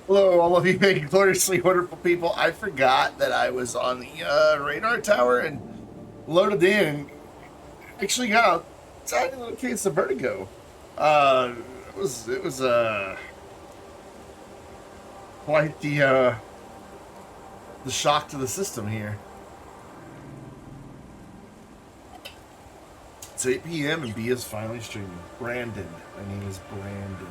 Hello, all of you gloriously wonderful people. I forgot that I was on the radar tower and loaded in and actually got a tiny little case of vertigo. Uh, it was quite the shock to the system here. It's 8 p.m. and B is finally streaming. Brandon, my name is Brandon.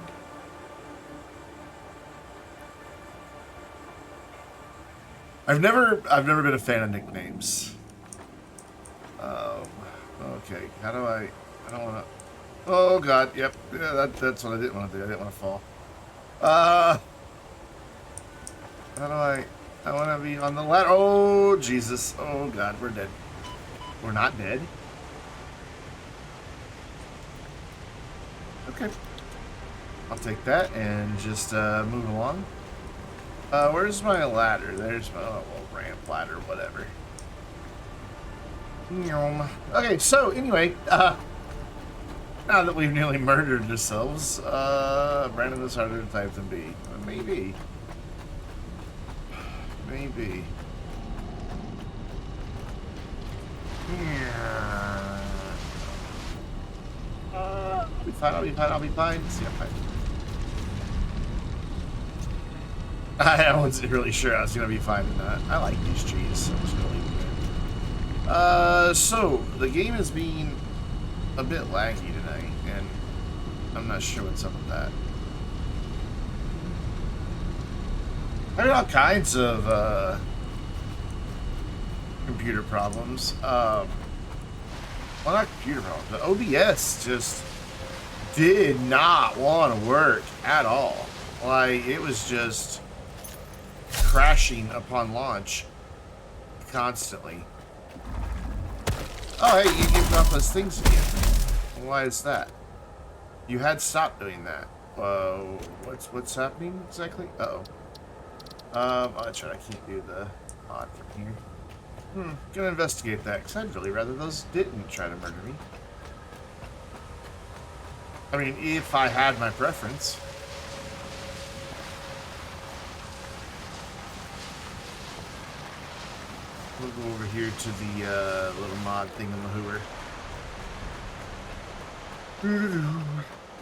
I've never been a fan of nicknames. Okay, how do I don't want to. Oh God, yep, yeah, that's what I didn't want to do. I didn't want to fall. How do I want to be on the ladder. Oh Jesus, oh God, we're dead. We're not dead. Okay, I'll take that and just move along. Where's my ladder? There's my ramp ladder, whatever. Okay, so anyway, now that we've nearly murdered ourselves, Brandon is harder to type than B. Maybe. Maybe. I'll be fine, I'll be fine, I'll be fine. See, I'm fine. I wasn't really sure I was going to be fine or not. I like these trees, so I'm just going to leave them there. So, the game is being a bit laggy tonight, and I'm not sure what's up with that. I had all kinds of computer problems. Well, not computer problems, but OBS just did not want to work at all. Like, it was just crashing upon launch constantly. Oh, hey, you gave up those things again. Why is that? You had stopped doing that. What's happening exactly? Uh-oh. Oh, that's right, I can't do the mod from here. Gonna investigate that, because I'd really rather those didn't try to murder me. I mean, if I had my preference. We'll go over here to the little mod thingamahooer.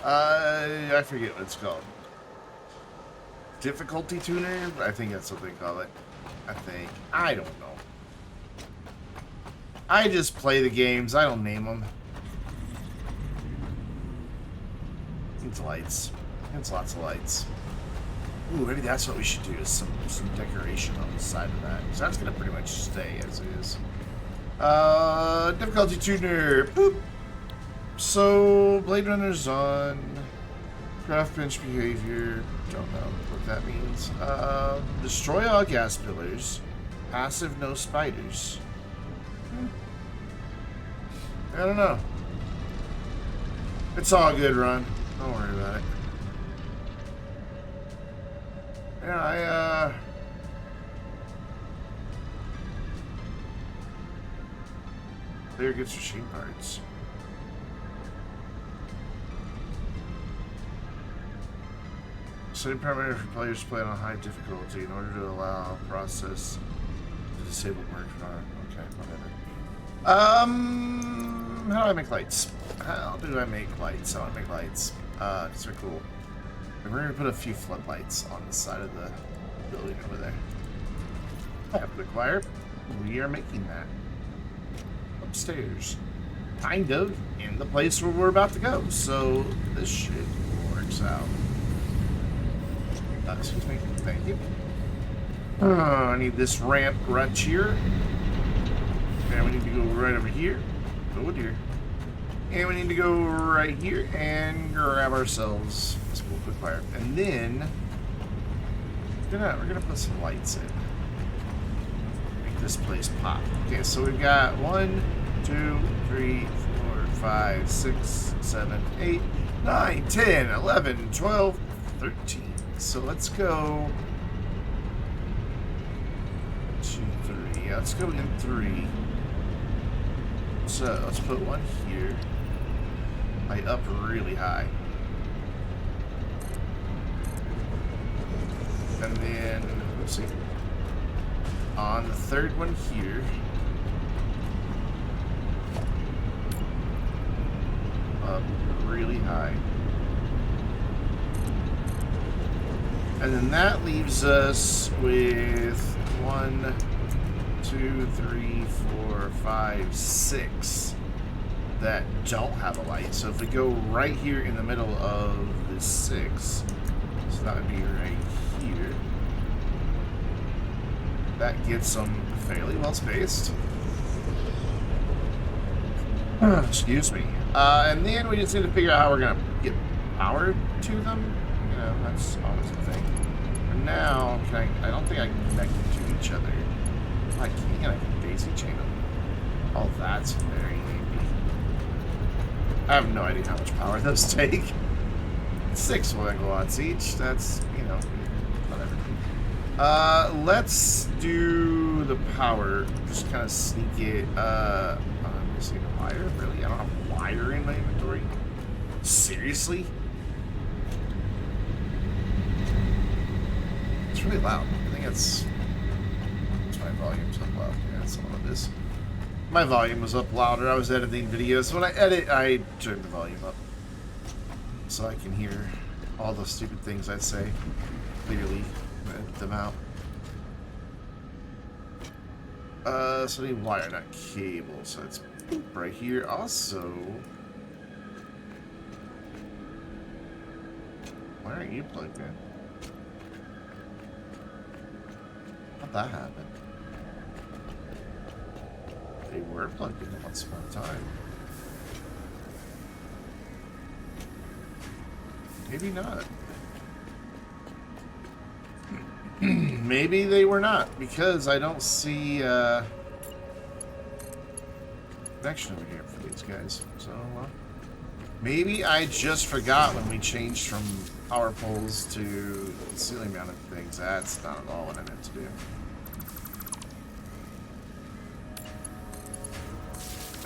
I forget what it's called. Difficulty tuner? I think that's what they call it. I think. I don't know. I just play the games. I don't name them. It's lights. It's lots of lights. Ooh, maybe that's what we should do, is some decoration on the side of that. Because that's going to pretty much stay as it is. Difficulty tuner. Boop. So, Blade Runner's on. Craft bench behavior. Don't know what that means. Destroy all gas pillars. Passive, no spiders. I don't know. It's all good, Ron. Don't worry about it. Yeah, Player gets machine parts. Setting parameter for players to play on high difficulty in order to allow process to disable merge farm. Okay, whatever. How do I make lights? How do I make lights? How do I make lights? These are cool. And we're gonna put a few floodlights on the side of the building over there. I have to acquire. We are making that upstairs, kind of in the place where we're about to go. So this shit works out. Excuse me. Thank you. I need this ramp right here. And we need to go right over here. Oh dear. And we need to go right here and grab ourselves this quick fire. And then we're gonna put some lights in. Make this place pop. Okay, so we've got 1, 2, 3, 4, 5, 6, 7, 8, 9, 10, 11, 12, 13. So let's go 2, 3. Yeah, let's go in 3. So let's put one here. Light up really high. And then, let's see, on the third one here, up really high. And then that leaves us with 1, 2, 3, 4, 5, 6 that don't have a light. So if we go right here in the middle of the 6, so that would be right here. That gets them fairly well spaced. Excuse me. And then we just need to figure out how we're going to get power to them. You know, that's always a thing. For now, I don't think I can connect them to each other. I can daisy chain them. Oh, that's very handy. I have no idea how much power those take. 6 megawatts each. That's, you know, whatever. Let's do the power. Just kind of sneak it. I'm missing a wire. Really? I don't have a wire in my inventory. Seriously? It's really loud. I think it's my volume's up loud. Yeah, that's all it is. My volume was up louder. I was editing videos. When I edit, I turn the volume up so I can hear all the stupid things I say clearly. Edit them out. So I need wire, not cable. So it's right here. Also, why aren't you plugged in? How'd that happen? They were plugged in once upon a time. Maybe not. Maybe they were not, because I don't see connection over here for these guys. So, maybe I just forgot when we changed from power poles to ceiling mounted things. That's not at all what I meant to do.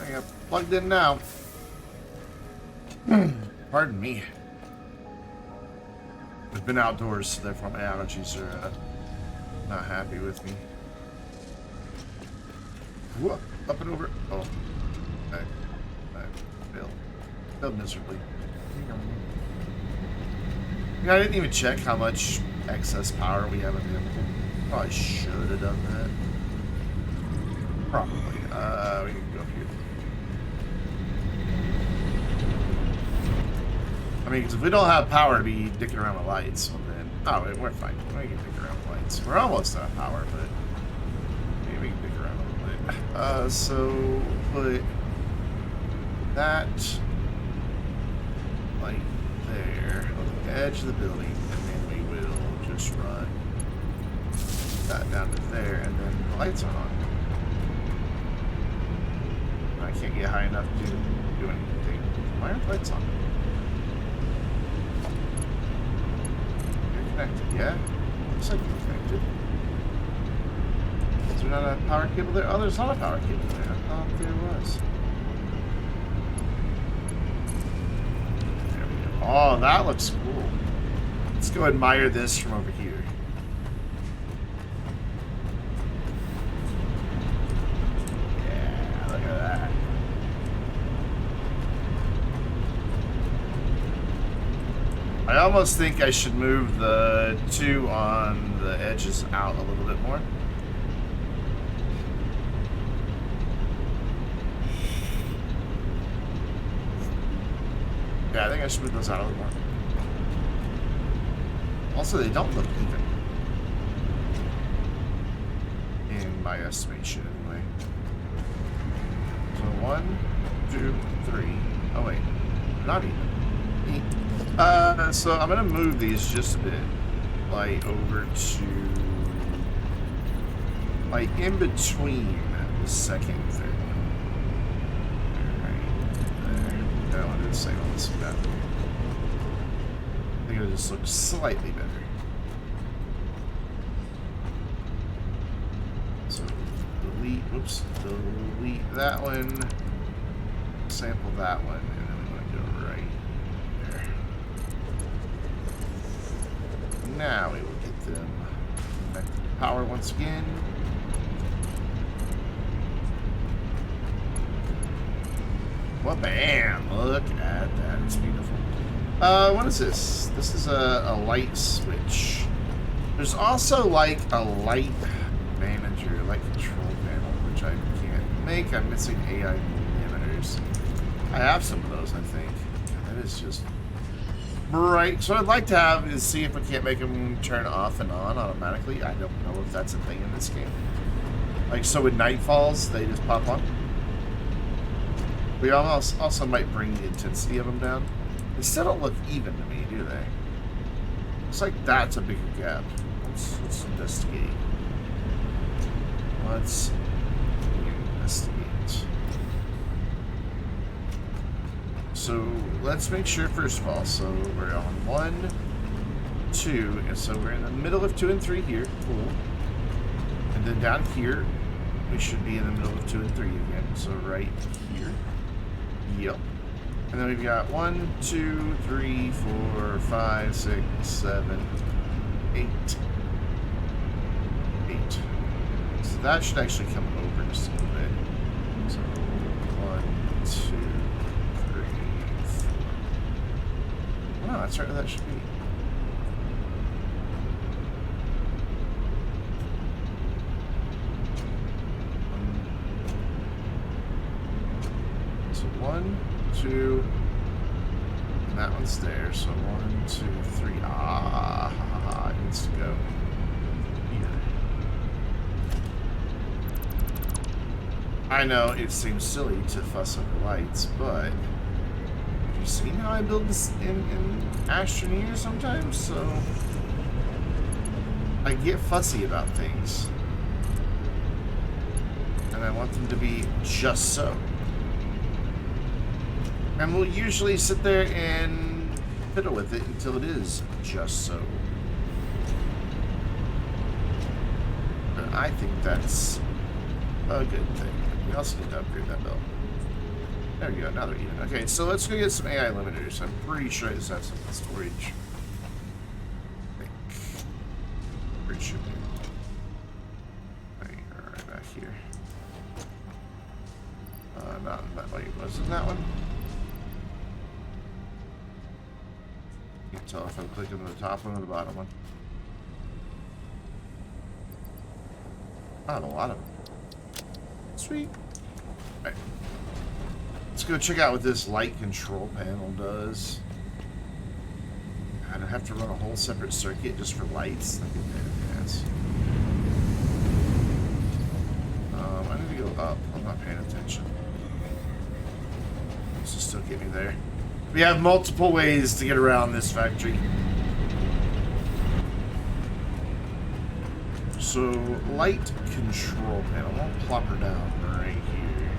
I got plugged in now. Pardon me. I've been outdoors, so therefore my allergies are not happy with me. Whoop, up and over. Oh, I failed miserably. You know, I didn't even check how much excess power we have available. Probably should have done that. Probably. We can go up here. I mean, because if we don't have power to be dicking around with lights, well then... Oh, we're fine. We can dick around with lights. We're almost out of power, but... maybe we can dick around a little bit. So... put... that... light there, on the edge of the building, and then we will just run that down to there, and then the lights are on. I can't get high enough to do anything. Why aren't the lights on? Connected, yeah? Looks like you're connected. Is there not a power cable there? Oh, there's not a power cable there. I thought there was. There we go. Oh, that looks cool. Let's go admire this from over here. Yeah, look at that. I almost think I should move the 2 on the edges out a little bit more. Yeah, I think I should move those out a little more. Also, they don't look even. In my estimation, anyway. So 1, 2, 3. Oh wait, not even. So I'm gonna move these just a bit, like over to, like in between the second and third one. Right there. I don't want to do the same one. Let's do that. I think it'll just look slightly better. So delete that one, sample that one, and then we want to go right there. Now we will get them power once again. Well, bam! Look at that. It's beautiful. What is this? This is a light switch. There's also like a light manager, light control panel, which I can't make. I'm missing AI limiters. I have some of those, I think. That is just bright. So what I'd like to have is see if we can't make them turn off and on automatically. I don't know if that's a thing in this game. Like, so when night falls, they just pop on. We also might bring the intensity of them down. They still don't look even to me, do they? Looks like that's a bigger gap. Let's investigate. Let's investigate. So let's make sure first of all. So we're on 1, 2, and so we're in the middle of 2 and 3 here. Cool. And then down here, we should be in the middle of 2 and 3 again. So right here. Yep. And then we've got 1, 2, 3, 4, 5, 6, 7, 8. 8. So that should actually come over just a little bit. So 1, 2, 3, 4. Oh, no, that's right. That should be. So 1, 2, and that one's there. So 1, 2, 3. Ah, it needs to go here. I know it seems silly to fuss over lights, but have you seen how I build this in Astroneer sometimes? So I get fussy about things, and I want them to be just so. And we'll usually sit there and fiddle with it until it is just so. And I think that's a good thing. We also need to upgrade that belt. There we go, now they're even. Okay, so let's go get some AI limiters. I'm pretty sure I just have some storage. I think. Where it should be. Right back here. Not in that way. Was it that one? Can't tell if I'm clicking on the top one or the bottom one. I have a lot of them. Sweet. Alright. Let's go check out what this light control panel does. I don't have to run a whole separate circuit just for lights. That'd be a pain in the ass. I need to go up. I'm not paying attention. This will still get me there. We have multiple ways to get around this factory. So, light control panel. I'll plop her down right here.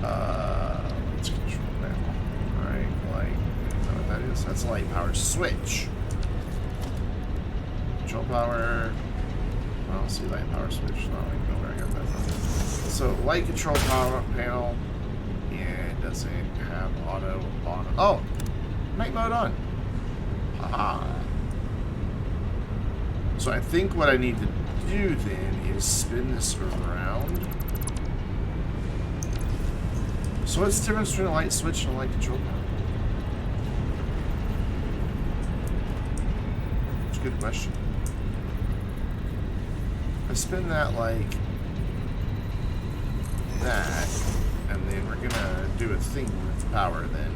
Lights control panel. Right, light. Is that what that is? That's a light power switch. Control power. I don't see light power switch, so I don't even know where I got that from. So, light control power panel. Yeah, it doesn't have auto on. Oh! Night mode on. Haha. So I think what I need to do then is spin this around. So what's the difference between a light switch and a light control panel? That's a good question. I spin that like that, and then we're gonna do a thing with power then.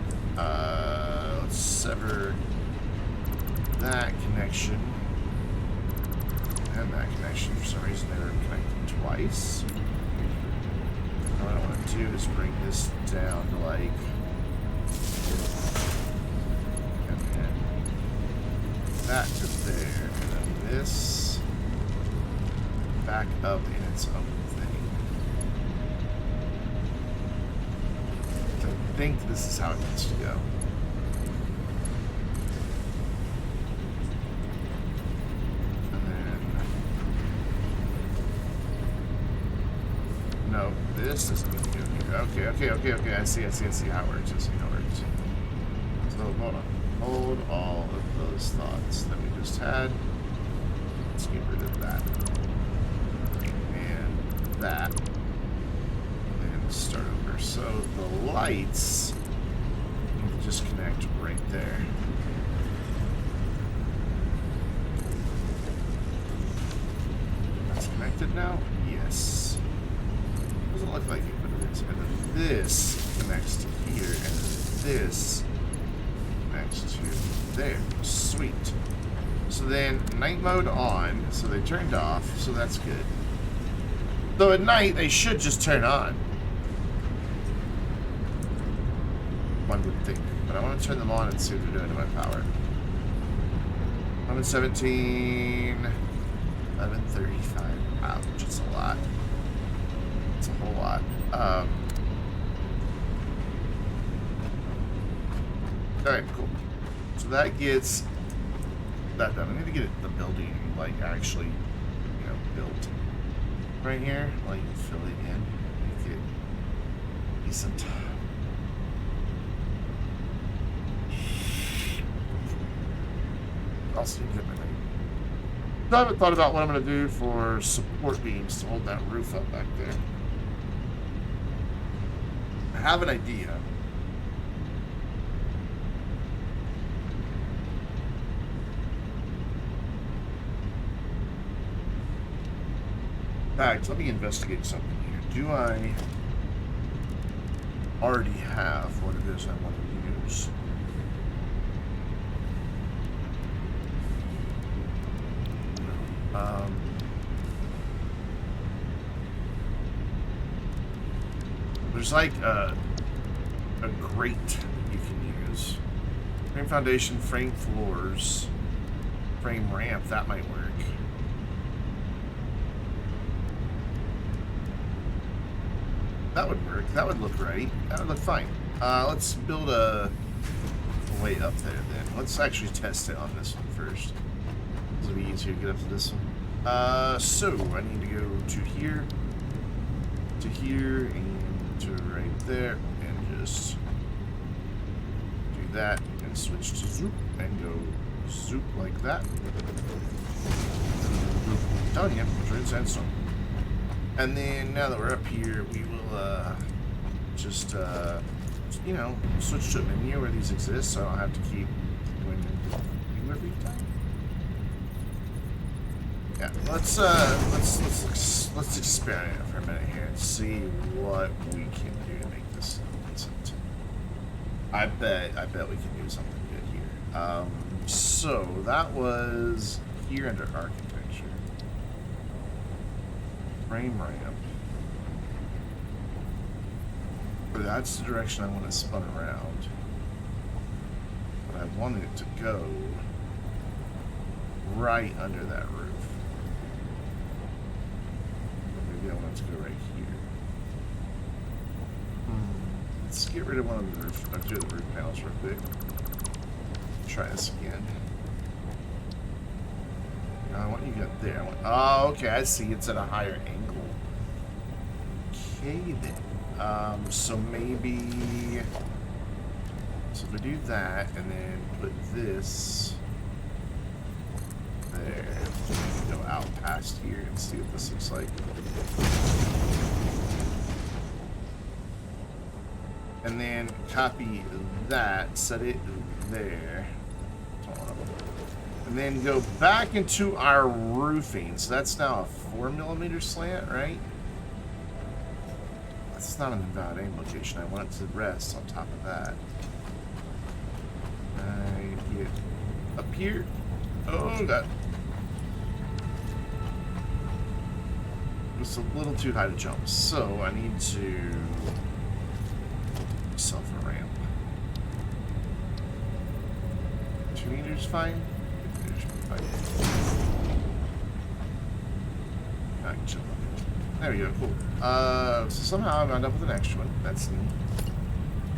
Let's sever that connection. And that connection, for some reason they were connected twice. What I want to do is bring this down to like, and then that to there, and then this back up in its own thing. I think this is how it needs to go. No, this doesn't need to go here. Okay. I see how it works. So hold on. Hold all of those thoughts that we just had. Let's get rid of that. And that. And start over. So the lights, you can just connect right there. That's connected now? Yes. Doesn't look like it, but it is. And then this connects to here, and then this connects to there. Sweet. So then, night mode on, so they turned off, so that's good. Though at night, they should just turn on. One would think. But I want to turn them on and see what they're doing to my power. 11:17, 11:35. Ouch, it's a lot. It's a whole lot. Alright, cool. So that gets that done. I need to get the building, like, actually, you know, built. Right here, like, fill it in. Make it decent. Also need to get my thing. I haven't thought about what I'm going to do for support beams to hold that roof up back there. I have an idea. In fact, let me investigate something here. Do I already have what it is I want to use? There's like a grate you can use. Frame foundation, frame floors, frame ramp, that might work. That would work. That would look right. That would look fine. Let's build a way up there then. Let's actually test it on this one first. This will be easier to get up to this one. So I need to go to here, and to right there, and just do that, and switch to zoop, and go zoop like that. I'm telling you, trade sandstone. And then now that we're up here, we will just you know, switch to a menu where these exist, so I don't have to keep going into the menu every time. Yeah, let's experiment for a minute here and see what we can do to make this decent. I bet we can do something good here. So that was here under architecture. Frame ramp. That's the direction I want to spin around. But I wanted it to go right under that roof. Maybe I want it to go right here. Let's get rid of one of the roof. I'll do the roof panels real quick. Try this again. I want you to get there. Oh, okay, I see. It's at a higher angle. Okay, then. So maybe... So if we do that, and then put this there, go out past here and see what this looks like. And then copy that, set it there. And then go back into our roofing. So that's now a 4mm slant, right? That's not an invalid aim location. I want it to rest on top of that. I get up here. Oh, God. It's a little too high to jump. So I need to self a ramp. 2 meters, fine. I can jump up here. There we go, cool. So somehow I wound up with an extra one. That's neat.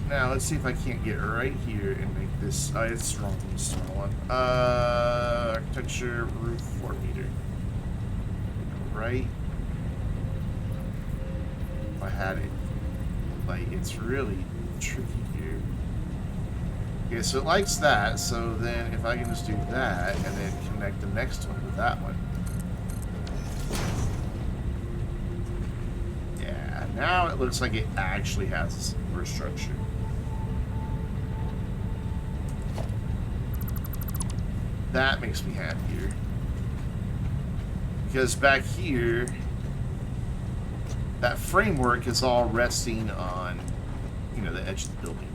Now let's see if I can't get right here and make this. Oh, it's wrong. It's the wrong one. Architecture roof 4 meter. Right. If I had it, like, it's really tricky here. Okay, so it likes that. So then if I can just do that and then connect the next one with that one. now it looks like it actually has a support structure. That makes me happier. Because back here, that framework is all resting on, you know, the edge of the building.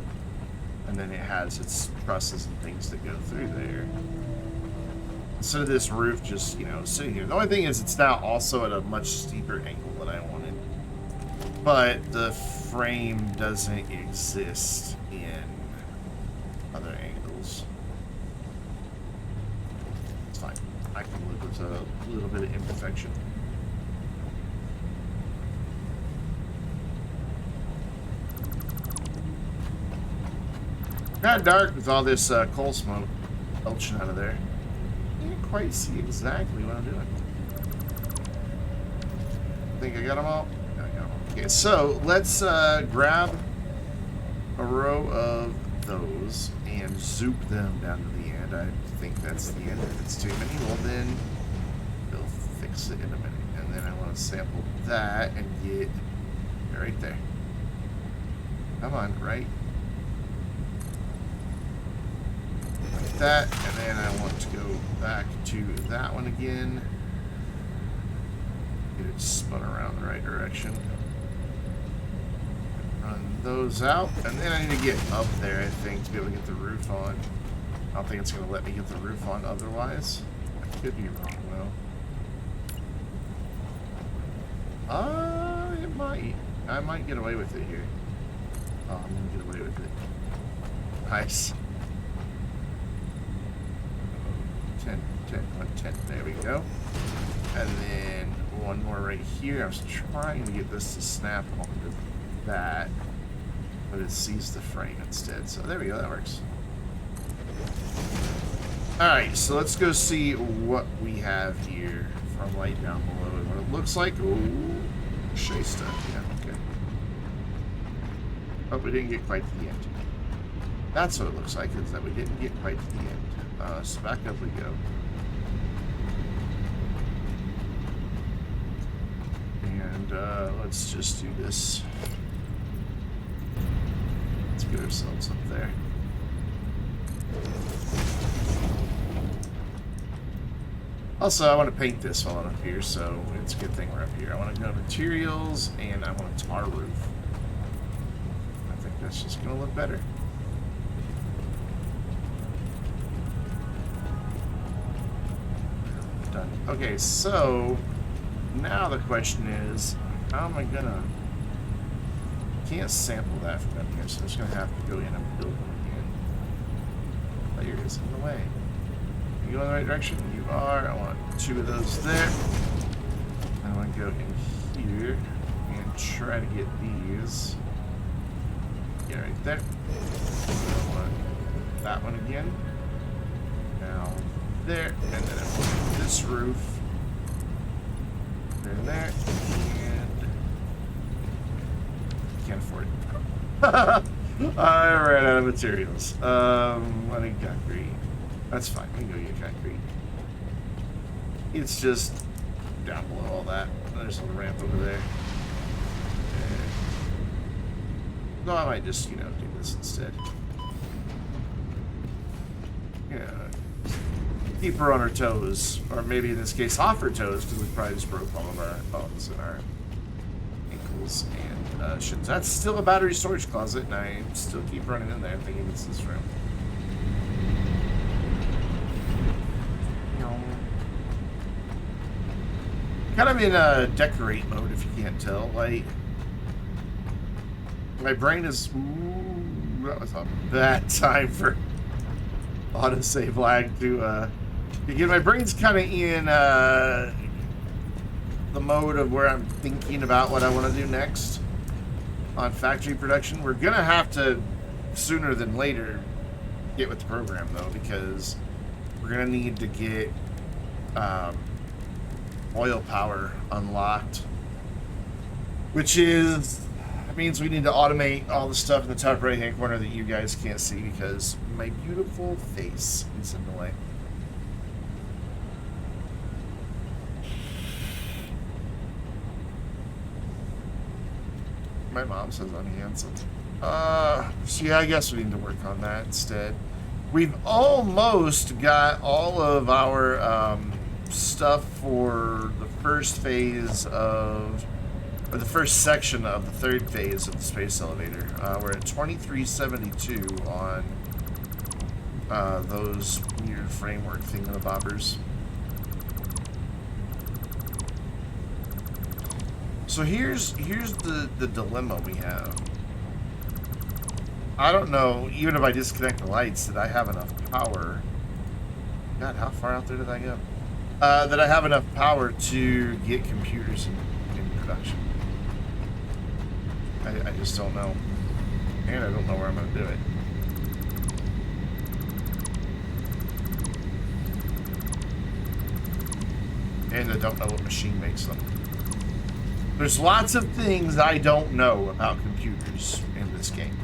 And then it has its trusses and things that go through there. Instead of this roof just, you know, sitting here. The only thing is it's now also at a much steeper angle than I wanted. But the frame doesn't exist in other angles. It's fine. I can live with a little bit of imperfection. Kind of dark with all this coal smoke belching out of there. Can't quite see exactly what I'm doing. Think I got them all? Yeah, I got them all. Okay, so let's grab a row of those and zoop them down to the end. I think that's the end. If it's too many, well then we'll fix it in a minute. And then I want to sample that and get right there. Come on, right? Like that, and then I want to go back to that one again. Get it spun around the right direction. Run those out, and then I need to get up there, I think, to be able to get the roof on. I don't think it's going to let me get the roof on otherwise. I could be wrong, though. It might. I might get away with it here. Oh, I'm going to get away with it. Nice. 10. There we go. And then one more right here. I was trying to get this to snap onto that, but it sees the frame instead. So there we go. That works. Alright, so let's go see what we have here from light down below and what it looks like. Ooh, shay stuff. Yeah, okay. But we didn't get quite to the end. That's what it looks like, is that we didn't get quite to the end. So back up we go. And let's just do this. Let's get ourselves up there. Also, I want to paint this while I'm up here, so it's a good thing we're up here. I want to go to materials, and I want a tar roof. I think that's just going to look better. Done. Okay, so now the question is, how am I gonna? Can't sample that from up here, so I'm just gonna have to go in and build one again. Layer is in the way. Are you going in the right direction? You are. I want 2 of those there. I want to go in here and try to get these. Yeah, right there. I want that one again. Now there, and then I want this roof. There, and can't afford it. I ran out of materials. I need concrete. That's fine. We can go get concrete. It's just down below all that. There's a little ramp over there. No, I might just, you know, do this instead. Yeah. Keep her on her toes, or maybe in this case off her toes, because we probably just broke all of our bones and our ankles and shins. That's still a battery storage closet, and I still keep running in there thinking it's this room. Kind of in a decorate mode, if you can't tell. Like, my brain is. Ooh, that was a bad time for autosave lag to. Again, my brain's kind of in the mode of where I'm thinking about what I want to do next on factory production. We're gonna have to sooner than later get with the program though, because we're gonna need to get oil power unlocked, which means we need to automate all the stuff in the top right hand corner that you guys can't see because my beautiful face is in the way. My mom says I'm handsome. So yeah, I guess we need to work on that instead. We've almost got all of our stuff for the first phase of, or the first section of the third phase of the space elevator. We're at 2372 on those weird framework thingamabobbers. So here's the dilemma we have. I don't know, even if I disconnect the lights, that I have enough power. God, how far out there did I go? That I have enough power to get computers in production. I just don't know. And I don't know where I'm going to do it. And I don't know what machine makes them. There's lots of things I don't know about computers in this game.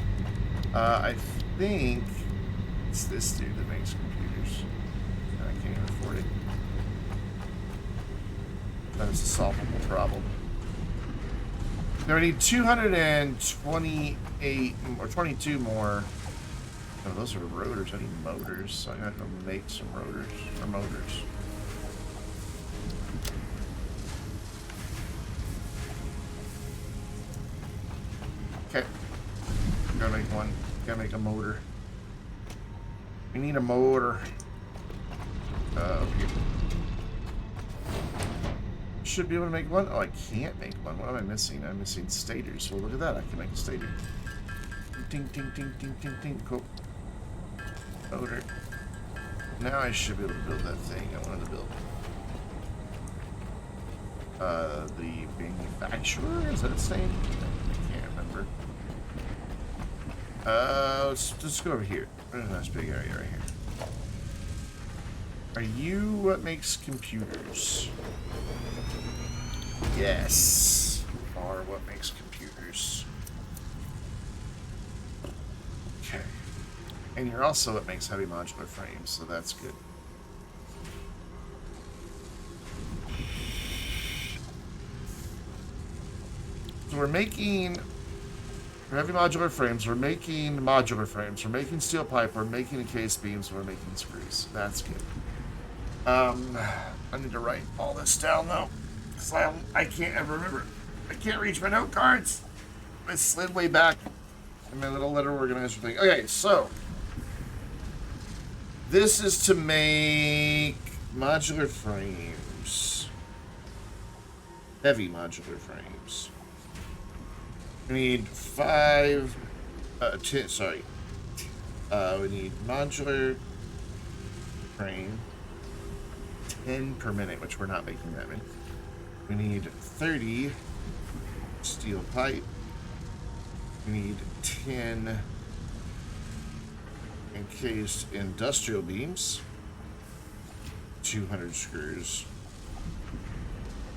I think it's this dude that makes computers. I can't even afford it. That is a solvable problem. Now we need 228 or 22 more. Oh, those are rotors. I need motors. So I got to make some rotors or motors. Okay. Gotta make one. Gotta make a motor. We need a motor. Here. Should be able to make one. Oh, I can't make one. What am I missing? I'm missing stators. Well, look at that. I can make a stator. Ding, ding, ding, ding, ding, ding. Cool. Motor. Now I should be able to build that thing I wanted to build. The manufacturer? Is that its name? I can't remember. Let's go over here. There's a nice big area right here. Are you what makes computers? Yes. Are what makes computers. Okay. And you're also what makes heavy modular frames, so that's good. So we're making heavy modular frames, we're making modular frames, we're making steel pipe, we're making encased beams, we're making screws. That's good. I need to write all this down though, because I can't ever remember. I can't reach my note cards. I slid way back in my little letter organizer thing. Okay, so this is to make modular frames. Heavy modular frames. We need 10, sorry. We need modular frame, 10 per minute, which we're not making that many. We need 30 steel pipe. We need 10 encased industrial beams, 200 screws.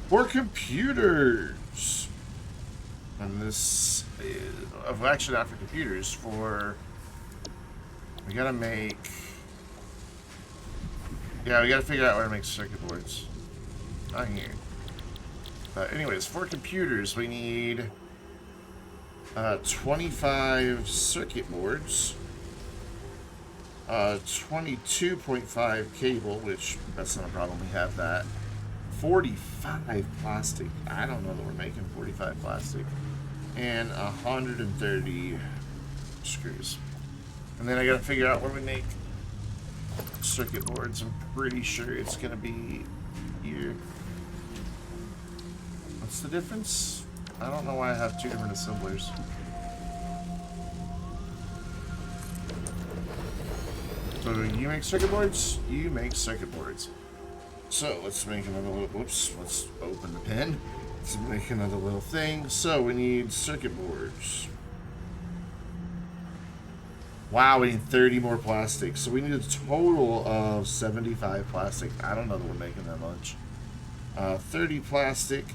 For computers! And this is, actually not for computers, for, we gotta make, yeah, we gotta figure out where to make circuit boards. Not here. Anyways, for computers, we need 25 circuit boards, 22.5 cable, which, that's not a problem, we have that. 45 plastic. I don't know that we're making 45 plastic. And 130 screws. And then I gotta figure out where we make circuit boards. I'm pretty sure it's gonna be here. What's the difference? I don't know why I have two different assemblers. So you make circuit boards, you make circuit boards. So let's make another little, whoops, let's open the pen. Let's make another little thing. So we need circuit boards. Wow, we need 30 more plastic. So we need a total of 75 plastic. I don't know that we're making that much. 30 plastic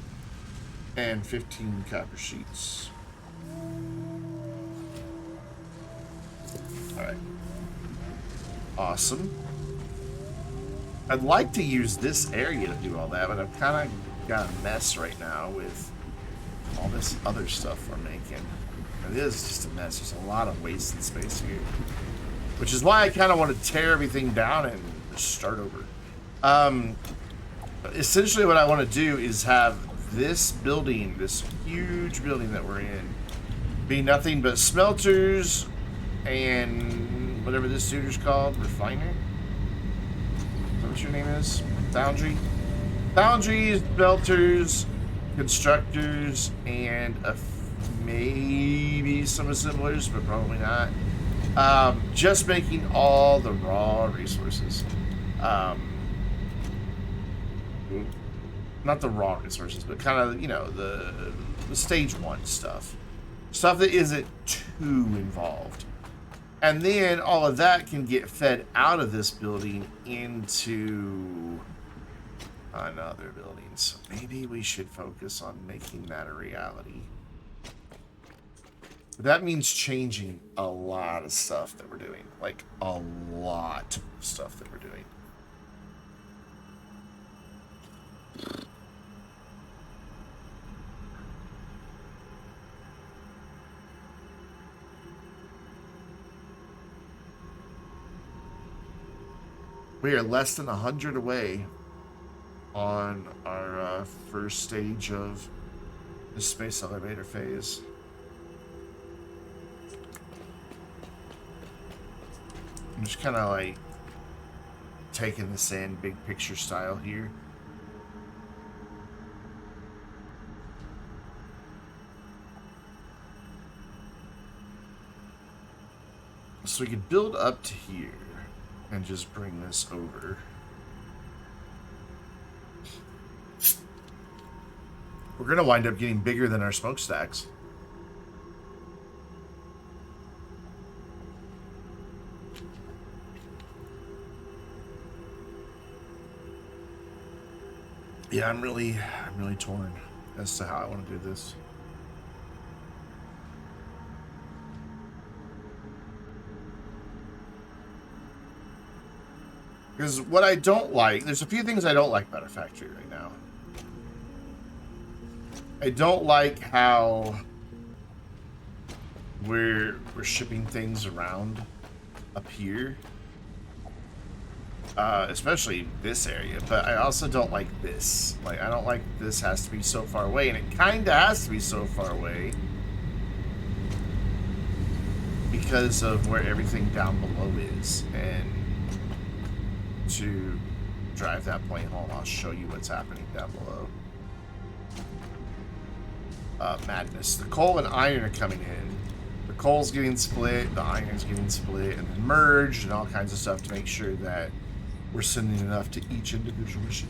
and 15 copper sheets. All right. Awesome. I'd like to use this area to do all that, but I've kind of got a mess right now with all this other stuff we're making. It is just a mess. There's a lot of wasted space here. Which is why I kind of want to tear everything down and start over. Essentially what I want to do is have this building, this huge building that we're in, be nothing but smelters and whatever this suitor's called, refiner? Is that what your name is? Foundry? Foundries, smelters, constructors, and maybe some assemblers, but probably not. Just making all the raw resources. Not the raw resources, but kind of, you know, the stage 1 stuff. Stuff that isn't too involved. And then all of that can get fed out of this building into another building. So maybe we should focus on making that a reality. That means changing a lot of stuff that we're doing. Like, a lot of stuff that we're doing. We are less than 100 away on our first stage of the space elevator phase. I'm just kind of like taking this in big picture style here. So we could build up to here and just bring this over. We're going to wind up getting bigger than our smokestacks. Yeah, I'm really torn as to how I want to do this. Because what I don't like, there's a few things I don't like about our factory right now. I don't like how we're shipping things around up here. Especially this area, but I also don't like this. Like, I don't like this has to be so far away, and it kind of has to be so far away because of where everything down below is. And to drive that point home, I'll show you what's happening down below. Madness. The coal and iron are coming in. The coal's getting split, the iron's getting split, and then merged, and all kinds of stuff to make sure that we're sending enough to each individual machine.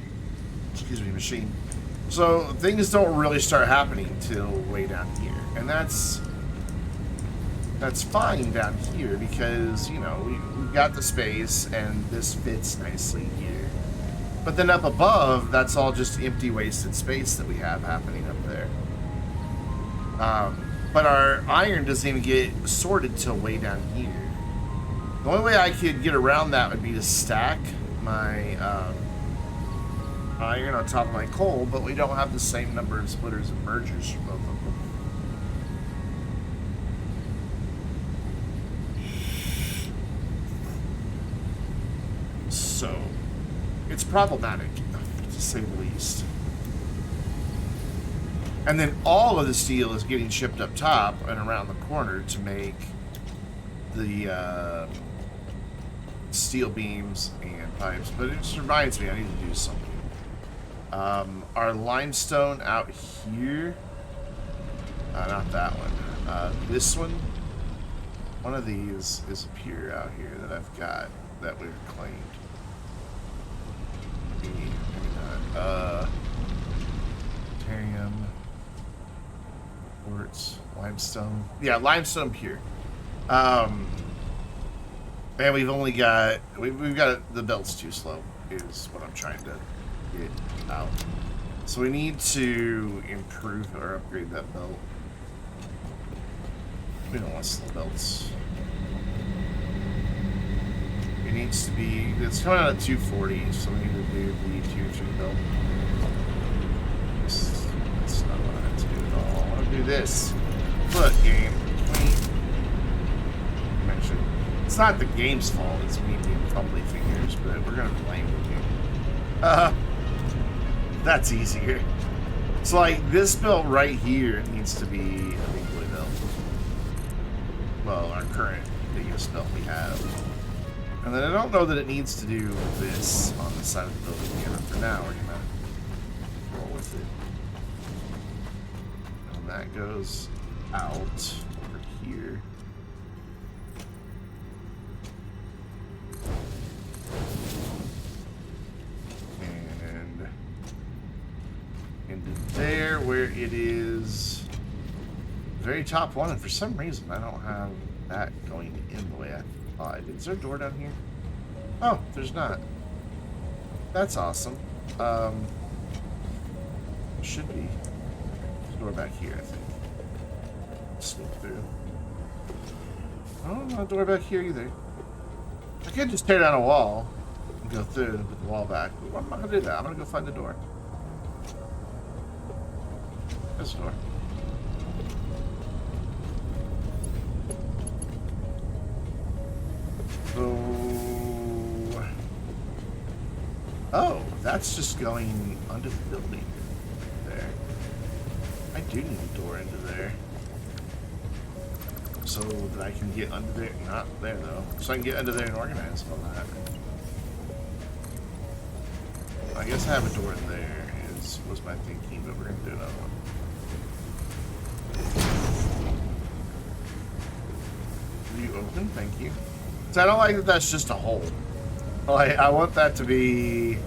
So things don't really start happening till way down here, and that's fine down here because, you know, we've got the space and this fits nicely here. But then up above, that's all just empty, wasted space that we have happening up there. But our iron doesn't even get sorted till way down here. The only way I could get around that would be to stack my iron on top of my coal, but we don't have the same number of splitters and mergers for both of them. So, it's problematic, to say the least. And then all of the steel is getting shipped up top and around the corner to make the steel beams and pipes. But it just reminds me, I need to do something. Our limestone out here, not that one. This one of these is a pier out here that I've got that we've claimed. Maybe not. Terrium, quartz, limestone. Yeah, limestone pier. And we've only got we've got the belt's too slow is what I'm trying to get out. So we need to improve or upgrade that belt. We don't want slow belts. It needs to be, it's coming out at 240, so we need to do the tier 3 belt. That's not what I have to do at all. this. Look, game. Actually, it's not the game's fault. It's me being fumbly fingers, but we're gonna blame the game. That's easier. It's like this belt right here needs to be a Vainglorious belt. Well, our current biggest belt we have. And then I don't know that it needs to do this on the side of the building here, but for now we're gonna roll with it. And that goes out over here. And into there where it is very top one, and for some reason I don't have that going in the way I thought. Is there a door down here? Oh, there's not. That's awesome. Should be. There's a door back here, I think. Sneak through. Oh, no door back here either. I could just tear down a wall and go through and put the wall back. But I'm not gonna do that. I'm gonna go find the door. There's a door. Oh, that's just going under the building there. I do need a door into there. So that I can get under there. Not there, though. So I can get under there and organize all that. I guess I have a door in there, was my thinking, but we're going to do another one. Will you open? Thank you. So I don't like that that's just a hole. Like, I want that to be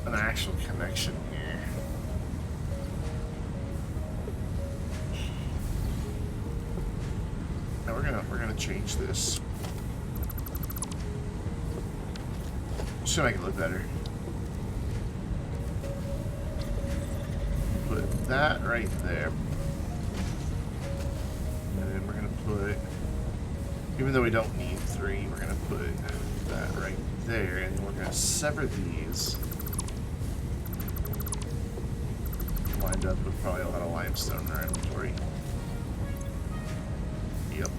an actual connection here. Now we're gonna change this. Just to make it look better. Put that right there. And then we're gonna put, even though we don't need 3, we're gonna put that right there, and we're gonna sever these. Wind up with probably a lot of limestone in our inventory. Yep.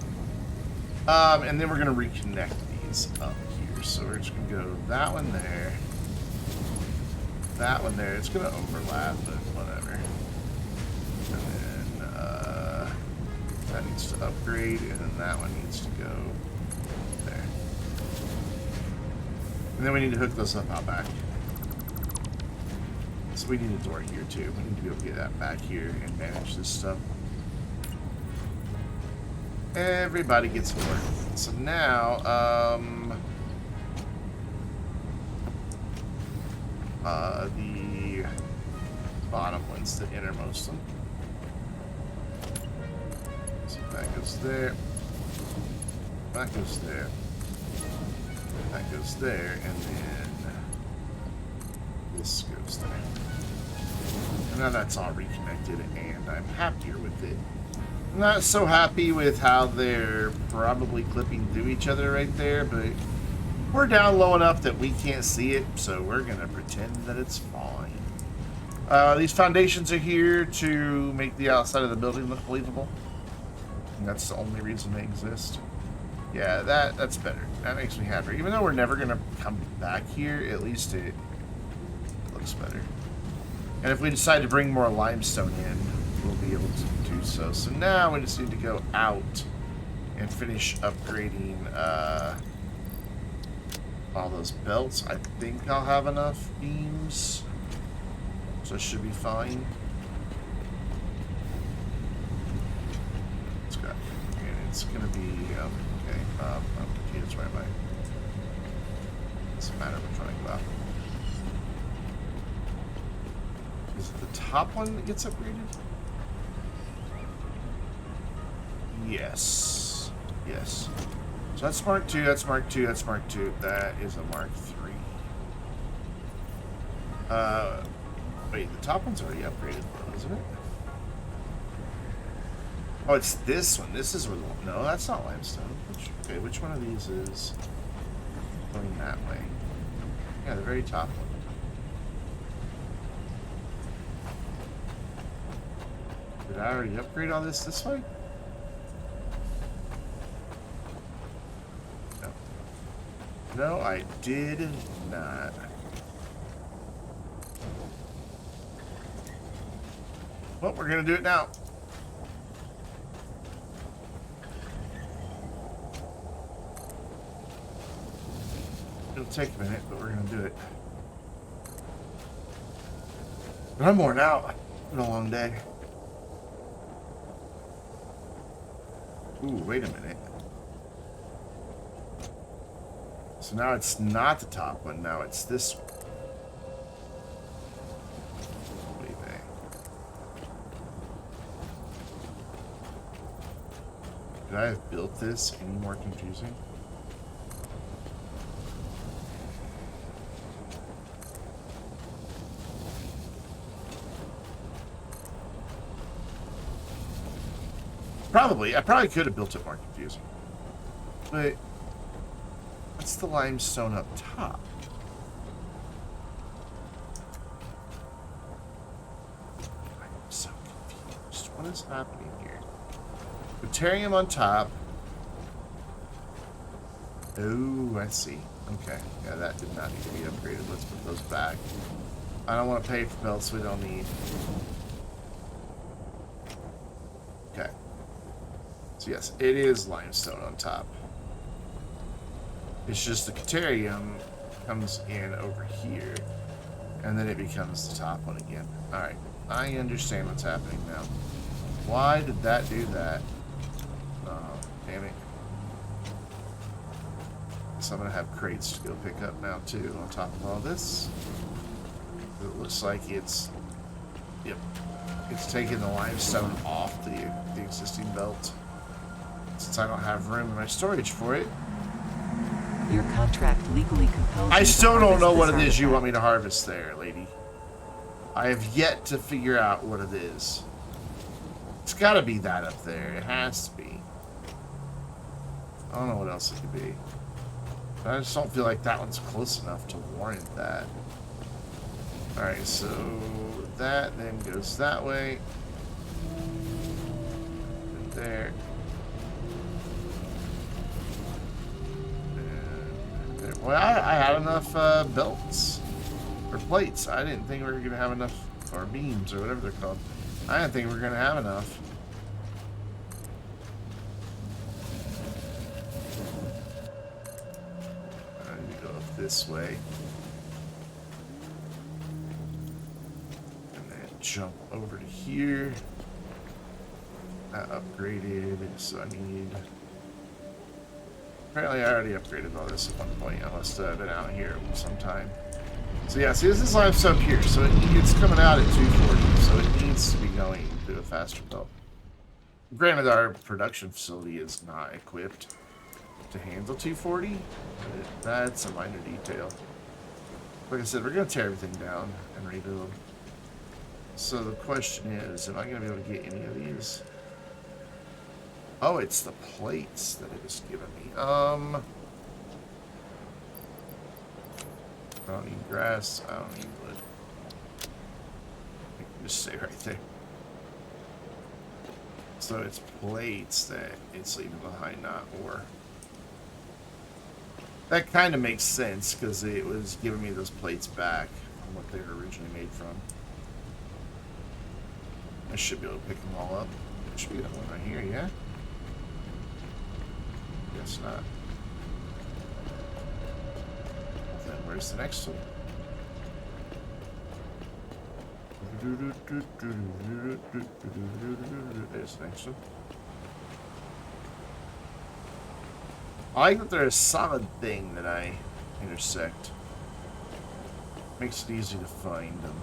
And then we're gonna reconnect these up here. So we're just gonna go that one there, that one there. It's gonna overlap, but whatever. And then that needs to upgrade, and then that one needs to go there. And then we need to hook those up out back. So we need a door here too. We need to be able to get that back here and manage this stuff. Everybody gets work. So now, the bottom ones, the innermost one. So that goes there. That goes there. That goes there, and then this goes there. And now that's all reconnected, and I'm happier with it. I'm not so happy with how they're probably clipping through each other right there, but we're down low enough that we can't see it, so we're going to pretend that it's fine. These foundations are here to make the outside of the building look believable. And that's the only reason they exist. Yeah, that's better. That makes me happier. Even though we're never going to come back here, at least it looks better. And if we decide to bring more limestone in, we'll be able to do so. So now we just need to go out and finish upgrading all those belts. I think I'll have enough beams, so it should be fine. It's good. And it's gonna be okay. Okay, that's where am I? Doesn't matter which one I go out. Is it the top one that gets upgraded? Yes. Yes. So that's Mark 2, that's Mark 2, that's Mark 2. That is a Mark 3. Wait, the top one's already upgraded, isn't it? Oh, it's this one. This is where the... No, that's not limestone. Okay, which one of these is going that way? Yeah, the very top one. Did I already upgrade all this way? No. No, I did not. Well, we're gonna do it now. It'll take a minute, but we're gonna do it. But I'm worn out. It's been a long day. Ooh, wait a minute. So now it's not the top one, now it's this one. Wait a minute. Could I have built this any more confusing? Probably. I probably could have built it more confusing. But what's the limestone up top? I'm so confused. What is happening here? Deuterium on top. Oh, I see. Okay. Yeah, that did not need to be upgraded. Let's put those back. I don't want to pay for belts we don't need. Okay. So yes, it is limestone on top. It's just the deuterium comes in over here, and then it becomes the top one again. Alright, I understand what's happening now. Why did that do that? Oh, damn it. So I'm going to have crates to go pick up now, too, on top of all this. It looks like it's... Yep. It's taking the limestone off the existing belt. Since I don't have room in my storage for it. Your contract legally compels I still don't know what it is you artifact. want me to harvest there, lady. I have yet to figure out what it is. It's got to be that up there. It has to be. I don't know what else it could be. But I just don't feel like that one's close enough to warrant that. Alright, so that then goes that way. And there. And there. Well, I had enough belts. Or plates. I didn't think we were going to have enough. Or beams, or whatever they're called. I didn't think we were going to have enough. I need to go up this way. And then jump over to here. I upgraded, so I need... Apparently I already upgraded all this at one point. I must have been out here sometime. So yeah, see, this is limestone here, so it's coming out at 240, so it needs to be going to a faster belt. Granted, our production facility is not equipped to handle 240, but that's a minor detail. Like I said, we're going to tear everything down and rebuild. So the question is, am I going to be able to get any of these? Oh, it's the plates that it was giving me. I don't need grass. I don't need wood. I can just stay right there. So it's plates that it's leaving behind, not ore. That kind of makes sense because it was giving me those plates back from what they were originally made from. I should be able to pick them all up. There should be that one right here, yeah? Guess not. Then where's the next one? There's the next one. I like that they're a solid thing that I intersect. Makes it easy to find them.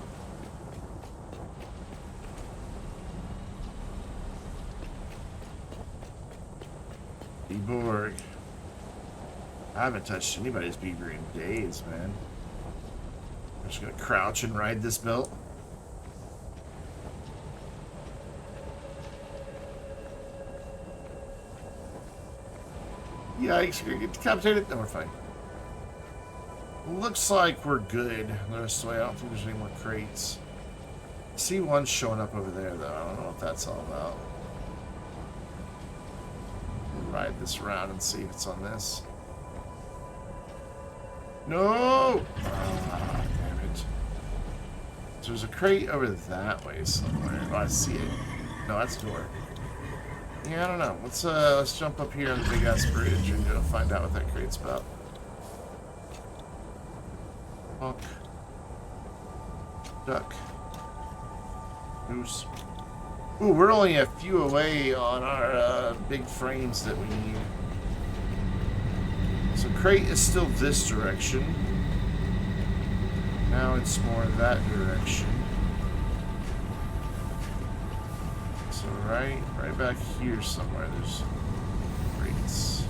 Borg. I haven't touched anybody's beaver in days, man. I'm just gonna crouch and ride this belt. Yikes, we're gonna get decapitated? No, we're fine. Looks like we're good the rest of the way. I don't think there's any more crates. See one showing up over there, though. I don't know what that's all about. We'll ride this around and see if it's on this. No! Ah, damn it. So there's a crate over that way somewhere. Oh, I see it. No, that's the door. Yeah, I don't know. Let's jump up here on the big ass bridge and go find out what that crate's about. Hawk. Duck. Goose. Ooh, we're only a few away on our big frames that we need. So crate is still this direction. Now it's more that direction. So right back here somewhere there's crates.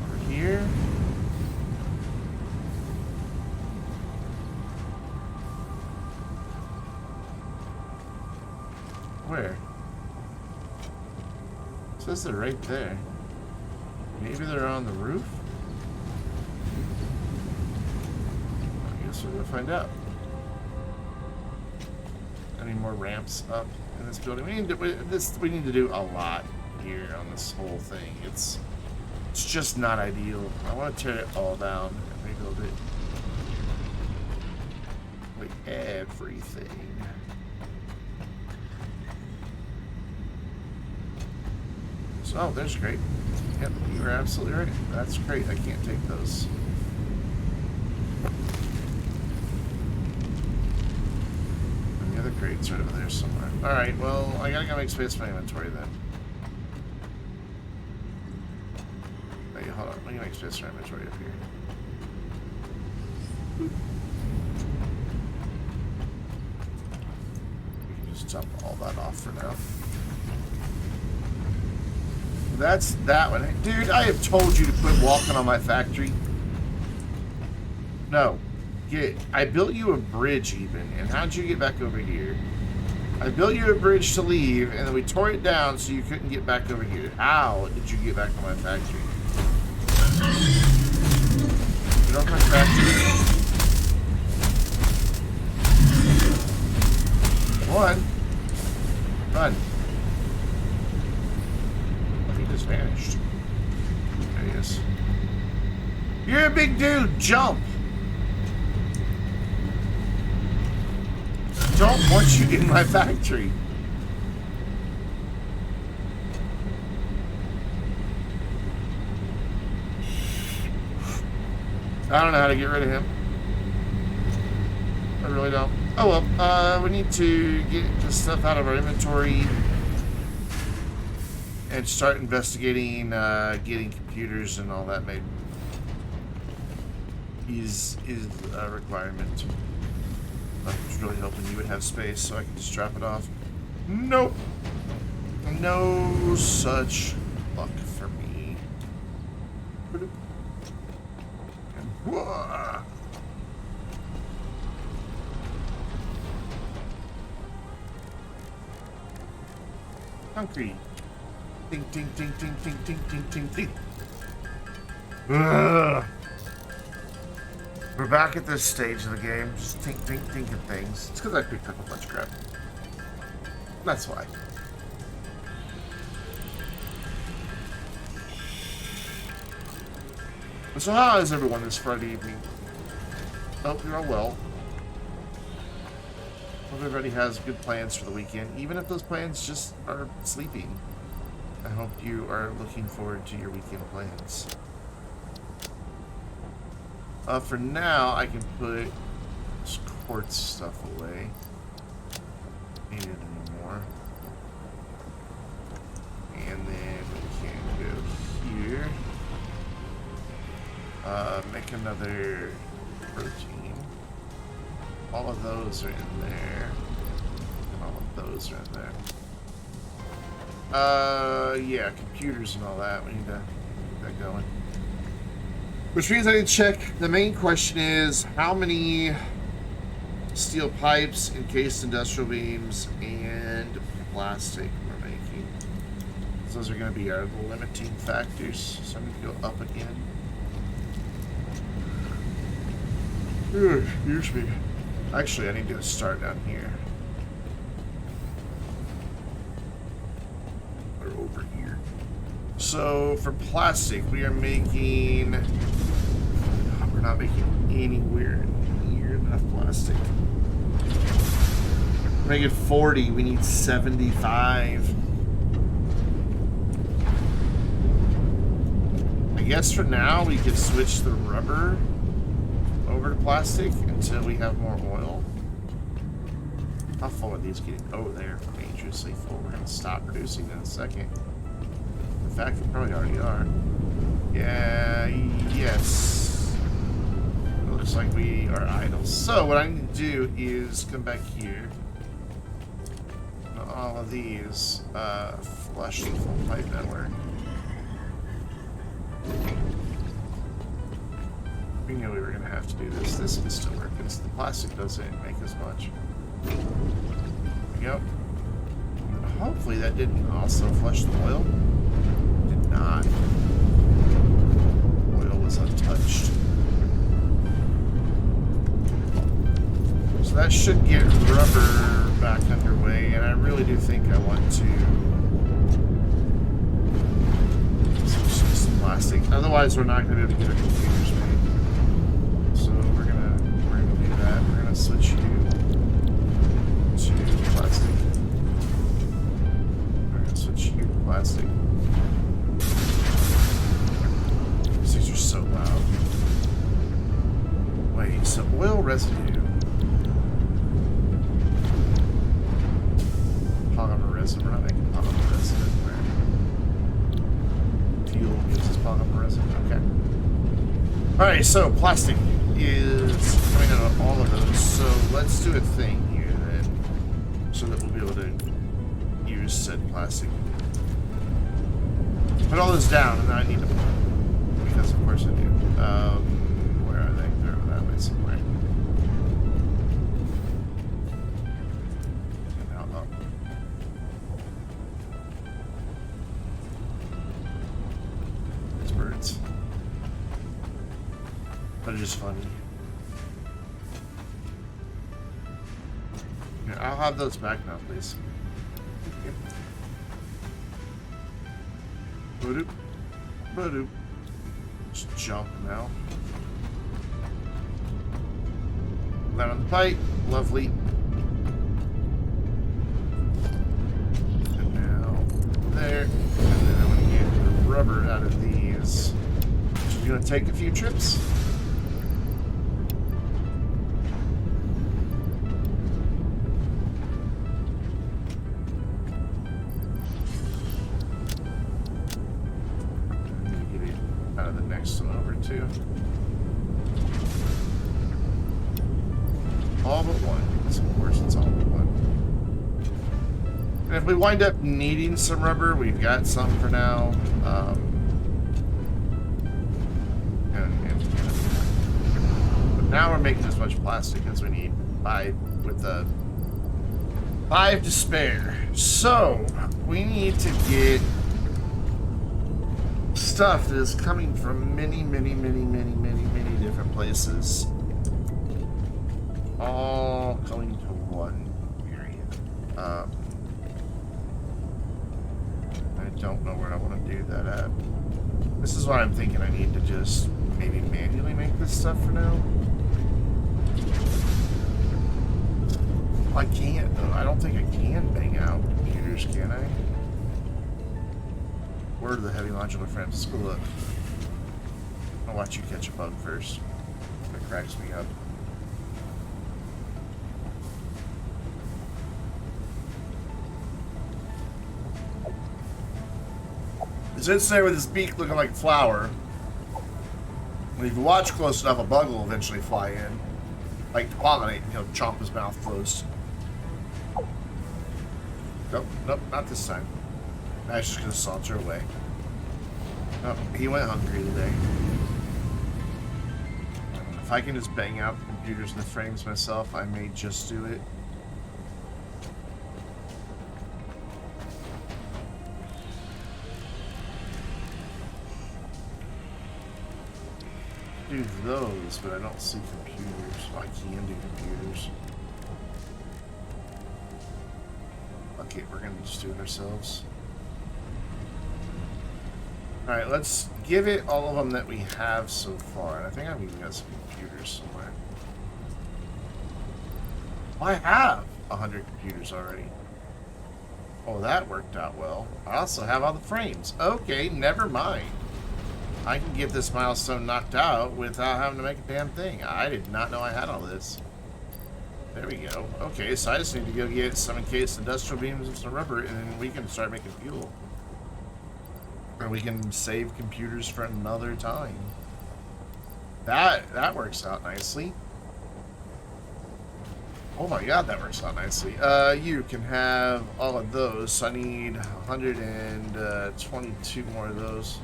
Over here. Where? It says they're right there. Maybe they're on the roof? I guess we're gonna find out. Any more ramps up in this building? We need to do a lot here on this whole thing. It's just not ideal. I want to tear it all down and rebuild it. Like everything. Oh, there's great. Yep, you were absolutely right. That's great. I can't take those. And the other crate's right over there somewhere. Alright, well, I gotta go make space for my inventory then. Wait, hold on. Let me make space for my inventory up here. Boop. We can just dump all that off for now. That's that one. Dude, I have told you to quit walking on my factory. No. I built you a bridge even. And how'd you get back over here? I built you a bridge to leave, and then we tore it down so you couldn't get back over here. How did you get back on my factory? Get off my factory. One. Run. Vanished. There he is. You're a big dude. Jump. Don't want you in my factory. I don't know how to get rid of him. I really don't. Oh well. We need to get the stuff out of our inventory. And start investigating, getting computers and all that made is a requirement. I was really hoping you would have space so I could just drop it off. Nope. No such luck for me. And whoa. Concrete. Ding, ding, ding, ding, ding, ding, ding, ding, ding. Ugh. We're back at this stage of the game, just thinking things. It's because I picked up a bunch of crap. That's why. So how is everyone this Friday evening? Hope you're all well. Hope everybody has good plans for the weekend, even if those plans just are sleeping. I hope you are looking forward to your weekend plans. For now, I can put this quartz stuff away. Need it anymore. And then we can go here. Make another protein. All of those are in there. And all of those are in there. Yeah, computers and all that. We need to get that going. Which means I need to check. The main question is how many steel pipes, encased industrial beams, and plastic we're making. So those are going to be our limiting factors. So I'm going to go up again. Excuse me. Actually, I need to start down here. Or over here. So, for plastic, we are making... We're not making anywhere near enough plastic. We're making 40. We need 75. I guess for now, we could switch the rubber over to plastic until we have more oil. How full are these getting? Oh, they're dangerously full. We're going to stop producing in a second. In fact, we probably already are. Yeah, yes. It looks like we are idle. So, what I need to do is come back here. All of these flush the full pipe network. We knew we were going to have to do this. This can still work because the plastic doesn't make as much. There we go. And hopefully that didn't also flush the oil. It did not. Oil was untouched. So that should get rubber back underway, and I really do think I want to switch to some plastic. Otherwise, we're not going to be able to get our computers made. So we're gonna do that. We're gonna switch you to plastic. We're gonna switch you to plastic. These things are so loud. Wait, so oil residue. Polymer resin. We're not making polymer resin anywhere. Fuel gives us polymer resin. Okay. Alright, so plastic is coming out of all of those. So let's do a thing here then, so that we'll be able to use said plastic. Put all this down, and then I need to, because of course I do. Where are they? They're over that way somewhere. Birds. But it's just funny. Here, I'll have those back now, please. Yep. Ba-doop. Ba-doop. Just jump now. Land on the pipe. Lovely. And now there. And then I'm going to get the rubber out of these. So you're going to take a few trips. Out of the next one over too. All but one. Yes, of course, it's all but one. And if we wind up needing some rubber, we've got some for now. But now we're making as much plastic as we need with 5 to spare. So we need to get stuff that is coming from many different places, all coming to one area. I don't know where I want to do that at. This is why I'm thinking I need to just maybe manually make this stuff for now. I can't though. I don't think I can bang out computers, can I? Word of the heavy modular frames. Let's go look. I'll watch you catch a bug first. That cracks me up. It's in there with his beak looking like a flower. And if you watch close enough, a bug will eventually fly in. Like to pollinate, and he'll chomp his mouth closed. Nope, nope, not this time. That's just gonna saunter away. Oh, he went hungry today. If I can just bang out the computers and the frames myself, I may just do it. do those, but I don't see computers. Well, I can do computers. Okay, we're gonna just do it ourselves. Alright, let's give it all of them that we have so far. And I think I've even got some computers somewhere. I have 100 computers already. Oh, that worked out well. I also have all the frames. Okay, never mind. I can get this milestone knocked out without having to make a damn thing. I did not know I had all this. There we go. Okay, so I just need to go get some encased industrial beams and some rubber, and then we can start making fuel. Or we can save computers for another time. That works out nicely. Oh my god, that works out nicely. You can have all of those. So I need 122 more of those.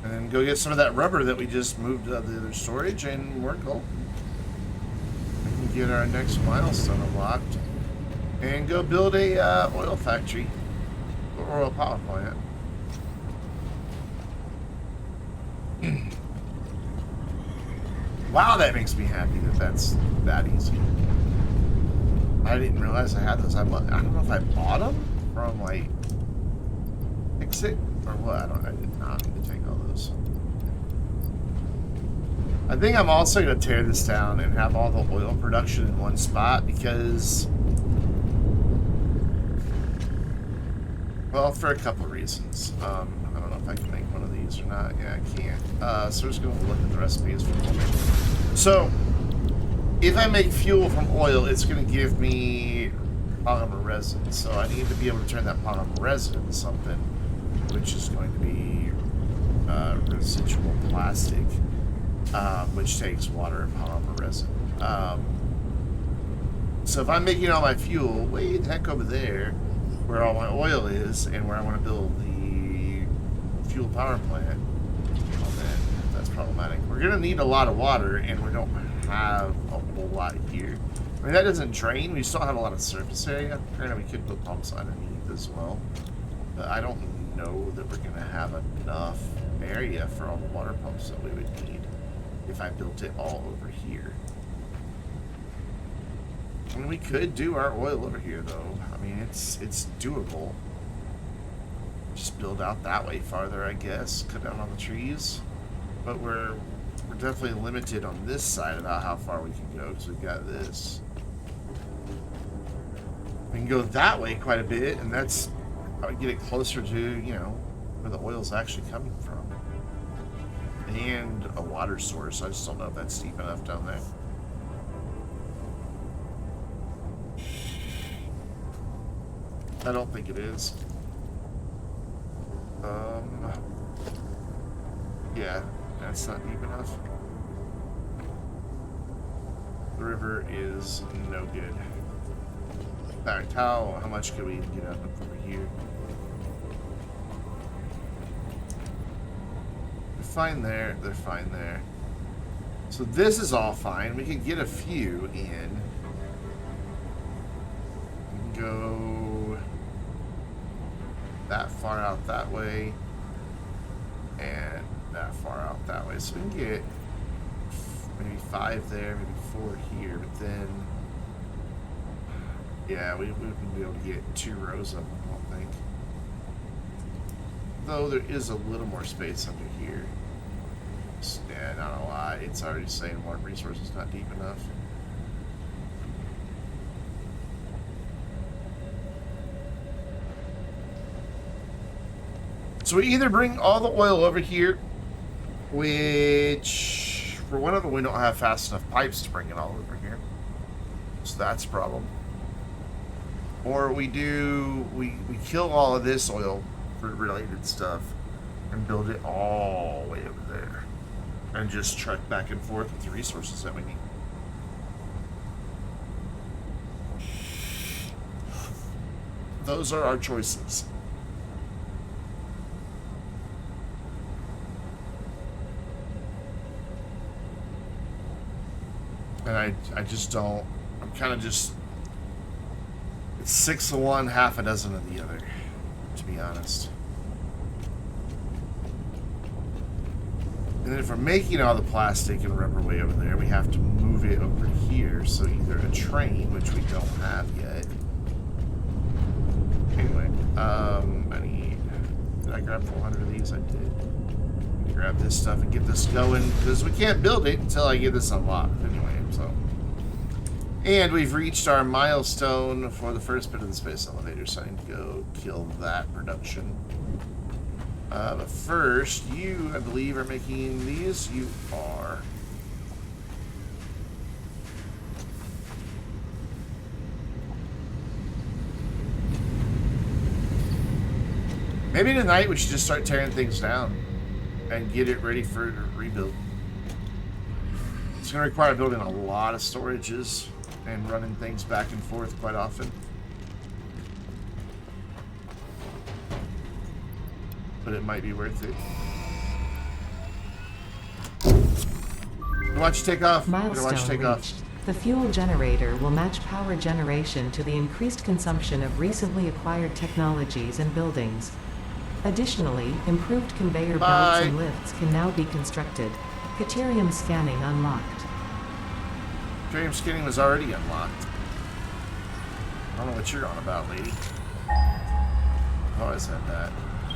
And then go get some of that rubber that we just moved to the other storage, and we're cool. We can get our next milestone unlocked. And go build a oil factory. Or oil power plant. Wow, that makes me happy that that's that easy. I didn't realize I had those. I don't know if I bought them from like Fix-It or what. I did not need to take all those. I think I'm also going to tear this down and have all the oil production in one spot because, well, for a couple of reasons. I don't know if I can make one of these or not. Yeah, I can't. So we're just going to look at the recipes for a moment. So, if I make fuel from oil, it's going to give me polymer resin. So I need to be able to turn that polymer resin into something, which is going to be residual plastic, which takes water and polymer resin. So if I'm making all my fuel way the heck over there, where all my oil is, and where I want to build the fuel power plant, well then that's problematic. We're going to need a lot of water, and we don't have a whole lot here. I mean, that doesn't drain. We still have a lot of surface area. Apparently, we could put pumps underneath as well. But I don't know that we're going to have enough area for all the water pumps that we would need if I built it all over here. And we could do our oil over here, though. I mean, it's doable. Just build out that way farther, I guess. Cut down on the trees. But we're definitely limited on this side about how far we can go, because we've got this. We can go that way quite a bit, and that's how we get it closer to, you know, where the oil's actually coming from. And a water source. I just don't know if that's deep enough down there. I don't think it is. Yeah, that's not deep enough. The river is no good. In fact, how much could we even get up over here? They're fine there. They're fine there. So this is all fine. We can get a few in. We can go that far out that way, and that far out that way. So we can get maybe 5 there, maybe 4 here, but then, yeah, we wouldn't be able to get 2 rows of them, I don't think. Though there is a little more space under here. Yeah, not a lie. It's already saying water resources not deep enough. So we either bring all the oil over here, which, for one of them, we don't have fast enough pipes to bring it all over here. So that's a problem. Or we kill all of this oil for related stuff and build it all the way over there. And just truck back and forth with the resources that we need. Those are our choices. And I just don't, I'm kind of just, it's 6 of one, half a dozen of the other, to be honest. And then if we're making all the plastic and rubber way over there, we have to move it over here. So either a train, which we don't have yet. Anyway, I need... Did I grab 400 of these? I did. Grab this stuff and get this going, because we can't build it until I get this unlocked anyway, so. And we've reached our milestone for the first bit of the space elevator, so I need to go kill that production. But first, you, I believe, are making these. You are. Maybe tonight we should just start tearing things down and get it ready for rebuild. It's going to require building a lot of storages and running things back and forth quite often. But it might be worth it. Watch you take off. Milestone reached. The fuel generator will match power generation to the increased consumption of recently acquired technologies and buildings. Additionally, improved conveyor belts and lifts can now be constructed. Caterium scanning unlocked. Caterium scanning was already unlocked. I don't know what you're on about, lady. I've always had that.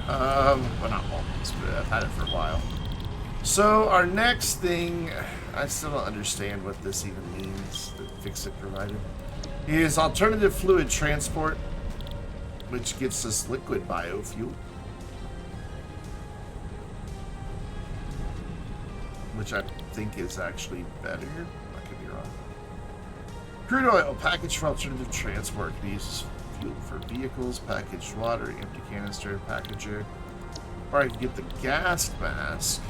Well, not almost, but I've had it for a while. So, our next thing, I still don't understand what this even means, the fix it provided, is alternative fluid transport, which gets us liquid biofuel. Which I think is actually better. I could be wrong. Crude oil, packaged for alternative transport, can be used as fuel for vehicles, packaged water, empty canister, packager. Or I can get the gas mask.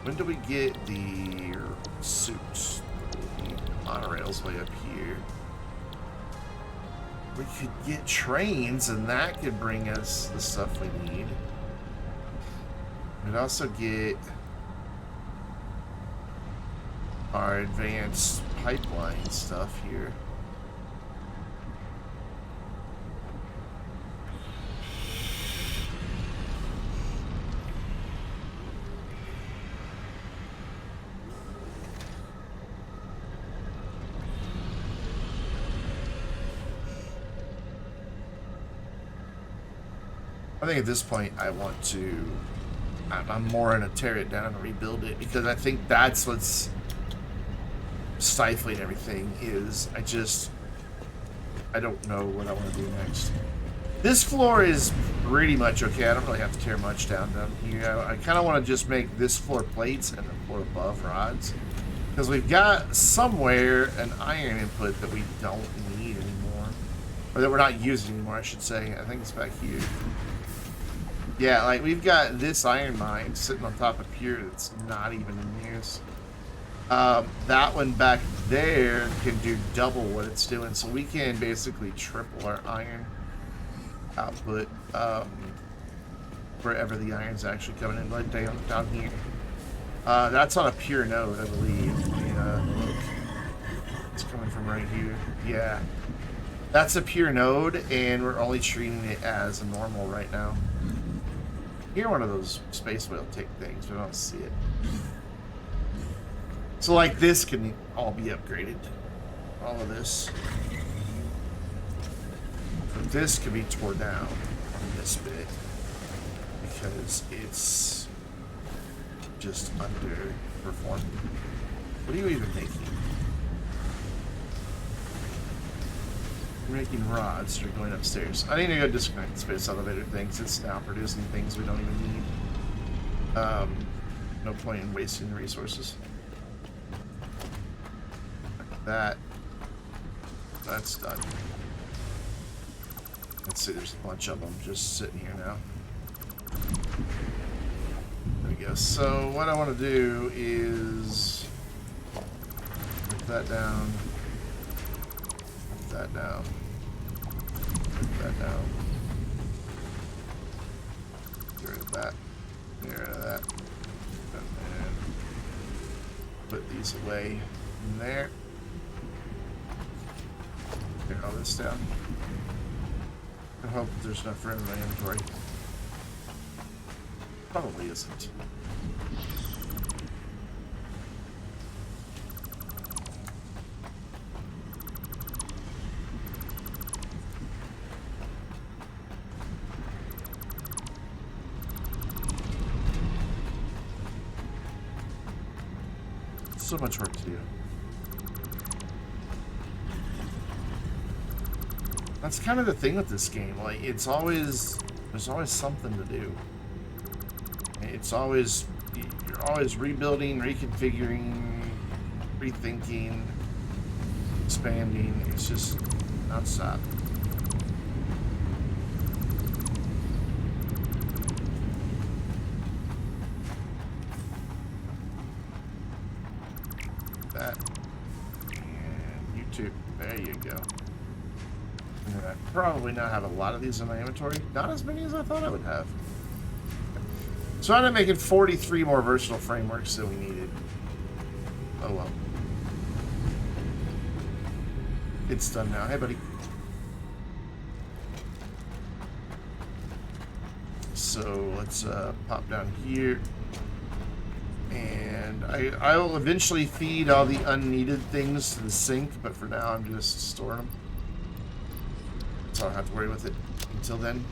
When do we get the suits? The monorail's way up here. We could get trains, and that could bring us the stuff we need. We'd also get our advanced pipeline stuff here. I think at this point I want to... I'm more gonna tear it down and rebuild it, because I think that's what's stifling everything. Is I don't know what I want to do next. This floor is pretty much okay. I don't really have to tear much down here. I kind of want to just make this floor plates and the floor above rods, because we've got somewhere an iron input that we don't need anymore, or that we're not using anymore, I should say. I think it's back here. Yeah, like we've got this iron mine sitting on top of here that's not even in use. That one back there can do double what it's doing, so we can basically triple our iron output wherever the iron's actually coming in, like down here. That's on a pure node, I believe. Look, it's coming from right here. Yeah, that's a pure node, and we're only treating it as a normal right now. Hear one of those space whale tick things, but I don't see it. So like this can all be upgraded. All of this. But this can be torn down on this bit, because it's just underperforming. What are you even making? We're making rods that are going upstairs. I need to go disconnect the space elevator things. It's now producing things we don't even need. No point in wasting the resources. Like that. That's done. Let's see, there's a bunch of them just sitting here now. There we go. So what I want to do is put that down. Put that down. Put that down. Get rid of that. Get rid of that. And then put these away in there. Get all this down. I hope there's enough room in my inventory. Probably isn't. So much work to do. That's kind of the thing with this game. Like, there's always something to do. It's always, you're always rebuilding, reconfiguring, rethinking, expanding. It's just nonstop. That. And you too. There you go. And I probably now have a lot of these in my inventory. Not as many as I thought I would have. So I ended up making 43 more versatile frameworks than we needed. Oh well. It's done now. Hey, buddy. So let's pop down here. And I will eventually feed all the unneeded things to the sink, but for now I'm just storing them. So I don't have to worry with it until then.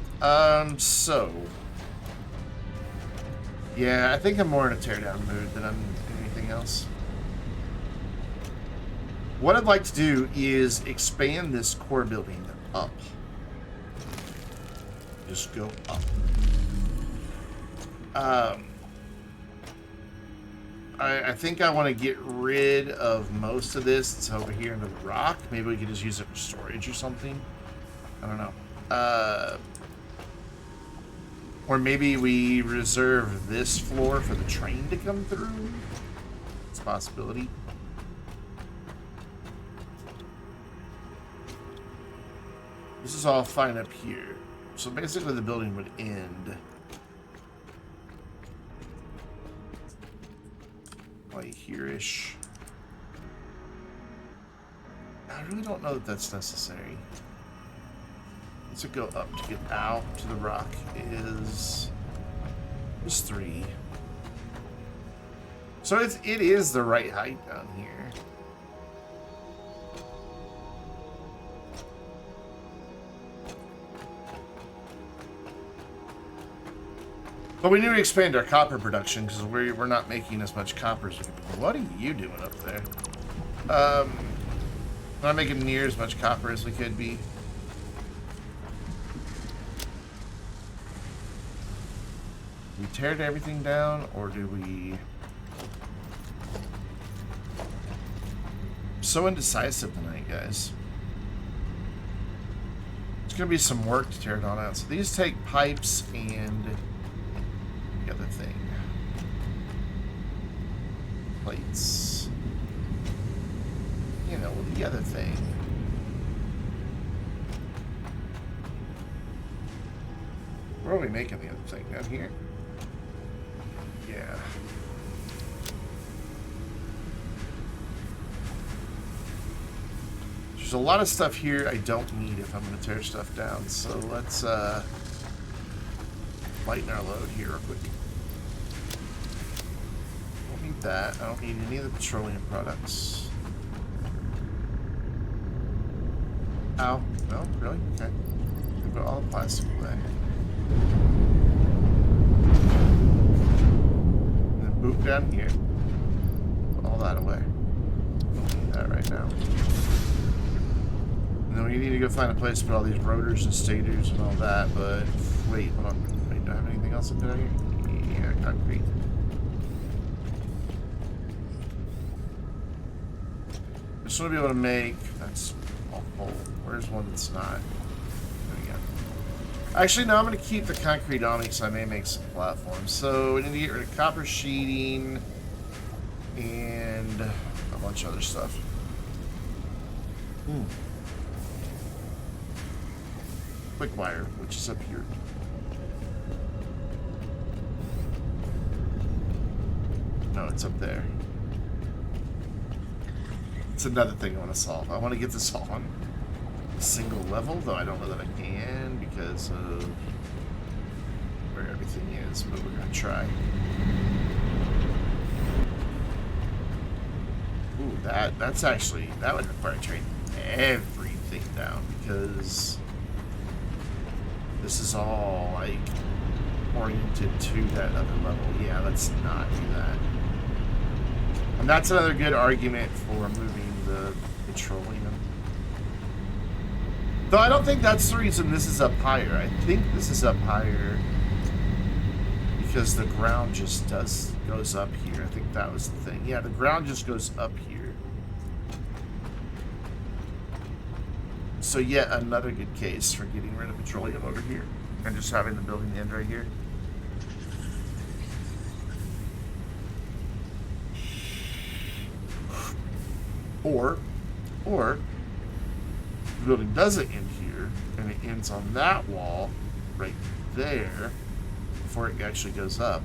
So... yeah, I think I'm more in a teardown mood than I'm anything else. What I'd like to do is expand this core building up. Just go up. I think I want to get rid of most of this. It's over here into the rock. Maybe we could just use it for storage or something. I don't know. Or maybe we reserve this floor for the train to come through. It's a possibility. This is all fine up here. So basically the building would end like here-ish. I really don't know that that's necessary. To go up to get out to the rock is 3. So it is the right height down here. But we need to expand our copper production because we're not making as much copper as we could be. What are you doing up there? We're not making near as much copper as we could be. Do we tear everything down, or do we... I'm so indecisive tonight, guys. It's going to be some work to tear it all out. So these take pipes and the other thing. Plates. You know, the other thing. Where are we making the other thing? Down here? Yeah. There's a lot of stuff here I don't need if I'm going to tear stuff down. So let's lighten our load here real quick. Don't need that. I don't need any of the petroleum products. Ow. No? Really? Okay. We put all the plastic away. Boot down here. Put all that away. Don't need that right now. And then we need to go find a place to put all these rotors and stators and all that, but wait, hold on. Wait, do I have anything else to put out here? Yeah, concrete. Just want to be able to make... that's multiple. Where's one that's not? There we go. Actually, no, I'm going to keep the concrete on me because I may make some platforms. So we need to get rid of copper sheeting and a bunch of other stuff. Quick wire, which is up here. No, it's up there. It's another thing I want to solve. I want to get this all on a single level, though I don't know that I can because of where everything is, but we're gonna try. Ooh, that's actually, that would require turning everything down, because this is all like oriented to that other level. Yeah, let's not do that. And that's another good argument for moving the petroleum. Though I don't think that's the reason this is up higher. I think this is up higher because the ground just goes up here. I think that was the thing. Yeah, the ground just goes up here. So yet another good case for getting rid of petroleum over here and just having the building end right here. Or the building doesn't end here and it ends on that wall right there before it actually goes up.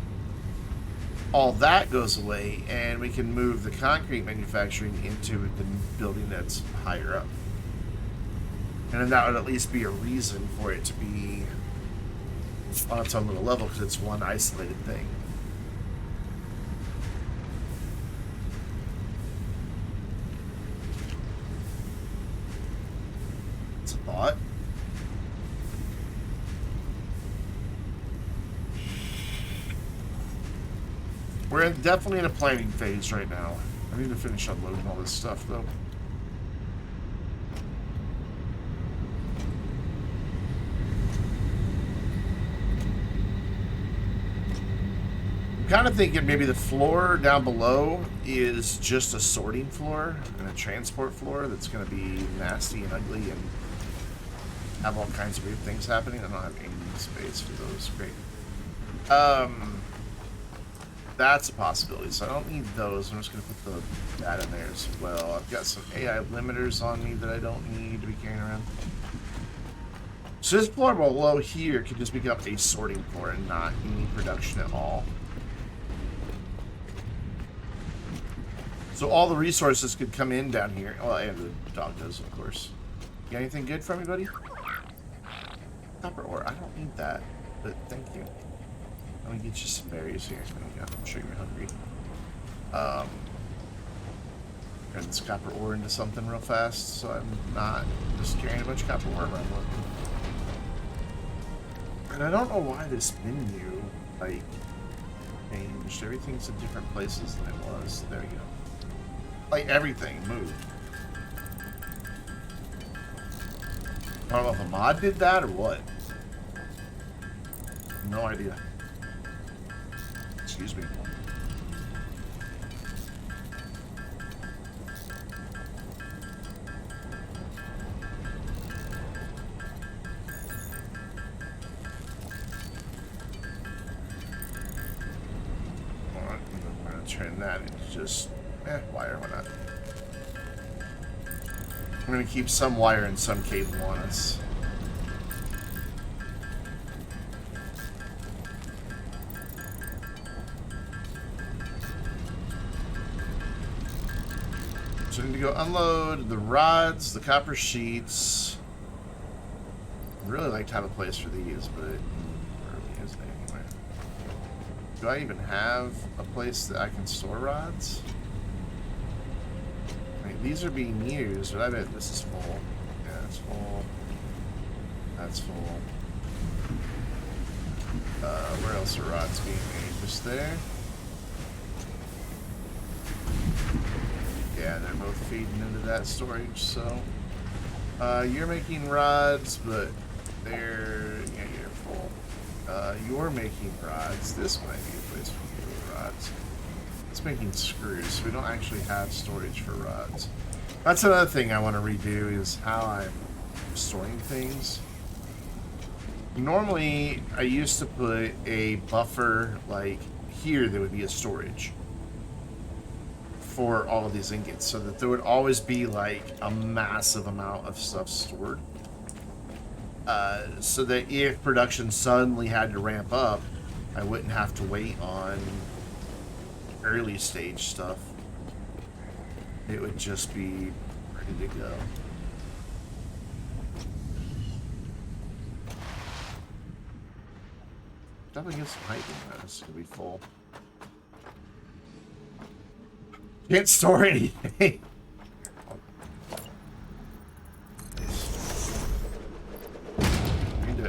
All that goes away and we can move the concrete manufacturing into the building that's higher up. And then that would at least be a reason for it to be on its own little level because it's one isolated thing. It's a thought. We're definitely in a planning phase right now. I need to finish unloading all this stuff though. Kind of thinking maybe the floor down below is just a sorting floor and a transport floor that's going to be nasty and ugly and have all kinds of weird things happening. I don't have any space for those. Great. That's a possibility. So I don't need those. I'm just going to put that in there as well. I've got some AI limiters on me that I don't need to be carrying around. So this floor below here could just become a sorting floor and not any production at all. So all the resources could come in down here. Well, and the dog does, of course. You got anything good for me, buddy? Copper ore. I don't need that, but thank you. Let me get you some berries here. I'm sure you're hungry. Turn this copper ore into something real fast, so I'm not just carrying a bunch of copper ore around with me. And I don't know why this menu, like, changed. Everything's in different places than it was. There you go. Like, everything moved. I don't know if a mod did that or what. No idea. Excuse me. Alright, I'm gonna turn that into just wire, why not? I'm gonna keep some wire and some cable on us. So I need to go unload the rods, the copper sheets. I'd really like to have a place for these, but it really isn't anywhere. Do I even have a place that I can store rods? These are being used, but I bet this is full. Yeah, it's full. That's full. Where else are rods being made? Just there? Yeah, they're both feeding into that storage, so... you're making rods, but they're... Yeah, you're full. You're making rods. This might be a place for you with rods. It's making screws, so we don't actually have storage for rods. That's another thing I want to redo is how I'm storing things. Normally, I used to put a buffer like here that would be a storage for all of these ingots so that there would always be like a massive amount of stuff stored. So that if production suddenly had to ramp up, I wouldn't have to wait on early stage stuff. It would just be ready to go. Definitely get some height in there. It's gonna be full. Can't store anything.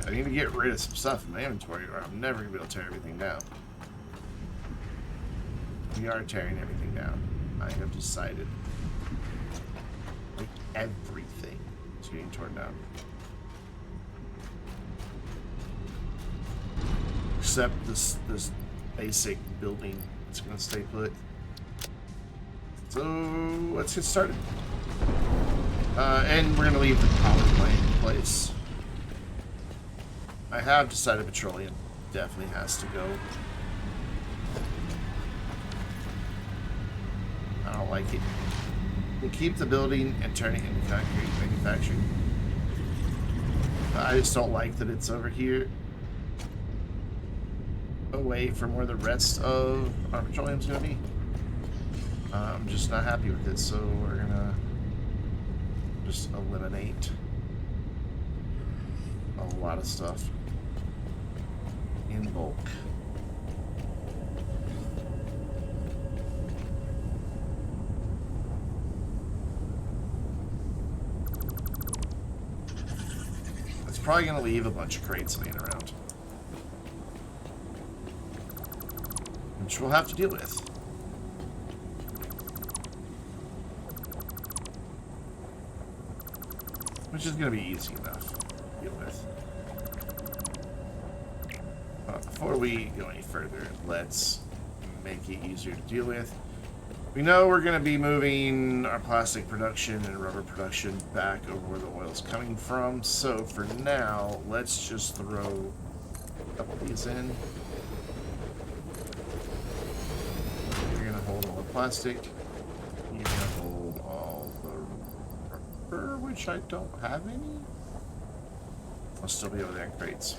I need to get rid of some stuff in my inventory, or I'm never gonna be able to tear everything down. We are tearing everything down. I have decided. Like everything is getting torn down. Except this basic building. It's gonna stay put. So let's get started. And we're gonna leave the power plant in place. I have decided petroleum definitely has to go. I don't like it. We'll keep the building and turn it into concrete manufacturing. I just don't like that it's over here, away from where the rest of our petroleum's gonna be. I'm just not happy with it, so we're gonna just eliminate a lot of stuff in bulk. It's probably gonna leave a bunch of crates laying around, which we'll have to deal with. Which is going to be easy enough to deal with. Before we go any further, let's make it easier to deal with. We know we're going to be moving our plastic production and rubber production back over where the oil's coming from. So for now, let's just throw a couple of these in. You're going to hold all the plastic. You're going to hold all the rubber, which I don't have any. I'll still be over there in crates.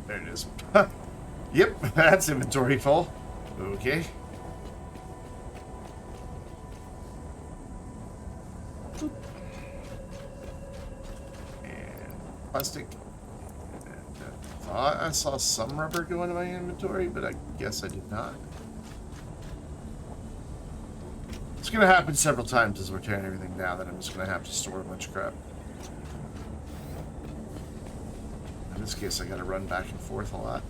There it is. Yep, that's inventory full. Okay. And plastic. And thought I saw some rubber go into my inventory, but I guess I did not. It's going to happen several times as we're tearing everything down, that I'm just going to have to store a bunch of crap. In this case, I got to run back and forth a lot.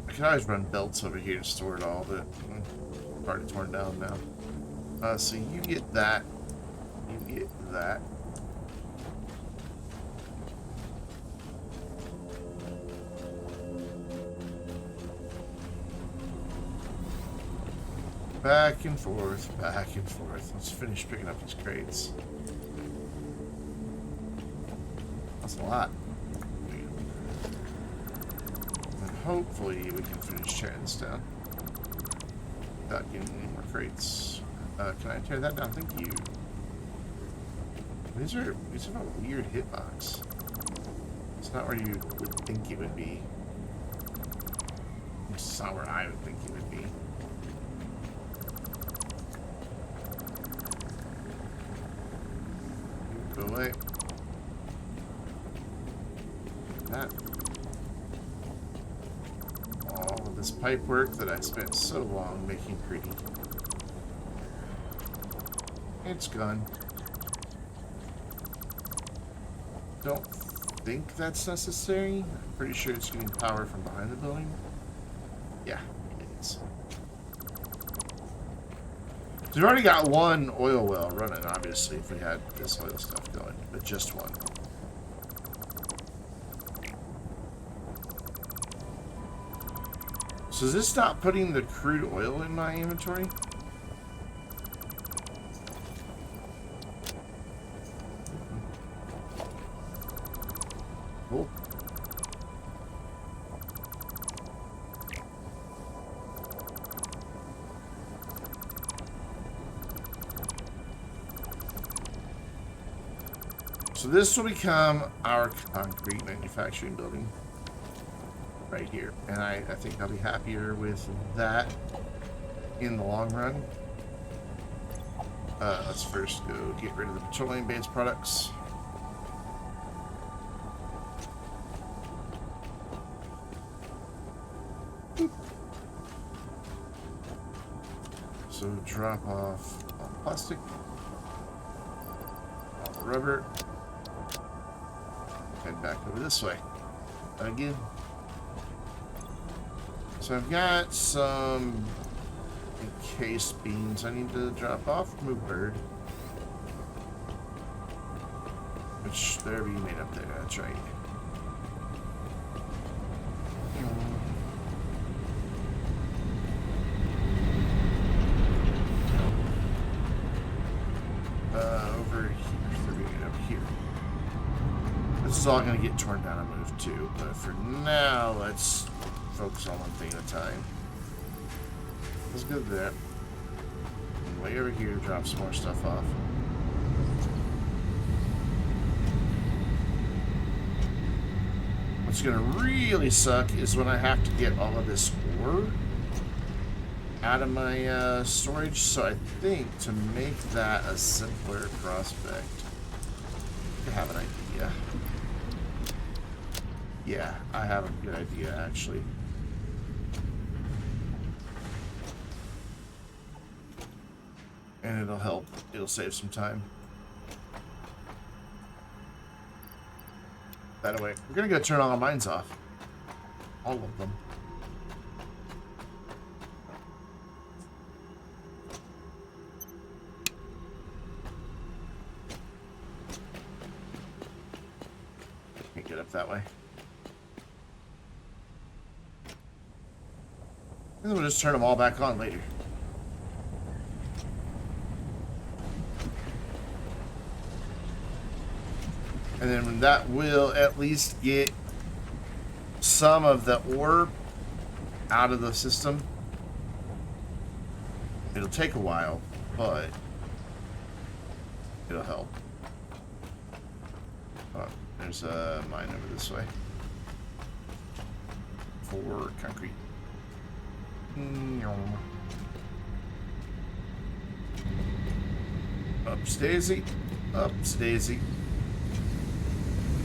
I can always run belts over here to store it all, but it's already torn down now. So you get that. You get that. Back and forth, back and forth. Let's finish picking up these crates. That's a lot. And hopefully we can finish tearing this down without getting any more crates. Can I tear that down? Thank you. These are a weird hitbox. It's not where you would think it would be. It's not where I would think it would be. Go away. That. All of this pipe work that I spent so long making pretty. It's gone. Don't think that's necessary. I'm pretty sure it's getting power from behind the building. Yeah, it is. So we've already got one oil well running, obviously, if we had this oil stuff going, but just one. So is this stop putting the crude oil in my inventory? Cool. So this will become our concrete manufacturing building right here. And I think I'll be happier with that in the long run. Let's first go get rid of the petroleum-based products. So drop off all the plastic, all the rubber, head back over this way again. So I've got some encased beams I need to drop off. Move bird. Which they're being made up there, that's right. Over here, they're being up here. This is all going to get torn down and moved too, but for now, let's focus on one thing at a time. Let's go there. And way over here to drop some more stuff off. What's going to really suck is when I have to get all of this ore out of my storage. So I think to make that a simpler prospect, I have an idea. Yeah, I have a good idea actually. And it'll help. It'll save some time. By the way, we're gonna go turn all our mines off. All of them. Can't get up that way. And then we'll just turn them all back on later. And then that will at least get some of the ore out of the system. It'll take a while, but it'll help. Oh, there's a mine over this way for concrete. Ups Daisy, ups Daisy.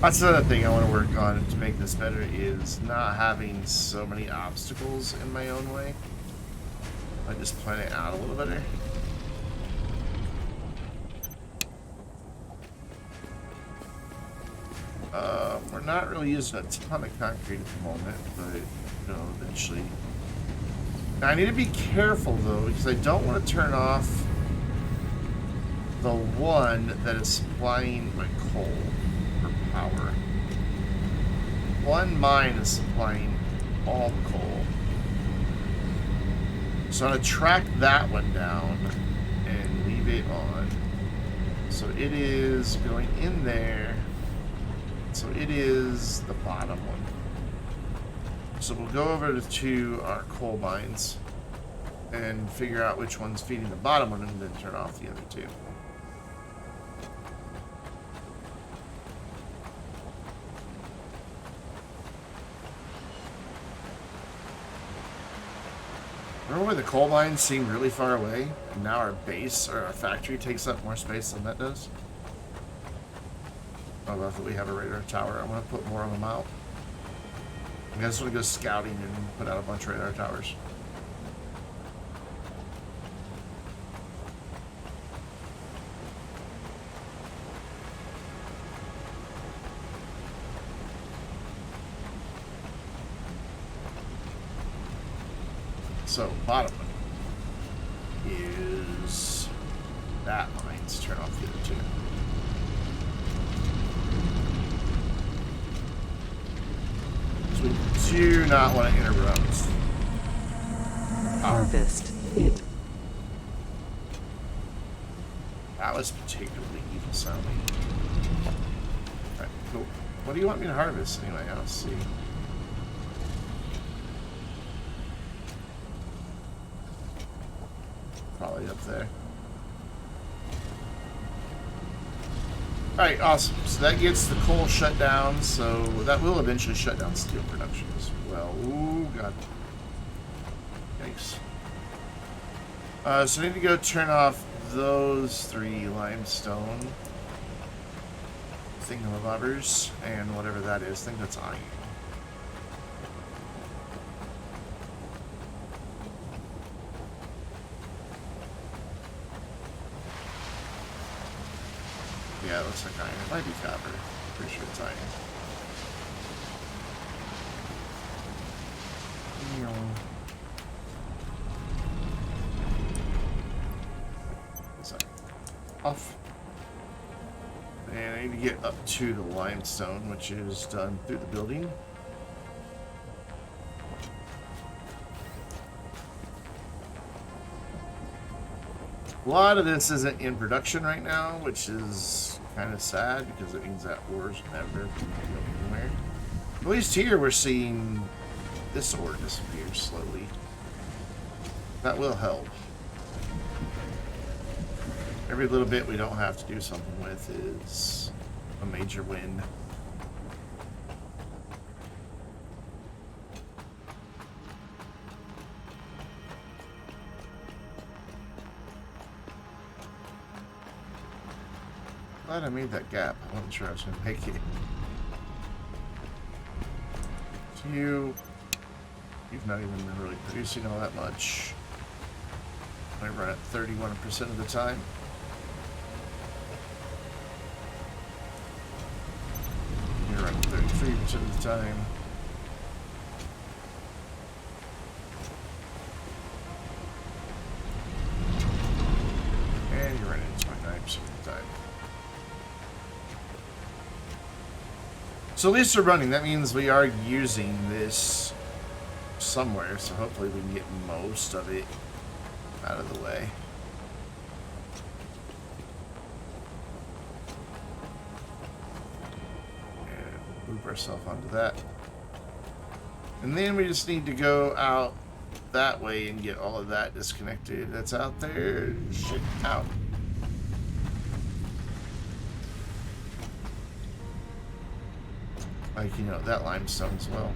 That's another thing I want to work on to make this better is not having so many obstacles in my own way. I just plan it out a little better. We're not really using a ton of concrete at the moment, but you know, eventually. Now I need to be careful though, because I don't want to turn off the one that is supplying my coal. Power. One mine is supplying all the coal. So I'm going to track that one down and leave it on. So it is going in there. So it is the bottom one. So we'll go over to our coal mines and figure out which one's feeding the bottom one and then turn off the other two. Remember when the coal mines seem really far away, and now our base, or our factory, takes up more space than that does? I love that we have a radar tower. I want to put more of them out. I just want to go scouting and put out a bunch of radar towers. So, bottom one is that line. Let's turn off the other two. So we do not want to interrupt. Harvest it. That was particularly evil sounding. Alright, cool. What do you want me to harvest anyway? I don't see. Probably up there. Alright, awesome. So that gets the coal shut down, so that will eventually shut down steel production as well. Ooh, God. Thanks. So I need to go turn off those 3 limestone thingamabobbers and whatever that is. I think that's iron. Yeah, it looks like iron. It might be copper. Pretty sure it's iron. So, off. And I need to get up to the limestone, which is done through the building. A lot of this isn't in production right now, which is kind of sad because it means that ore's never going to go anywhere. At least here we're seeing this ore disappear slowly. That will help. Every little bit we don't have to do something with is a major win. Glad I made that gap. I wasn't sure I was going to make it. You've not even been really producing all that much. I run at 31% of the time. You're running 33% of the time. And you're running 29% of the time. So at least we're running. That means we are using this somewhere, so hopefully we can get most of it out of the way. And move ourselves onto that. And then we just need to go out that way and get all of that disconnected that's out there. Shit, out. Like, you know, that limestone as well.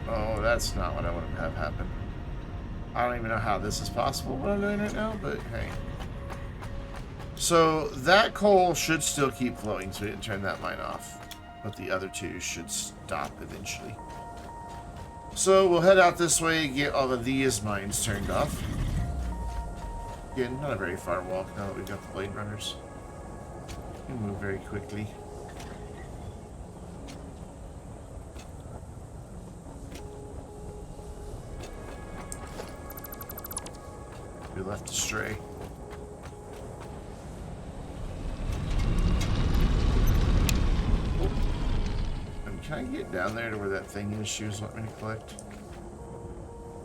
Oh, that's not what I want to have happen. I don't even know how this is possible, what I'm doing right now, but hey. So, that coal should still keep flowing, so we didn't turn that mine off. But the other 2 should stop eventually. So, we'll head out this way, get all of these mines turned off. Again, not a very far walk now that we've got the blade runners. You move very quickly. We left astray. And can I get down there to where that thing is she was wanting me to collect?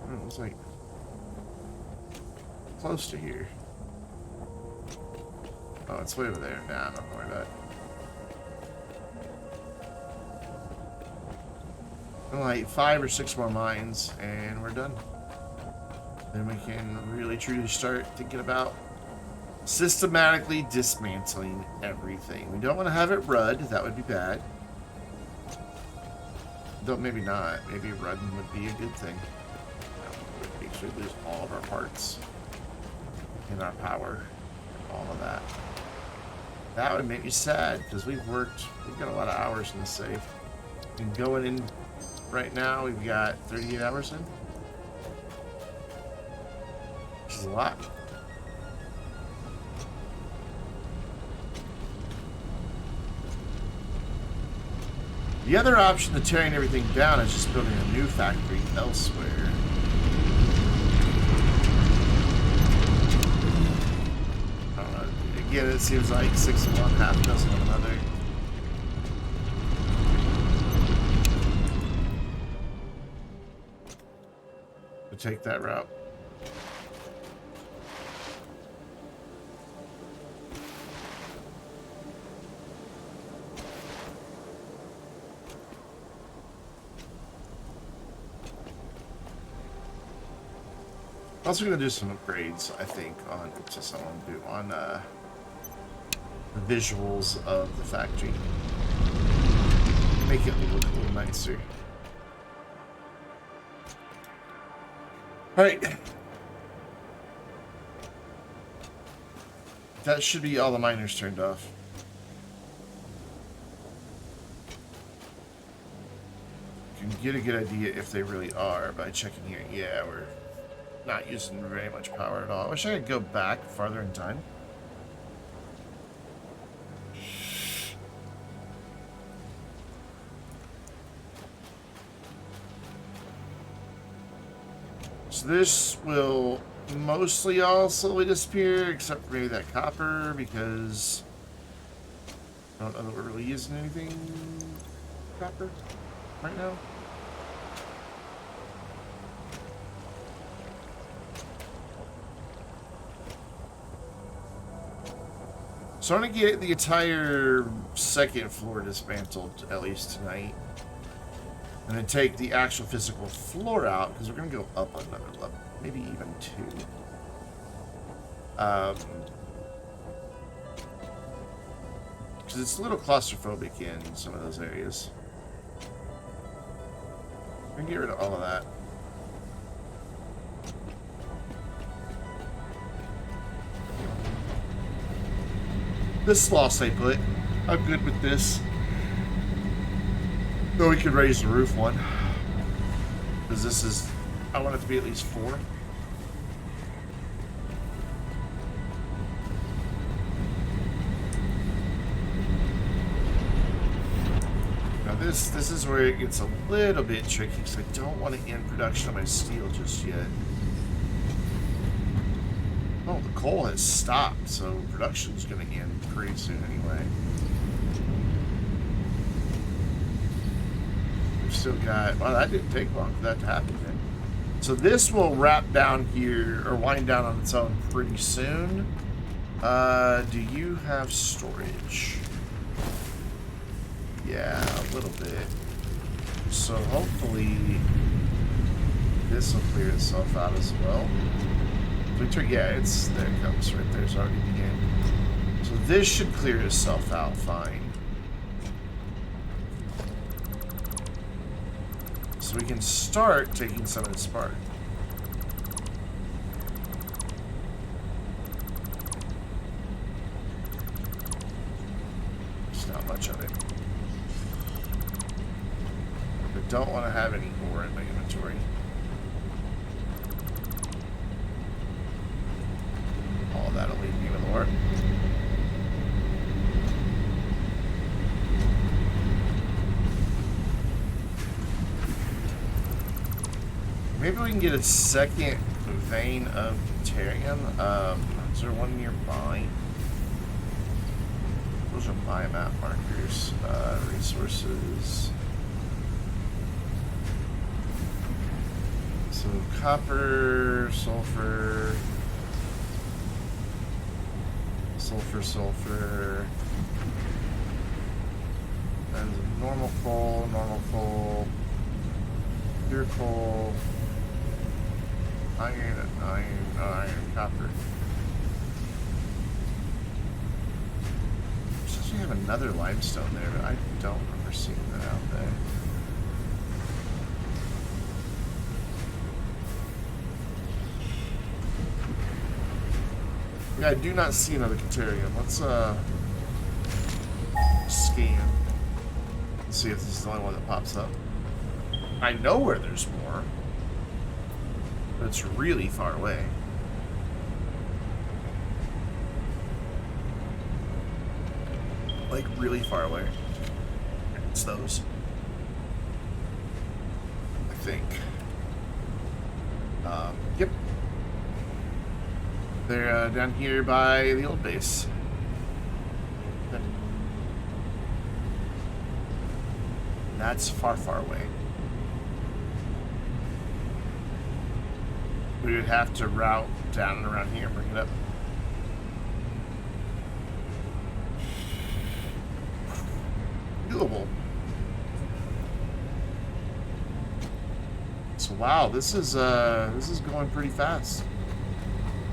Oh, it was like close to here. Oh, it's way over there. Nah, don't worry about it. Like 5 or 6 more mines, and we're done. Then we can really truly start thinking about systematically dismantling everything. We don't want to have it rud. That would be bad. Though maybe not. Maybe rudding would be a good thing. Because we lose all of our parts and our power and all of that. That would make me sad because we've got a lot of hours in the safe. And going in right now, we've got 38 hours in. Which is a lot. The other option to tearing everything down is just building a new factory elsewhere. Again, it seems like 6 of one, half dozen of another. We'll take that route. Also gonna do some upgrades, I think, on just on the visuals of the factory. Make it look a little nicer. Alright. That should be all the miners turned off. You can get a good idea if they really are by checking here. Yeah, we're not using very much power at all. I wish I could go back farther in time. So this will mostly all slowly disappear, except for maybe that copper, because I don't know that we're really using anything copper right now. So I'm going to get the entire second floor dismantled, at least tonight. And then take the actual physical floor out, because we're going to go up another level. Maybe even 2. Because it's a little claustrophobic in some of those areas. We're going to get rid of all of that. This will all stay put. I'm good with this. Though we could raise the roof one. Because this is... I want it to be at least 4. Now this is where it gets a little bit tricky, because I don't want to end production of my steel just yet. Oh, the coal has stopped, so production's going to end pretty soon anyway. We've still got... Well, that didn't take long for that to happen then. So this will wrap down here, or wind down on its own pretty soon. Do you have storage? Yeah, a little bit. So hopefully this will clear itself out as well. Yeah, it's there. It comes right there. It's already began. So this should clear itself out fine. So we can start taking some of this spark. There's not much of it. I don't want to have any ore in my inventory. All that'll leave me with ore. Maybe we can get a second vein of deuterium. Is there one nearby? Those are my map markers. Resources. So copper, sulfur. Sulfur. And normal coal, pure coal, iron, copper. Since we have another limestone there, but I don't remember seeing that out there. Yeah, I do not see another deuterium. Let's scan. Let's see if this is the only one that pops up. I know where there's more, but it's really far away. Like, really far away. It's those. I think. Yep. They're down here by the old base. Okay. That's far, far away. We would have to route down and around here and bring it up. Doable. So wow, this is going pretty fast.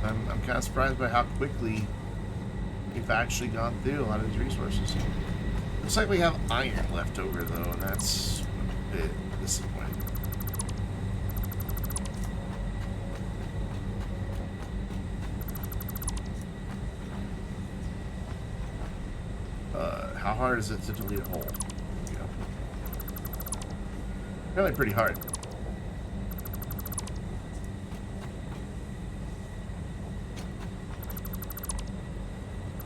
I'm kind of surprised by how quickly We've actually gone through a lot of these resources. Looks like we have iron left over, though, and that's a bit disappointing. How hard is it to delete a hole? Yeah. Really pretty hard.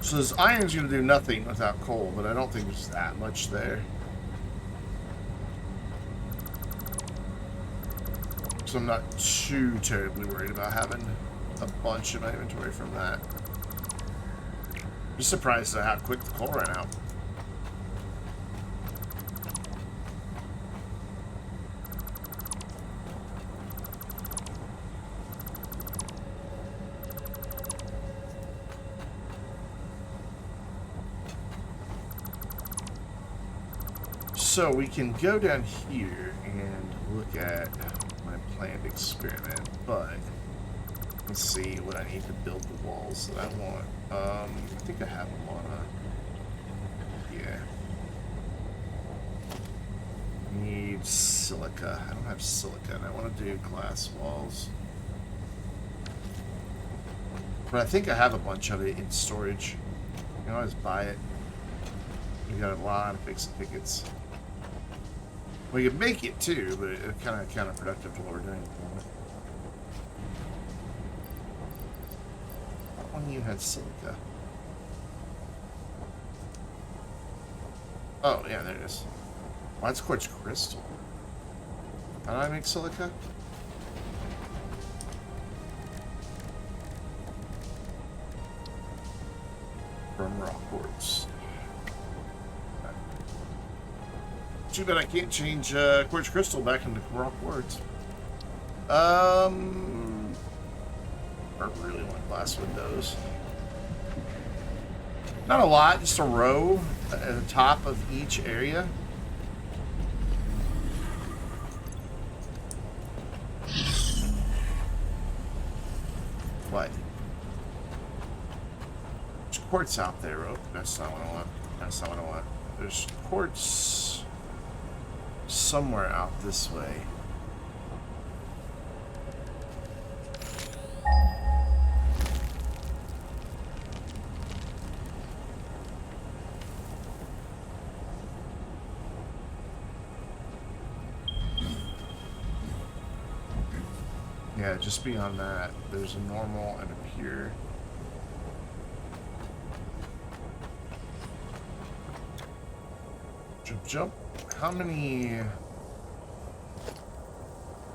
So this iron's going to do nothing without coal, but I don't think there's that much there. So I'm not too terribly worried about having a bunch in my inventory from that. Just surprised at how quick the coal ran out. So we can go down here and look at my planned experiment, but let's see what I need to build the walls that I want. I think I have them on yeah. I need silica. I don't have silica, and I want to do glass walls. But I think I have a bunch of it in storage. You can always buy it. You got a lot of fixed tickets. Well, you can make it too, but it's kind of counterproductive to what we're doing at the moment. That one you had silica. Oh, yeah, there it is. Well, that's quartz crystal. How do I make silica? From raw quartz. Too bad I can't change quartz crystal back into raw quartz. I really want glass windows. Not a lot, just a row at the top of each area. What? There's quartz out there. Oh, that's not what I want. That's not what I want. There's quartz somewhere out this way. Yeah, just beyond that, there's a normal and a pure. Jump, jump. How many?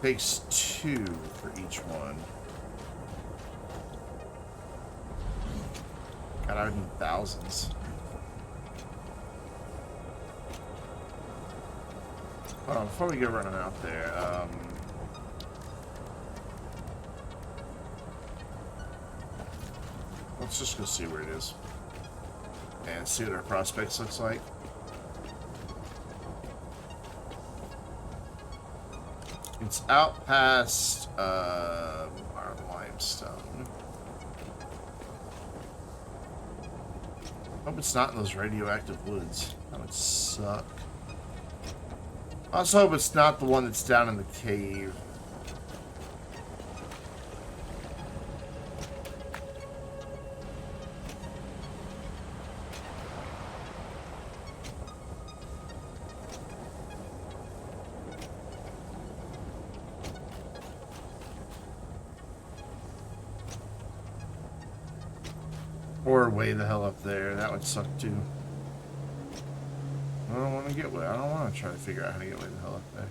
Takes 2 for each one. God, I would need thousands. Hold on, before we go running out there, let's just go see where it is and see what our prospects looks like. It's out past our limestone. Hope it's not in those radioactive woods. That would suck. I also hope it's not the one that's down in the cave. Or way the hell up there. That would suck too. I don't want to get way. I don't want to try to figure out how to get way the hell up there.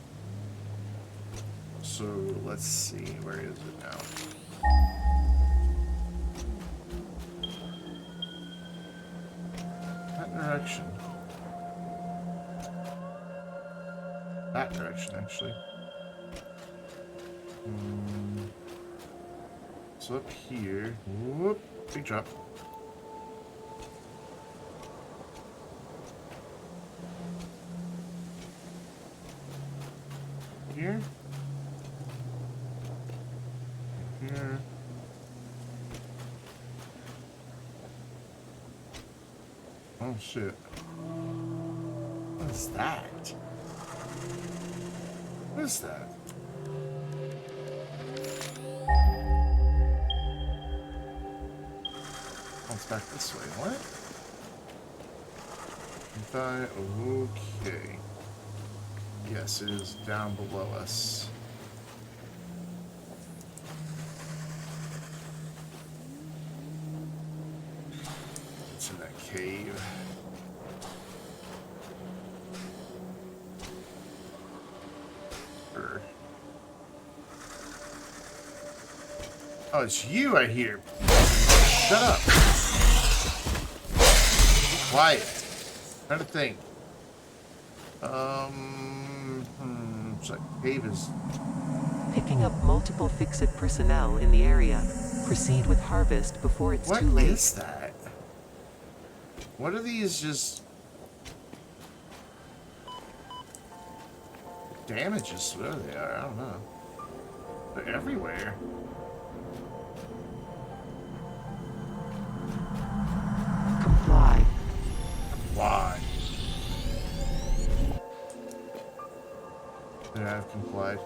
So let's see. Where is it now? That direction. That direction, actually. So up here. Whoop. Big drop. Here. Here. Oh shit. What is that? What is that? Oh, it's back this way. What? Okay. Yes, it is down below us. It's in that cave. Oh, it's you I hear. Shut up. Be quiet. I'm trying to think. It's like cave is. Picking up multiple fix-it personnel in the area. Proceed with harvest before it's too late. What is that? What are these just damages? Whatever they are, I don't know. They're everywhere. Comply. Why? Yeah, I've complied.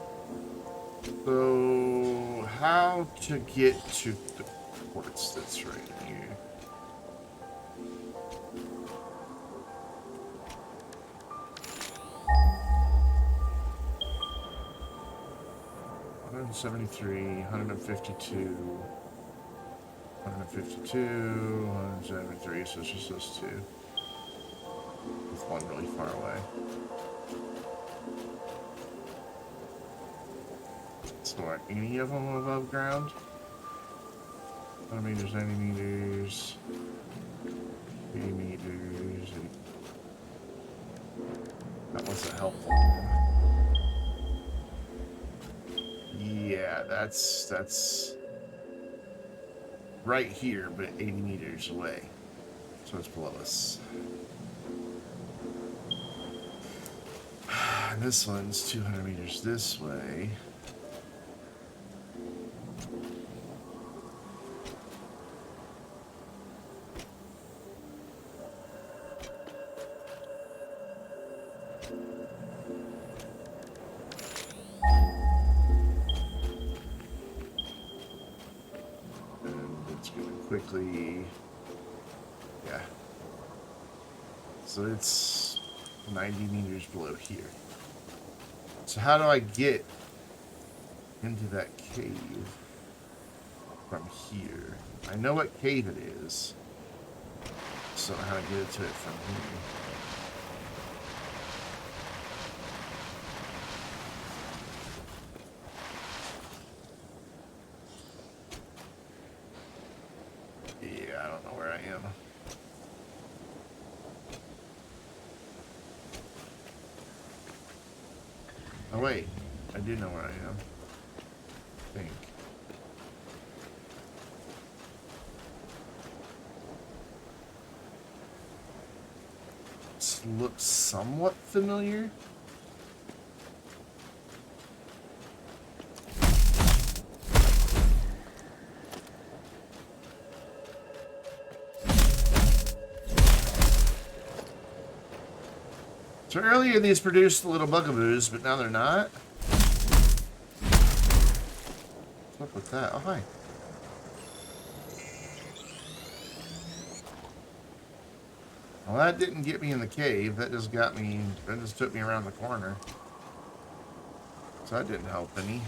So, how to get to the quartz that's right here? $173, 152, 152, 173, so it's just those two. With one really far away. So are any of them above ground? 100 meters, 90 meters, 80 meters. That wasn't helpful. Yeah, that's right here, but 80 meters away. So it's below us. And this one's 200 meters this way. Quickly, yeah. So it's 90 meters below here. So how do I get into that cave from here? I know what cave it is. So I don't know how to get to it from here. Oh wait, I do know where I am. I think. This looks somewhat familiar. So earlier these produced little bugaboos, but now they're not. What's up with that? Oh, hi. Well, that didn't get me in the cave. That just got me, that just took me around the corner. So that didn't help any.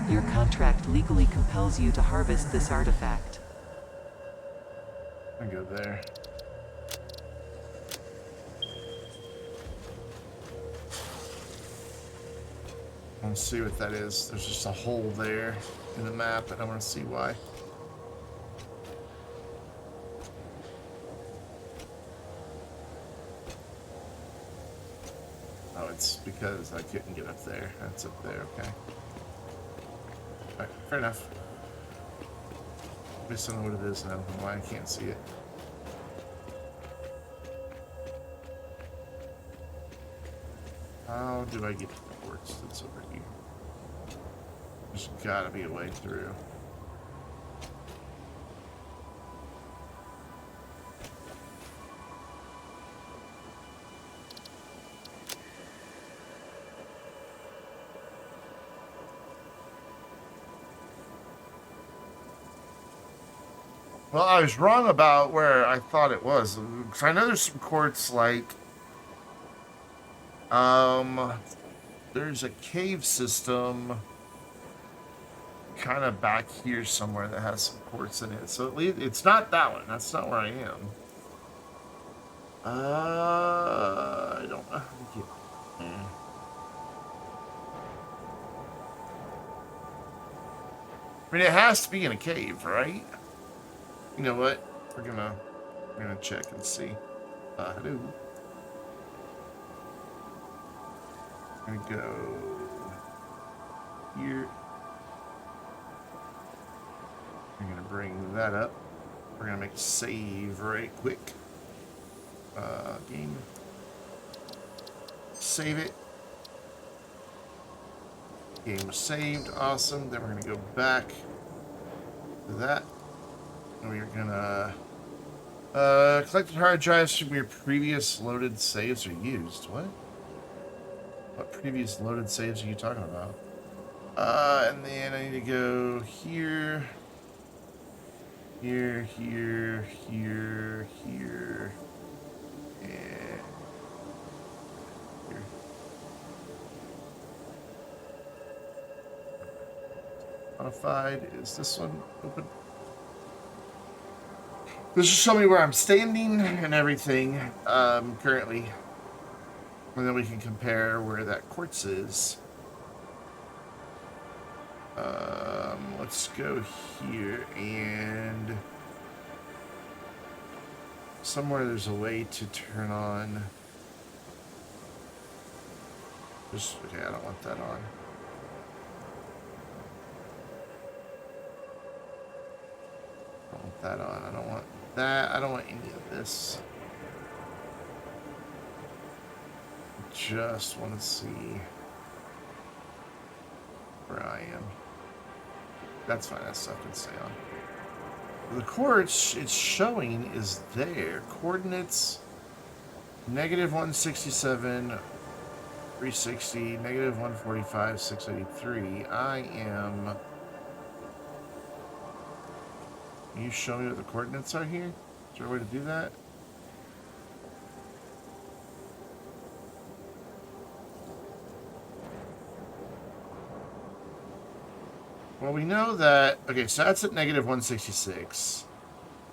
Your contract legally compels you to harvest this artifact. I go there. I want to see what that is. There's just a hole there in the map, and I want to see why. Oh, it's because I couldn't get up there. That's up there, okay. Alright, fair enough. At least I know what it is now and why I can't see it. How do I get to the quartz that's over here? There's gotta be a way through. Well, I was wrong about where I thought it was. 'Cause I know there's some quartz like there's a cave system kind of back here somewhere that has some quartz in it. So at least it's not that one. That's not where I am. I don't know how to get there. I mean, it has to be in a cave, right? You know what? We're gonna check and see. Hello. I'm gonna go here. I'm gonna bring that up. We're gonna make a save right quick. Game. Save it. Game was saved. Awesome. Then we're gonna go back to that. And we're gonna collected hard drives from your previous loaded saves are used. What? What previous loaded saves are you talking about? And then I need to go here, here, here, here, here, and here. Modified. Is this one open? This will show me where I'm standing and everything currently. And then we can compare where that quartz is. Let's go here, and somewhere there's a way to turn on. Just okay, I don't want that on. I don't want that on. I don't want that. I don't want any of this. Just want to see where I am. That's fine. That stuff can stay on. The quartz it's showing is there. Coordinates -167, 360, -145, 683. I am. Can you show me what the coordinates are here? Is there a way to do that? Well, we know that... Okay, so that's at -166.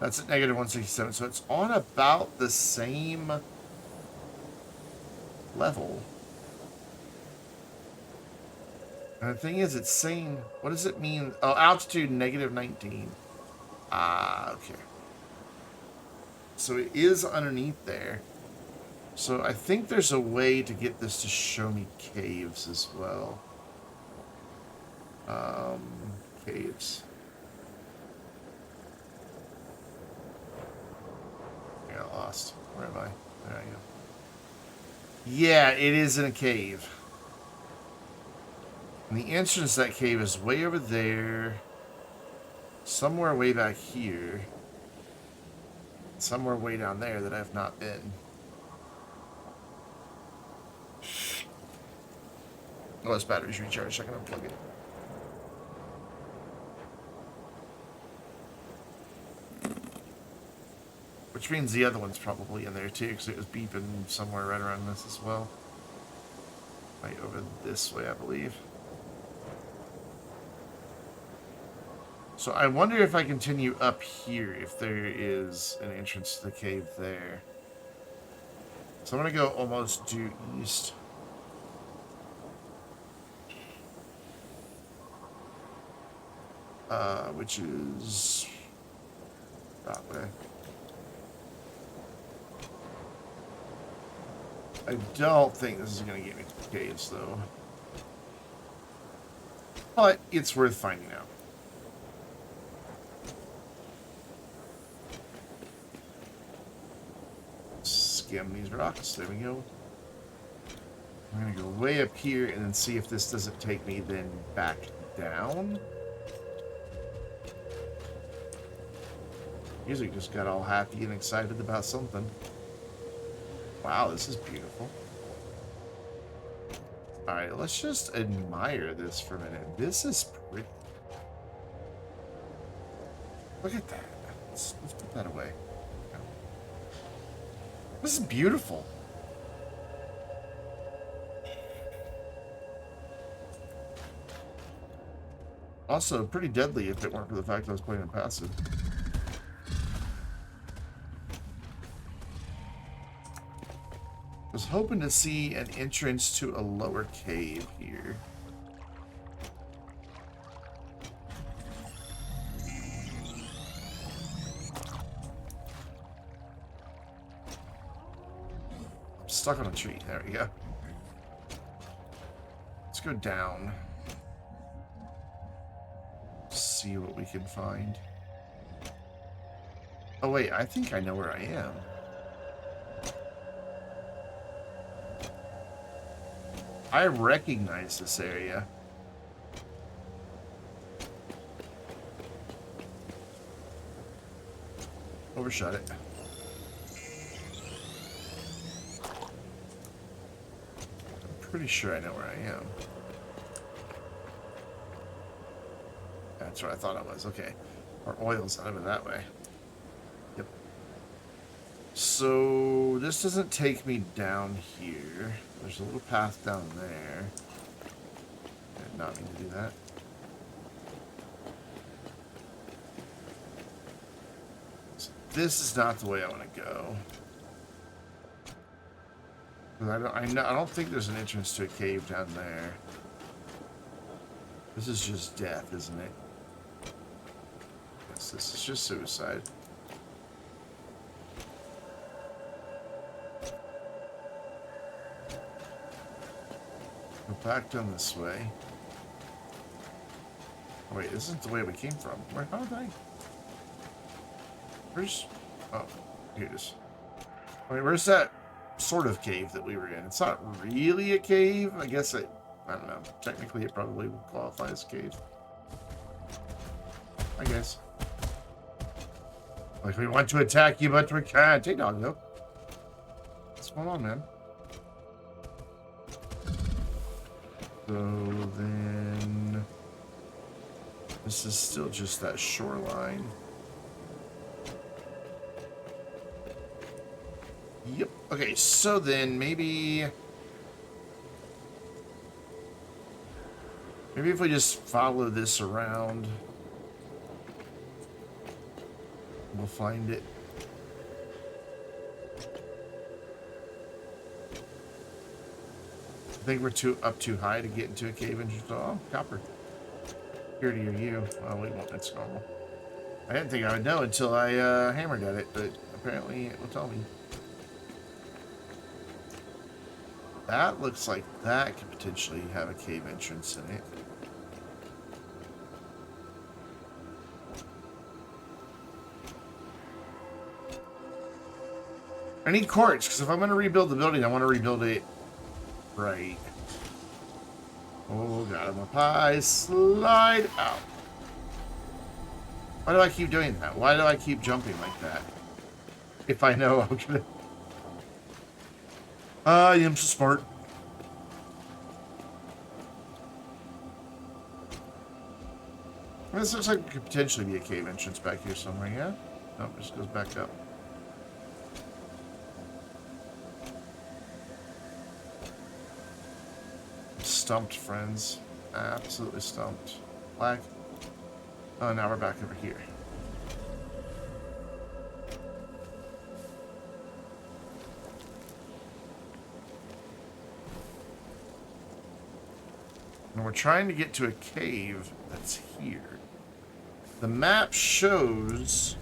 That's at -167. So it's on about the same level. And the thing is, it's saying... What does it mean? Oh, altitude -19. Ah, okay. So it is underneath there. So I think there's a way to get this to show me caves as well. Caves. I got lost. Where am I? There I go. Yeah, it is in a cave. And the entrance to that cave is way over there. Somewhere way back here. Somewhere way down there that I've not been. Oh, this battery's recharged. I can unplug it. Which means the other one's probably in there too, because it was beeping somewhere right around this as well. Right over this way, I believe. So I wonder if I continue up here, if there is an entrance to the cave there. So I'm going to go almost due east. Which is that way. I don't think this is going to get me to the caves, though. But it's worth finding out. Skim these rocks. There we go. I'm gonna go way up here and then see if this doesn't take me then back down. Music just got all happy and excited about something. Wow, this is beautiful. Alright, let's just admire this for a minute. This is pretty. Look at that. Let's put that away. This is beautiful. Also, pretty deadly if it weren't for the fact that I was playing in passive. I was hoping to see an entrance to a lower cave here. I'm stuck on a tree. There we go. Let's go down. See what we can find. Oh wait, I think I know where I am. I recognize this area. Overshot it. I'm pretty sure I know where I am. That's what I thought it was. Okay. Our oil's out of it that way. Yep. So this doesn't take me down here. There's a little path down there. I did not mean to do that. So this is not the way I want to go. I don't think there's an entrance to a cave down there. This is just death, isn't it? Yes, this is just suicide. Go back down this way. Oh, wait, this isn't the way we came from. How did I? Where's... Oh, here it is. Wait, where's that sort of cave that we were in? It's not really a cave. I guess I don't know. Technically, it probably would qualify as a cave. I guess. Like, we want to attack you, but we can't. Hey, doggo. What's going on, man? So then... This is still just that shoreline. Yep. Okay, so then maybe... Maybe if we just follow this around, we'll find it. I think we're up too high to get into a cave entrance. Oh, copper. Here to you. Well, we won't. That's normal. I didn't think I would know until I hammered at it, but apparently it will tell me. That looks like that could potentially have a cave entrance in it. I need quartz, because if I'm going to rebuild the building, I want to rebuild it right. Oh, got him a pie. Slide out. Why do I keep doing that? Why do I keep jumping like that? If I know I'm going to... I am so smart. This looks like it could potentially be a cave entrance back here somewhere, yeah? Nope, it just goes back up. Stumped, friends. Absolutely stumped. Flag. Oh, now we're back over here. And we're trying to get to a cave that's here. The map shows...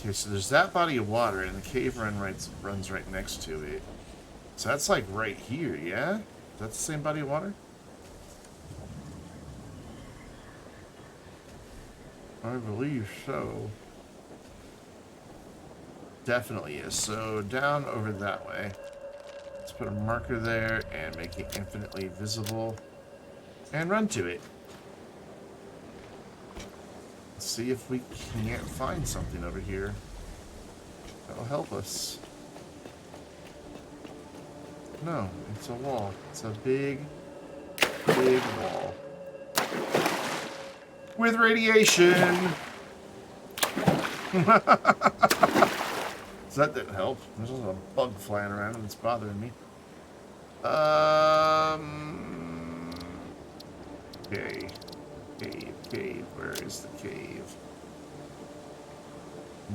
Okay, so there's that body of water, and the cave runs right next to it. So that's like right here, yeah? That's the same body of water? I believe so. definitely is. So down over that way. Let's put a marker there and make it infinitely visible. And run to it. Let's see if we can't find something over here that'll help us. No, it's a wall. It's a big, big wall. With radiation! So that didn't help. There's a bug flying around and it's bothering me. Okay. Cave. Where is the cave?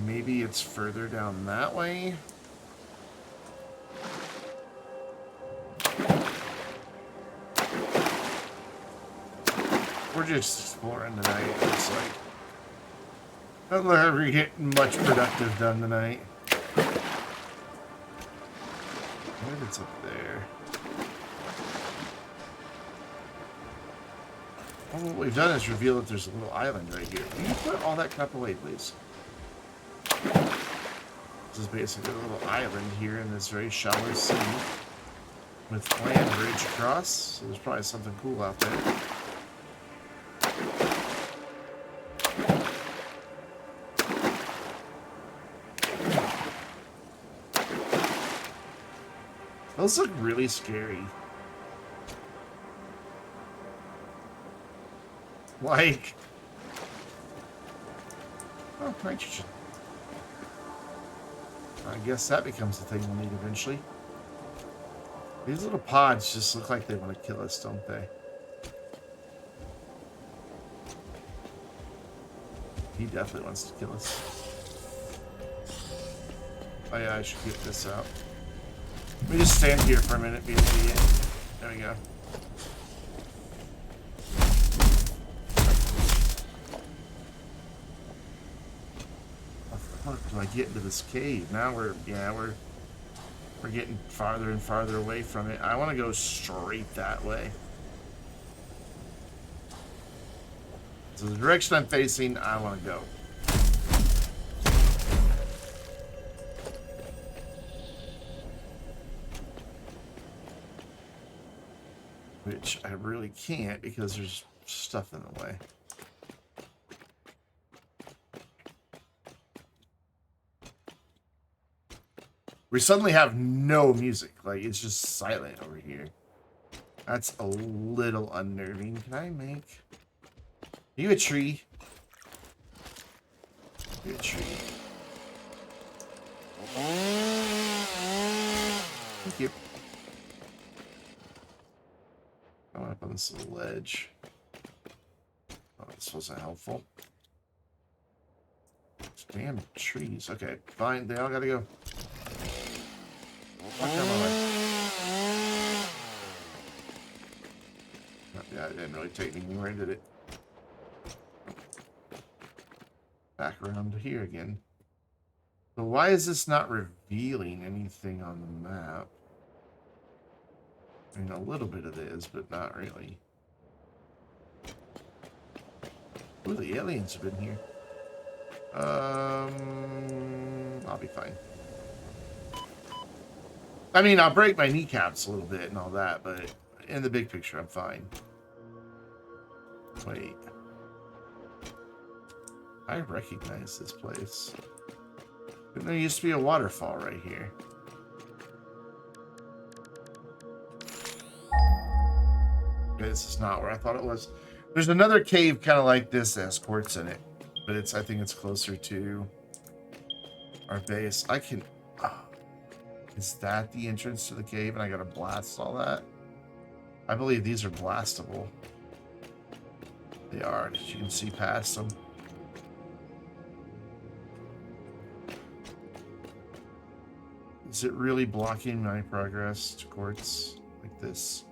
Maybe it's further down that way? We're just exploring tonight, it looks like. Doesn't look like we're getting much productive done tonight. What is up there? Well, what we've done is reveal that there's a little island right here. Can you put all that crap away, please? This is basically a little island here in this very shallow sea with land bridge across. So there's probably something cool out there. Those look really scary. Like... oh, nitrogen. I guess that becomes the thing we'll need eventually. These little pods just look like they want to kill us, don't they? He definitely wants to kill us. Oh yeah, I should get this out. Let me just stand here for a minute, be an idiot. There we go. How the fuck do I get into this cave? Now we're getting farther and farther away from it. I want to go straight that way. So the direction I'm facing, I want to go. Which I really can't because there's stuff in the way. We suddenly have no music. Like, it's just silent over here. That's a little unnerving. Can I make... are you a tree? You're a tree. Thank you. I went up on this little ledge. Oh, this wasn't helpful. Damn trees. Okay, fine. They all gotta go. Fuck out of my way. Yeah, it didn't really take me anywhere, did it? Back around to here again. So why is this not revealing anything on the map? I mean, a little bit of it is, but not really. Ooh, the aliens have been here. I'll be fine. I mean, I'll break my kneecaps a little bit and all that, but in the big picture, I'm fine. Wait. I recognize this place. Didn't there used to be a waterfall right here? Okay, this is not where I thought it was. There's another cave kind of like this that has quartz in it, but I think it's closer to our base. I can... oh, is that the entrance to the cave and I gotta blast all that? I believe these are blastable. They are. You can see past them. Is it really blocking my progress to quartz like this?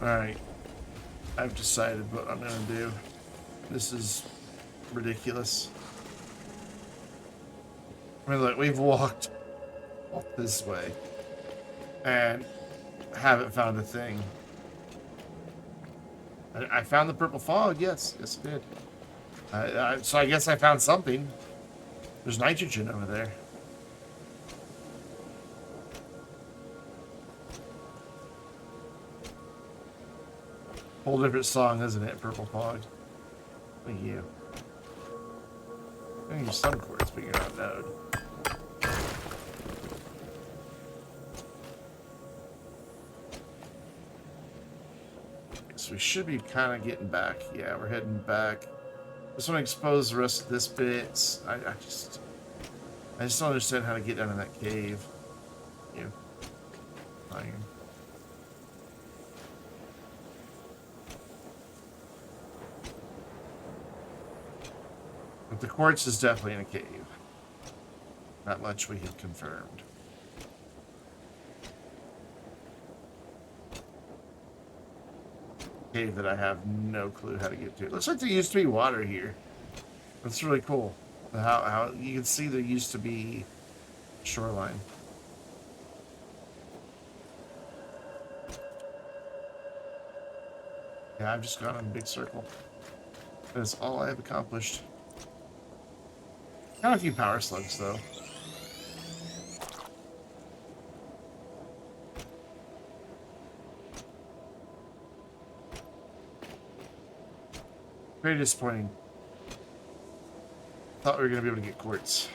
Alright, I've decided what I'm going to do. This is ridiculous. I mean, look, we've walked off this way. And haven't found a thing. I found the purple fog, yes. Yes, I did. So I guess I found something. There's nitrogen over there. Whole different song, isn't it? Purple fog. Look at you. I can use some quartz, but you're not node. So we should be kind of getting back. Yeah, we're heading back. Just want to expose the rest of this bit. I just don't understand how to get down in that cave. You. Iron. But the quartz is definitely in a cave. That much we have confirmed. Cave that I have no clue how to get to. It looks like there used to be water here. That's really cool. How you can see there used to be shoreline. Yeah, I've just gone in a big circle. That's all I have accomplished. Got a few power slugs though. Very disappointing. Thought we were gonna be able to get quartz.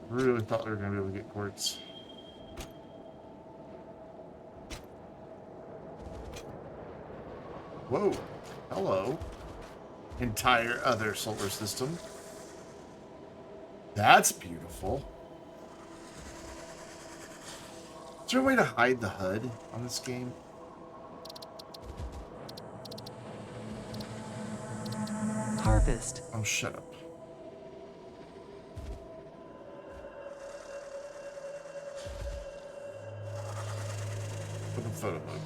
Really thought we were gonna be able to get quartz. Whoa. Hello. Entire other solar system. That's beautiful. Is there a way to hide the HUD on this game? Harvest. Oh, shut up. Put the photo mode.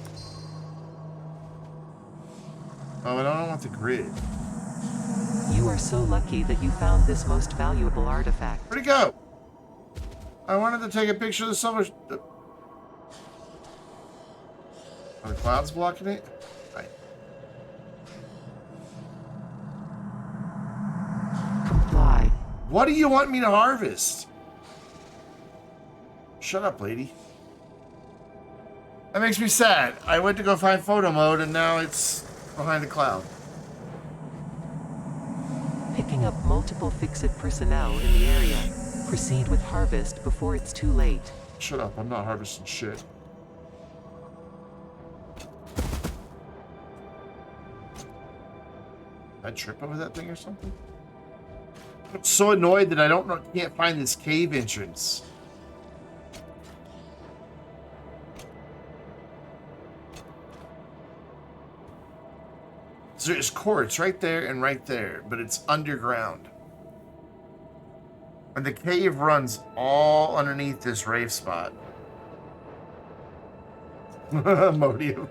Oh, and I don't want the grid. You are so lucky that you found this most valuable artifact. Where'd he go? I wanted to take a picture of the solar... Are the clouds blocking it? Right. Comply. What do you want me to harvest? Shut up, lady. That makes me sad. I went to go find photo mode and now it's behind a cloud. Picking up multiple fix-it personnel in the area. Proceed with harvest before it's too late. Shut up, I'm not harvesting shit. I trip over that thing or something? I'm so annoyed that I can't find this cave entrance. So there's quartz right there and right there, but it's underground. And the cave runs all underneath this rave spot. Modium.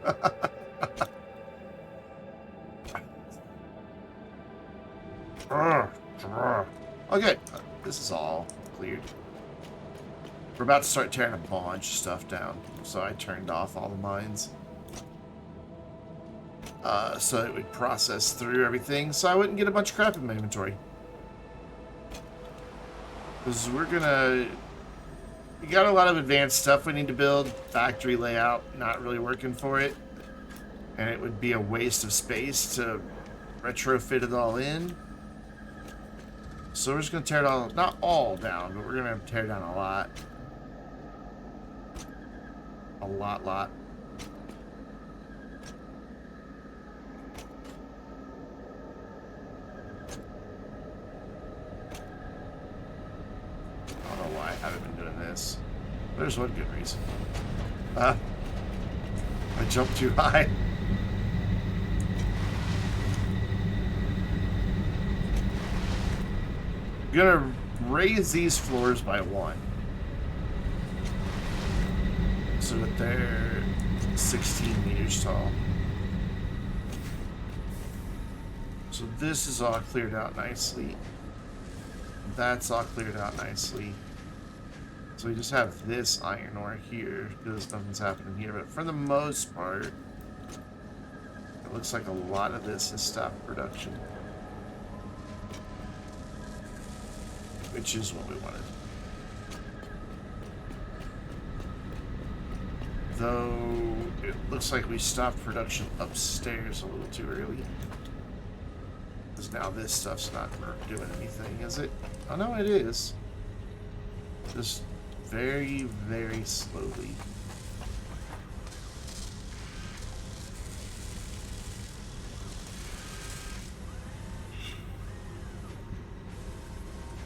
Okay, this is all cleared. We're about to start tearing a bunch of stuff down, so I turned off all the mines. So it would process through everything, so I wouldn't get a bunch of crap in my inventory. Because we got a lot of advanced stuff we need to build. Factory layout, not really working for it. And it would be a waste of space to retrofit it all in. So we're just going to tear it all, not all down, but we're going to tear down a lot. A lot. I don't know why I haven't been doing this. There's one good reason. I jumped too high. I'm gonna raise these floors by 1. So that they're 16 meters tall. So this is all cleared out nicely. That's all cleared out nicely. So we just have this iron ore here because nothing's happening here. But for the most part, it looks like a lot of this has stopped production. Which is what we wanted. Though it looks like we stopped production upstairs a little too early. Because now this stuff's not doing anything, is it? Oh no, it is. Just very, very slowly.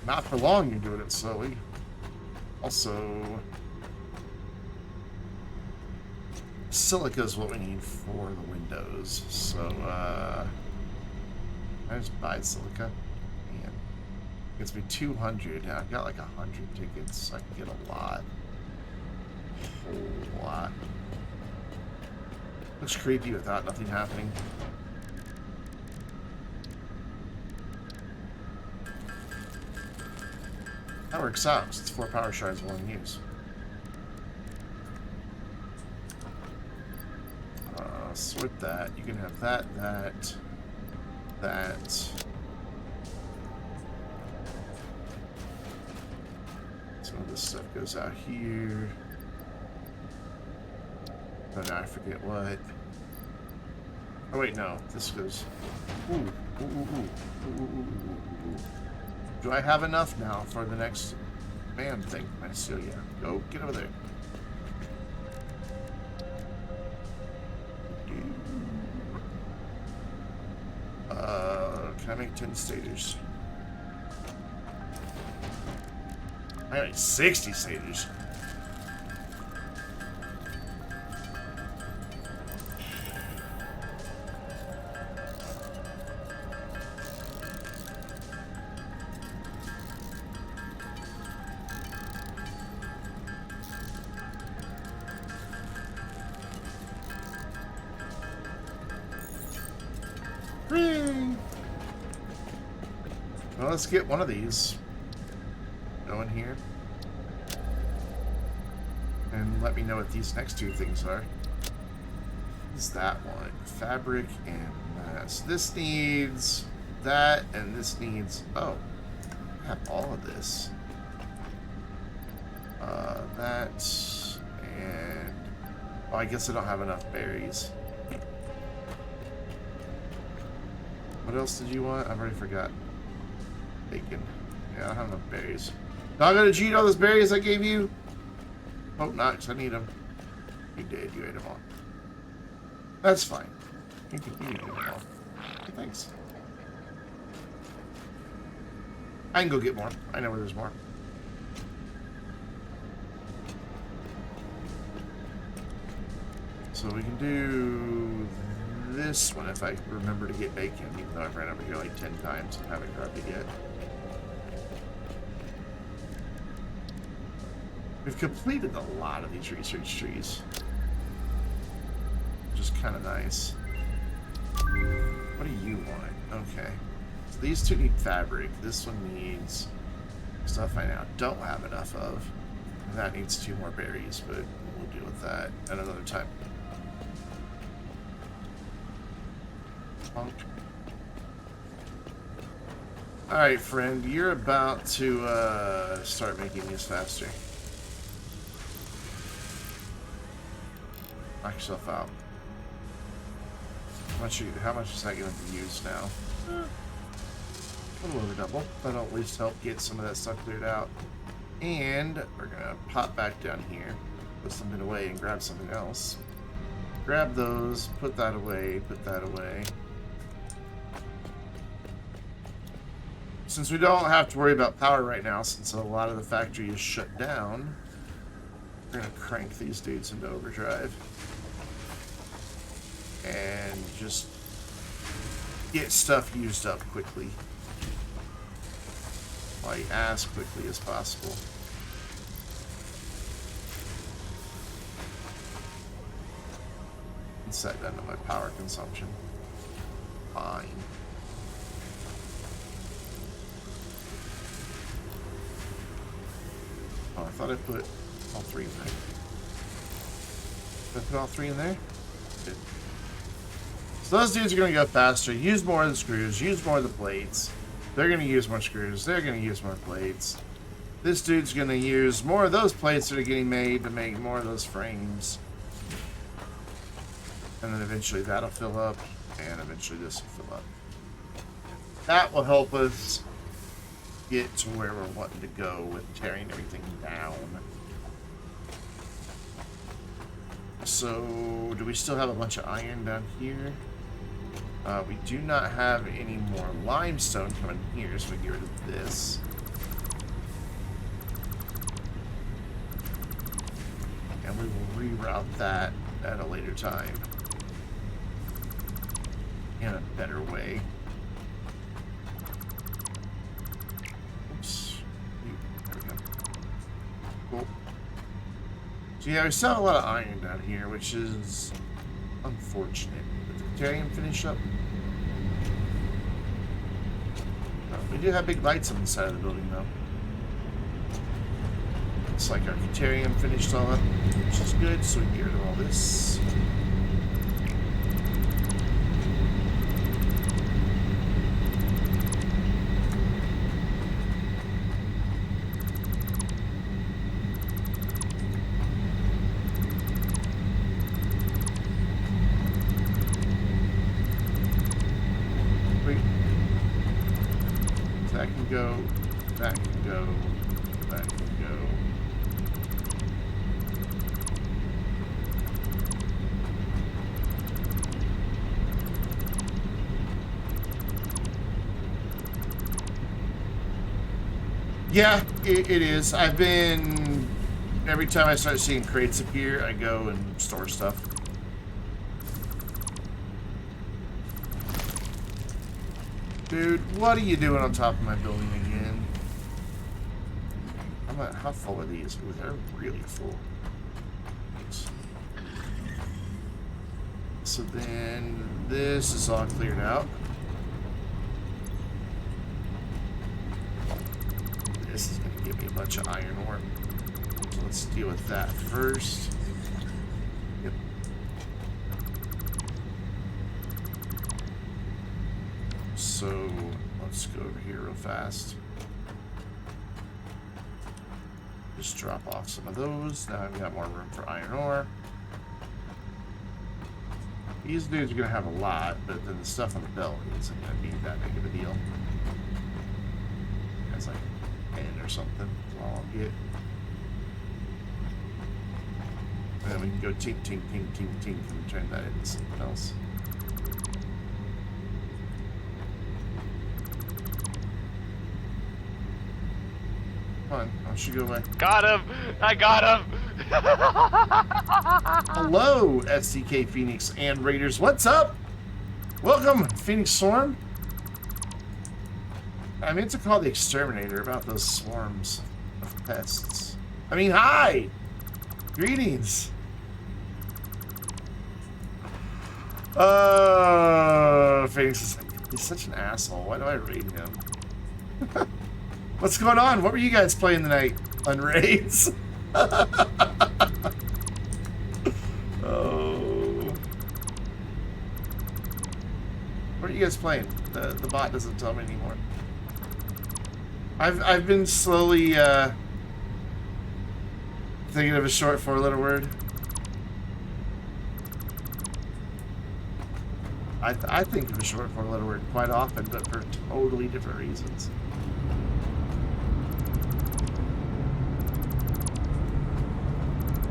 Not for long, you're doing it slowly. Also, silica is what we need for the windows. So, I just buy silica. Man, gets me 200. Now I've got like 100 tickets. I can get a lot. A whole lot. Looks creepy without nothing happening. That works out, because it's 4 power shards we'll only use. Sort that. You can have that, that. Some of this stuff goes out here. But I forget what. Oh wait, no. This goes. Ooh. Do I have enough now for the next man thing? I still, yeah. Go, get over there. Can I make 10 staters? I make 60 staters. Well, let's get one of these going here. And let me know what these next 2 things are. Is that one? Fabric and that. So this needs that, and this needs... Oh, I have all of this. That, and... Oh, I guess I don't have enough berries. What else did you want? I've already forgotten. Bacon. Yeah, I don't have enough berries. Not gonna cheat all those berries I gave you? Hope not, because I need them. You did. You ate them all. That's fine. You can eat them all. Okay, thanks. I can go get more. I know where there's more. So we can do this one if I remember to get bacon, even though I've ran over here like 10 times and haven't grabbed it yet. We've completed a lot of these research trees, which is kind of nice. What do you want? Okay. So these 2 need fabric. This one needs stuff I now don't have enough of. And that needs 2 more berries, but we'll deal with that at another time. Alright, friend, you're about to start making these faster. Knock yourself out. How much is that going to be used now? A little over double. That'll at least help get some of that stuff cleared out. And we're going to pop back down here, put something away, and grab something else. Grab those, put that away, put that away. Since we don't have to worry about power right now, since a lot of the factory is shut down, we're going to crank these dudes into overdrive. And just get stuff used up quickly. Like, as quickly as possible. set down to my power consumption. Fine. Oh, I thought I put all 3 in there. Did I put all 3 in there? Good. So those dudes are going to go faster. Use more of the screws. Use more of the plates. They're going to use more screws. They're going to use more plates. This dude's going to use more of those plates that are getting made to make more of those frames. And then eventually that'll fill up. And eventually this will fill up. That will help us get to where we're wanting to go with tearing everything down. So, do we still have a bunch of iron down here? We do not have any more limestone coming here, so we get rid of this. And we will reroute that at a later time. In a better way. Oops. There we go. Cool. So yeah, we still have a lot of iron down here, which is unfortunate. Did the Deuterium finish up? No, we do have big lights on the side of the building, though. Looks like our Deuterium finished all up, which is good, so we can get rid of all this. Go, that can go, that can go. Yeah, it is. I've been, every time I start seeing crates appear, I go and store stuff. Dude, what are you doing on top of my building again? How full are these? Ooh, they're really full. Thanks. So then this is all cleared out. This is going to give me a bunch of iron ore. So let's deal with that first. Yep. So let's go over here real fast. Just drop off some of those. Now I've got more room for iron ore. These dudes are going to have a lot, but then the stuff on the belly isn't going to be that big of a deal. That's like 10 or something. That's all I'll get. And then we can go tink, tink, tink, tink, tink, and turn that into something else. Come on, I should go away. Got him! I got him! Hello, SDK Phoenix and Raiders. What's up? Welcome, Phoenix Swarm. I meant to call the exterminator about those swarms of pests. I mean, hi! Greetings. Phoenix is he's such an asshole. Why do I raid him? What's going on? What were you guys playing tonight on raids? Oh. What are you guys playing? The bot doesn't tell me anymore. I've been slowly thinking of a short 4-letter word. I think of a short 4-letter word quite often, but for totally different reasons.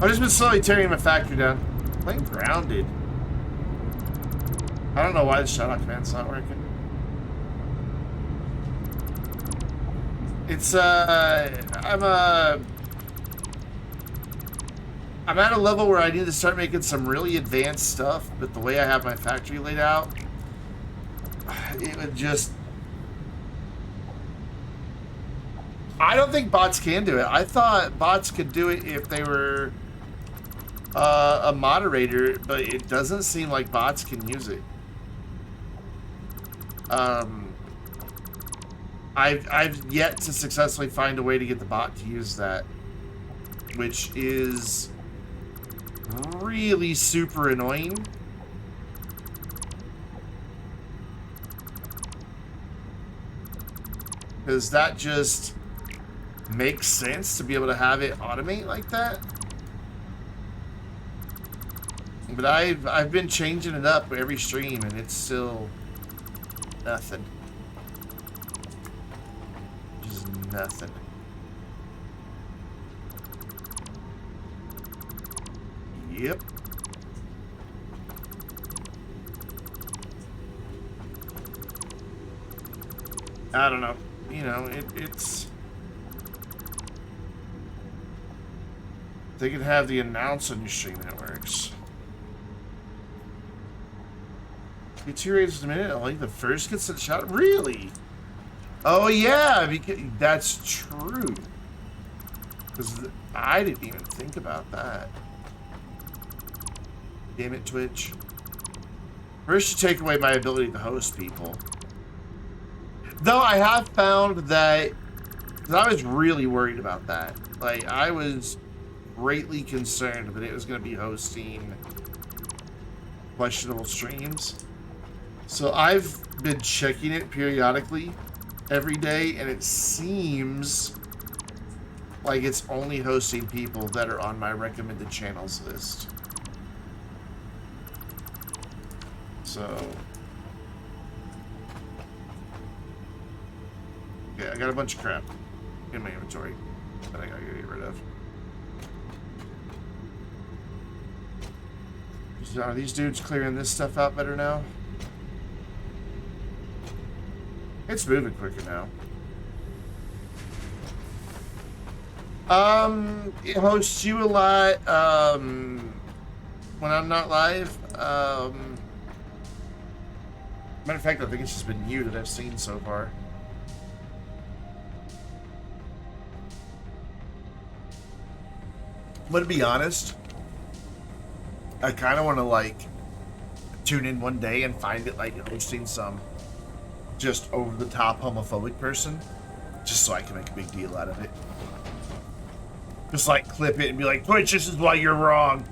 I've just been slowly tearing my factory down. Playing Grounded. I don't know why the shoutout command's not working. It's I'm at a level where I need to start making some really advanced stuff, but the way I have my factory laid out, it would just... I don't think bots can do it. I thought bots could do it if they were a moderator, but it doesn't seem like bots can use it. I've yet to successfully find a way to get the bot to use that, which is really super annoying. Because that just makes sense to be able to have it automate like that. But I've been changing it up every stream and it's still nothing. Just nothing. Yep. I don't know. You know, it's... They can have the announce on your stream and it works. Get 2 raises a minute, only the first gets a shot? Really? Oh yeah, because that's true. Because I didn't even think about that. Damn it, Twitch. First you take away my ability to host people. Though I have found that, because I was really worried about that. Like, I was greatly concerned that it was going to be hosting questionable streams. So I've been checking it periodically every day, and it seems like it's only hosting people that are on my recommended channels list. So... yeah, I got a bunch of crap in my inventory that I gotta get rid of. Are these dudes clearing this stuff out better now? It's moving quicker now. It hosts you a lot, when I'm not live. Matter of fact, I think it's just been you that I've seen so far. But to be honest, I kind of want to, like, tune in one day and find it, like, hosting some just over-the-top homophobic person, just so I can make a big deal out of it. Just, like, clip it and be like, Twitch, this is why you're wrong.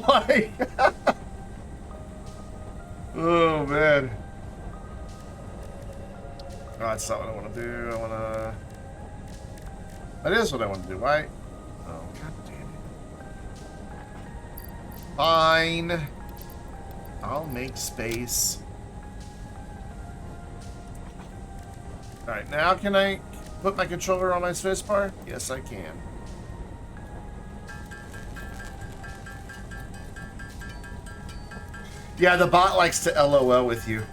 Like... oh, man. Oh, that's not what I want to do. I want to... that is what I want to do. Why? Oh, god damn it. Fine. I'll make space. Alright, now can I put my controller on my spacebar? Yes, I can. Yeah, the bot likes to LOL with you.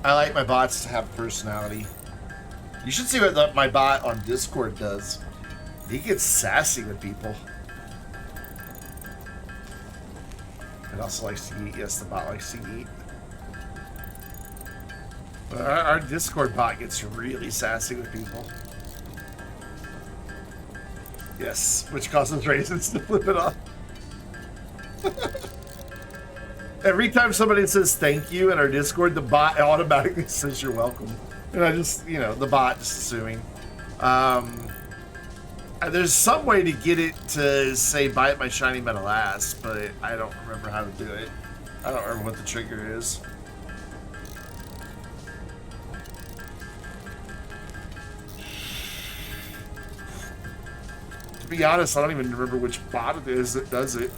I like my bots to have personality. You should see what my bot on Discord does. He gets sassy with people. It also likes to eat. Yes, the bot likes to eat. But our Discord bot gets really sassy with people. Yes, which causes raisins to flip it off. Every time somebody says thank you in our Discord, the bot automatically says you're welcome. And I just, you know, the bot just assuming. There's some way to get it to say bite my shiny metal ass, but I don't remember how to do it. I don't remember what the trigger is. To be honest, I don't even remember which bot it is that does it.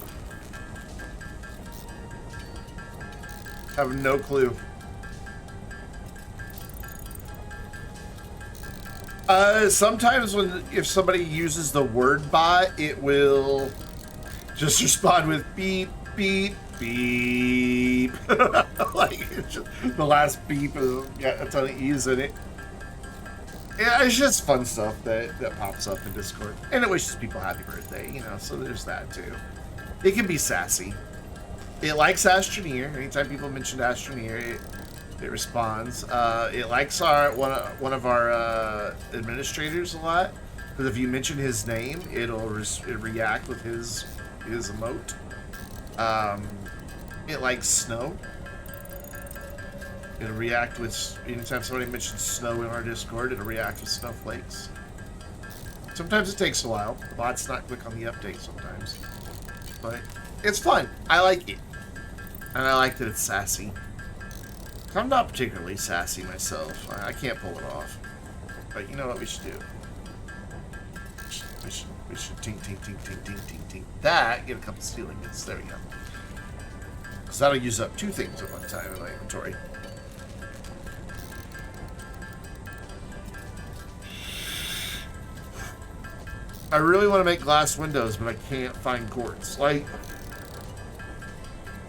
I have no clue. Sometimes if somebody uses the word bot, it will just respond with beep, beep, beep. Like, it's just, the last beep is got a ton of E's in it. Yeah, it's just fun stuff that pops up in Discord. And it wishes people happy birthday, you know, so there's that too. It can be sassy. It likes Astroneer. Anytime people mention Astroneer, it responds. It likes one of our administrators a lot. Because if you mention his name, it'll react with his emote. It likes snow. It'll react with, anytime somebody mentions snow in our Discord, it'll react with snowflakes. Sometimes it takes a while. The bot's not quick on the update sometimes. But it's fun. I like it. And I like that it's sassy. I'm not particularly sassy myself. I can't pull it off. But you know what we should do? We should tink, tink, tink, tink, tink, tink, tink. That, get a couple stealing hits. There we go. Because that'll use up 2 things at one time in my inventory. I really want to make glass windows, but I can't find quartz. Like,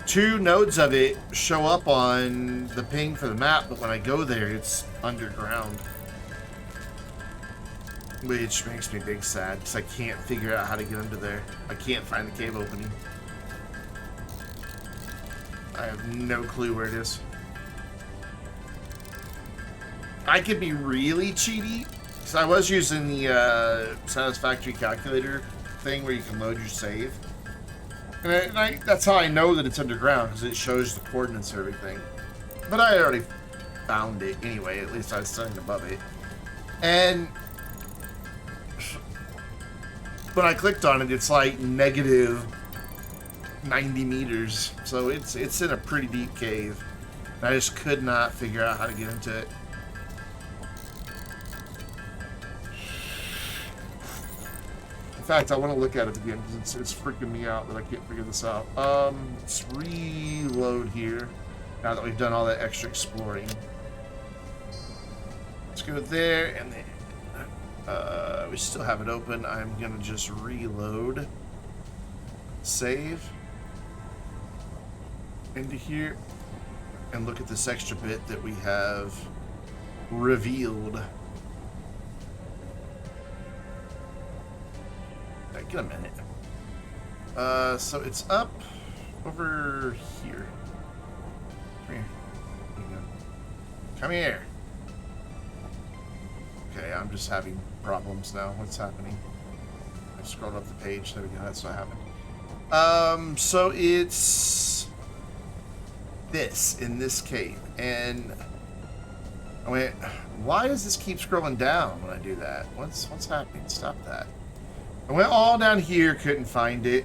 2 nodes of it show up on the ping for the map, but when I go there, it's underground. Which makes me big sad, because I can't figure out how to get under there. I can't find the cave opening. I have no clue where it is. I could be really cheaty. So I was using the Satisfactory calculator thing where you can load your save. And that's how I know that it's underground, because it shows the coordinates and everything. But I already found it anyway, at least I was standing above it. And when I clicked on it, it's like negative 90 meters. So it's in a pretty deep cave. And I just could not figure out how to get into it. In fact, I want to look at it again because it's freaking me out that I can't figure this out. Let's reload here now that we've done all that extra exploring. Let's go there, and then we still have it open. I'm gonna just reload, save into here, and look at this extra bit that we have revealed. Get a minute. So it's up over here. Come here. There you go. Come here. Okay, I'm just having problems now. What's happening? I scrolled up the page. There we go. That's what happened. So it's this in this cave, and I went. Why does this keep scrolling down when I do that? What's happening? Stop that. I went all down here, couldn't find it.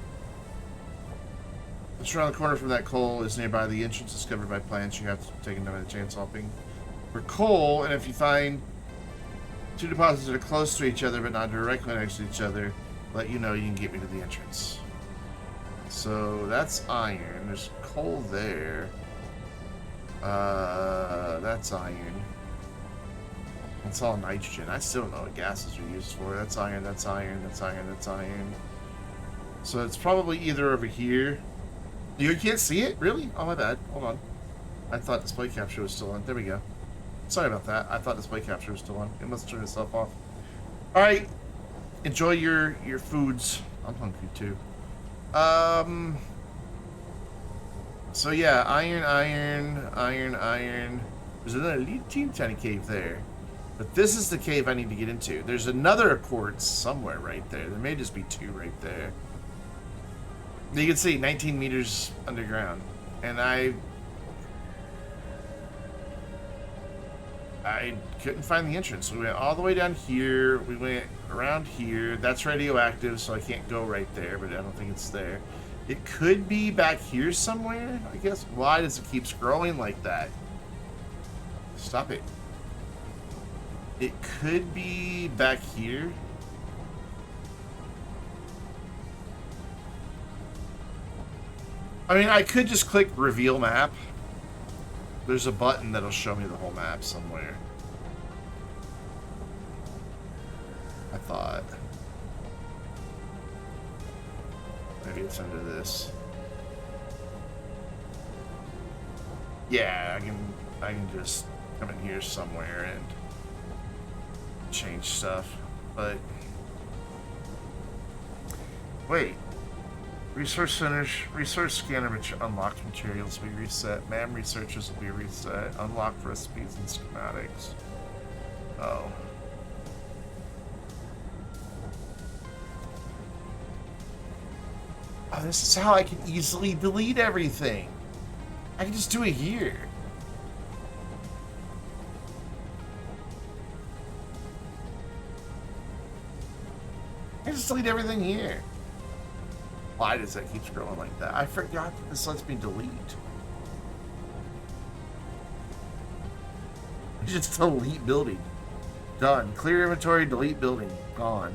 Just around the corner from that coal is nearby the entrance discovered by plants. You have to take them down by the chainsaw ping. For coal, and if you find 2 deposits that are close to each other but not directly next to each other, let you know you can get me to the entrance. So that's iron. There's coal there. That's iron. It's all nitrogen. I still don't know what gases are used for. That's iron, that's iron, that's iron, that's iron. So it's probably either over here. You can't see it? Really? Oh, my bad. Hold on. I thought display capture was still on. There we go. Sorry about that. I thought display capture was still on. It must turn itself off. Alright. Enjoy your foods. I'm hungry too. So yeah, iron. There's another little teeny tiny cave there. But this is the cave I need to get into. There's another quartz somewhere right there. There may just be 2 right there. You can see 19 meters underground. And I couldn't find the entrance. We went all the way down here. We went around here. That's radioactive, so I can't go right there, but I don't think it's there. It could be back here somewhere, I guess. Why does it keep scrolling like that? Stop it. It could be back here. I mean, I could just click reveal map. There's a button that'll show me the whole map somewhere. I thought. Maybe it's under this. Yeah, I can just come in here somewhere and change stuff, but wait. Resource centers, resource scanner unlocked materials will be reset. MAM researchers will be reset. Unlocked recipes and schematics. Oh. Oh, this is how I can easily delete everything. I can just do it here. I just delete everything here. Why does that keep scrolling like that? I forgot that this lets me delete. Just delete building. Done. Clear inventory, delete building. Gone.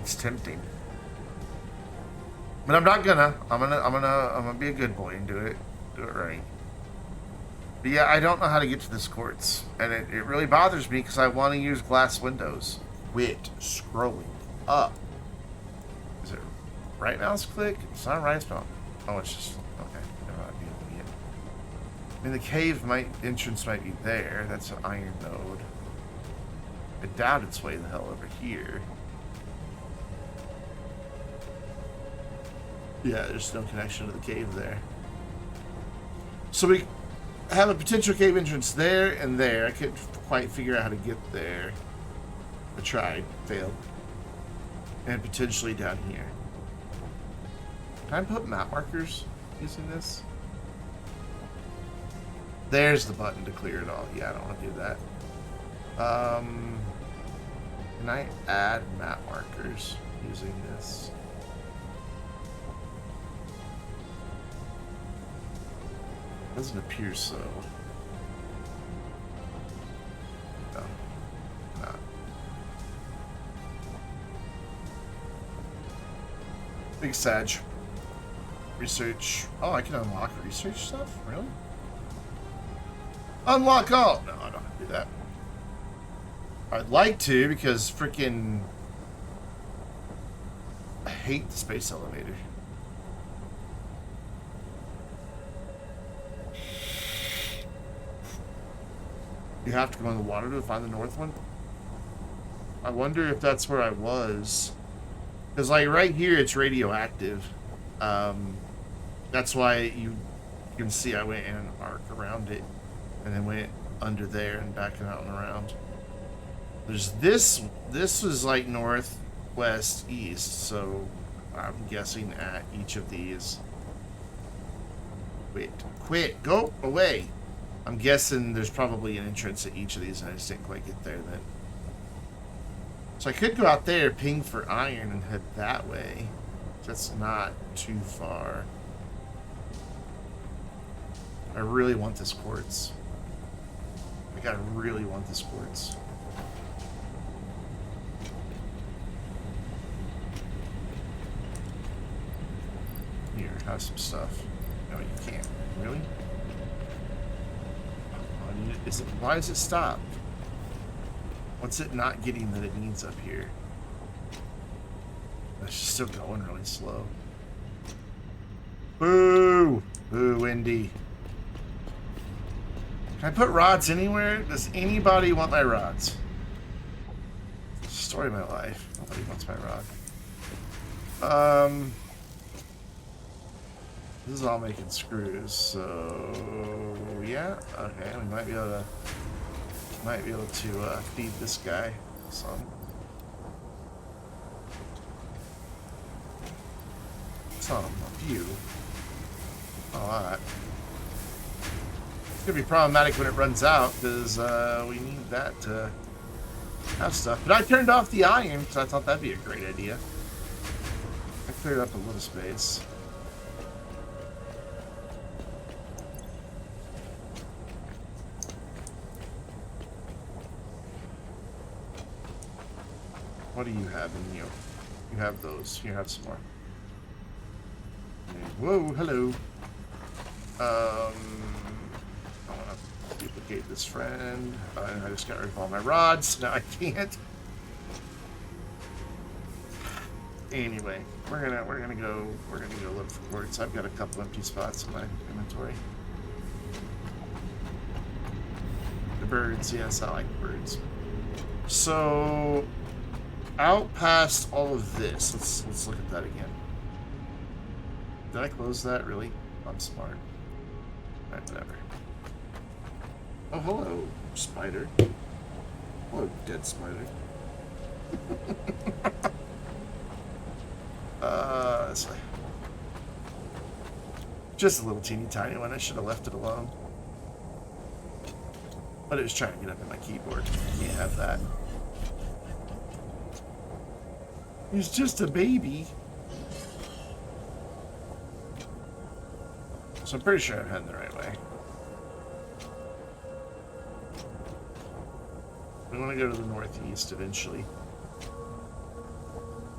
It's tempting. But I'm not gonna. I'm gonna be a good boy and do it right. But yeah, I don't know how to get to this quartz. And it really bothers me because I want to use glass windows. Quit scrolling up. Is it right mouse click? It's not right mouse. Oh, it's just okay. Never mind, be idiot. I mean, the cave entrance might be there. That's an iron node. I doubt it's way the hell over here. Yeah, there's no connection to the cave there. So we have a potential cave entrance there and there. I couldn't quite figure out how to get there. I tried, failed. And potentially down here. Can I put map markers using this? There's the button to clear it all. Yeah, I don't want to do that. Can I add map markers using this? Doesn't appear so. No. Not. Big Sag. Research. Oh, I can unlock research stuff? Really? Unlock all! No, I don't have to do that. I'd like to because freaking I hate the space elevator. You have to go in the water to find the north one? I wonder if that's where I was. Because, like, right here, it's radioactive. That's why you can see I went in an arc around it. And then went under there and back out and around. There's this. This was, like, north, west, east. So, I'm guessing at each of these. Quit. Go away. I'm guessing there's probably an entrance at each of these, and I just didn't quite get there then. So I could go out there, ping for iron, and head that way. That's not too far. I really want this quartz. Like, I really want this quartz. Here, have some stuff. No, you can't. Really? Why does it stop? What's it not getting that it needs up here? It's just still going really slow. Boo! Boo, Wendy. Can I put rods anywhere? Does anybody want my rods? Story of my life. Nobody wants my rod. This is all making screws, so yeah, okay, we might be able to feed this guy some. Some, a few. A lot. It's gonna be problematic when it runs out because we need that to have stuff. But I turned off the iron because I thought that'd be a great idea. I cleared up a little space. What do you have in you? You have those. You have some more. Whoa, hello. I want to duplicate this friend. I just got rid of all my rods. Now I can't. Anyway, we're gonna go look for quartz. I've got a couple empty spots in my inventory. The birds, yes, I like birds. So out past all of this, let's look at that again. Did I close that? Really? I'm smart. Alright, whatever. Oh, hello, spider. Hello, dead spider. This way. Just a little teeny tiny one. I should have left it alone. But it was trying to get up in my keyboard. Can't have that. He's just a baby. So I'm pretty sure I'm heading the right way. We want to go to the northeast eventually.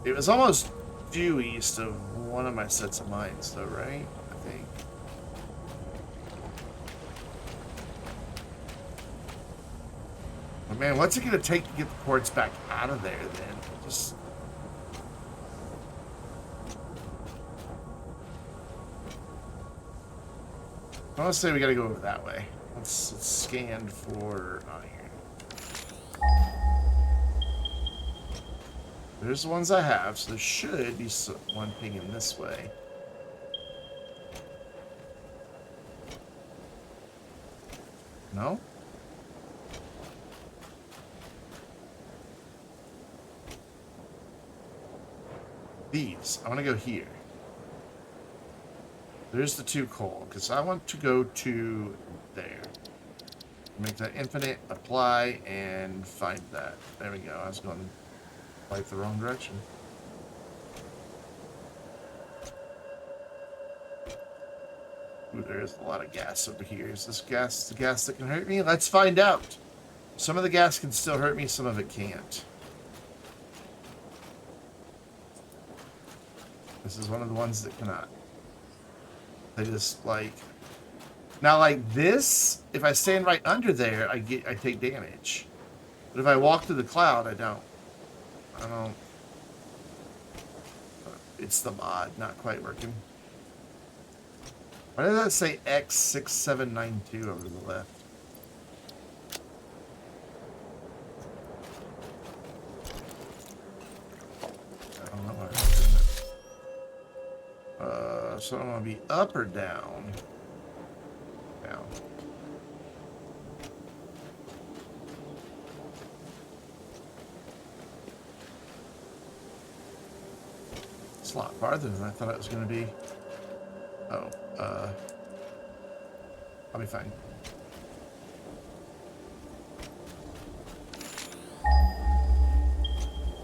It was almost due east of one of my sets of mines, though, right? I think. But man, what's it going to take to get the quartz back out of there, then? Just... I want to say we got to go over that way. Let's scan for iron. There's the ones I have, so there should be one pinging this way. No? These. I want to go here. There's the 2 coal, because I want to go to there. Make that infinite, apply, and find that. There we go. I was going like the wrong direction. Ooh, there is a lot of gas over here. Is this gas the gas that can hurt me? Let's find out. Some of the gas can still hurt me, some of it can't. This is one of the ones that cannot. They just like... Now like this, if I stand right under there, I take damage. But if I walk through the cloud, I don't. It's the mod, not quite working. Why does that say X6792 over to the left? I don't know why I'm doing it. So I'm gonna be up or down? Down. It's a lot farther than I thought it was going to be. Oh, I'll be fine.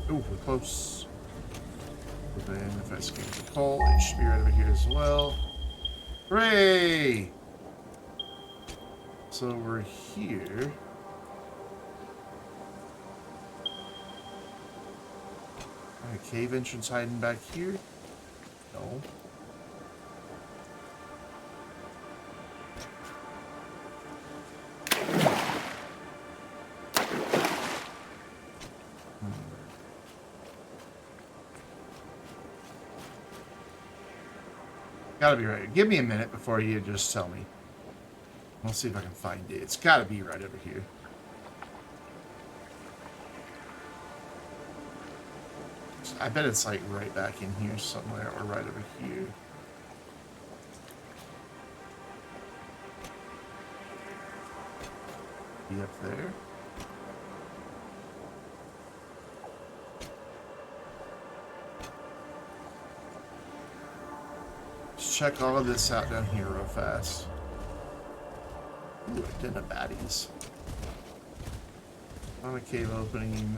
Ooh, we're close. But then if I scan the coal, it should be right over here as well. Hooray! So we're here. A cave entrance hiding back here? No. Gotta be right. Give me a minute before you just tell me. I'll see if I can find it. It's gotta be right over here. I bet it's like right back in here somewhere, or right over here. Be up there. Let's check all of this out down here real fast. Ooh, a den of baddies. On a cave opening.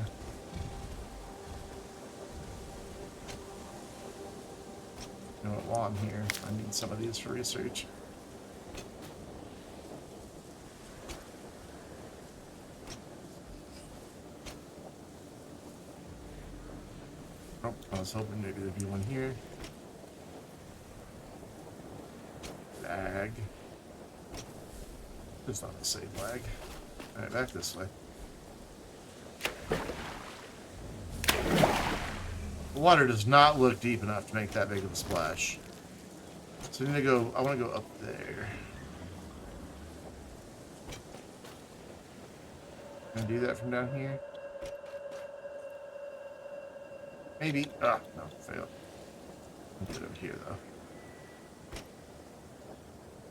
You know what, while I'm here, I need some of these for research. Oh, I was hoping maybe there'd be one here. Lag. There's not the same lag. Alright, back this way. The water does not look deep enough to make that big of a splash. So I need to go, I want to go up there. Can I do that from down here? Maybe. Ah, no, failed. I'll do it over here though.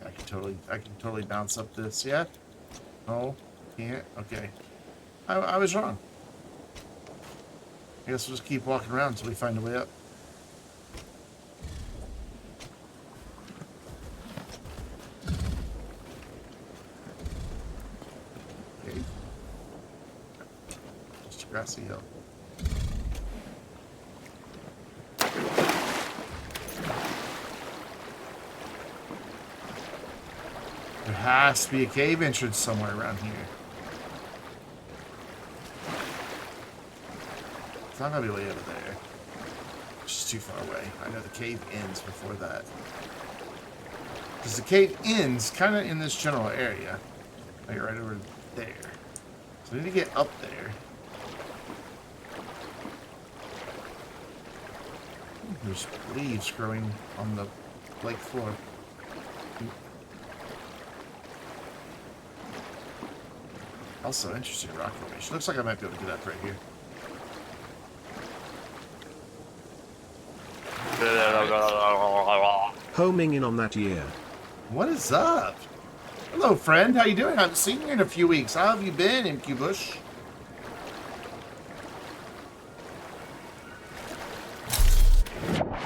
I can totally bounce up this. Yeah? No, can't. Okay. I was wrong. I guess we'll just keep walking around until we find a way up. grassy hill. There has to be a cave entrance somewhere around here. It's not gonna be way over there. It's just too far away. I know the cave ends before that. Because the cave ends kind of in this general area. Like right over there. So I need to get up there. There's leaves growing on the lake floor. Also, interesting rock formation. Looks like I might be able to get up right here. Homing in on that year. What is up? Hello, friend. How you doing? I haven't seen you in a few weeks. How have you been, Incubush?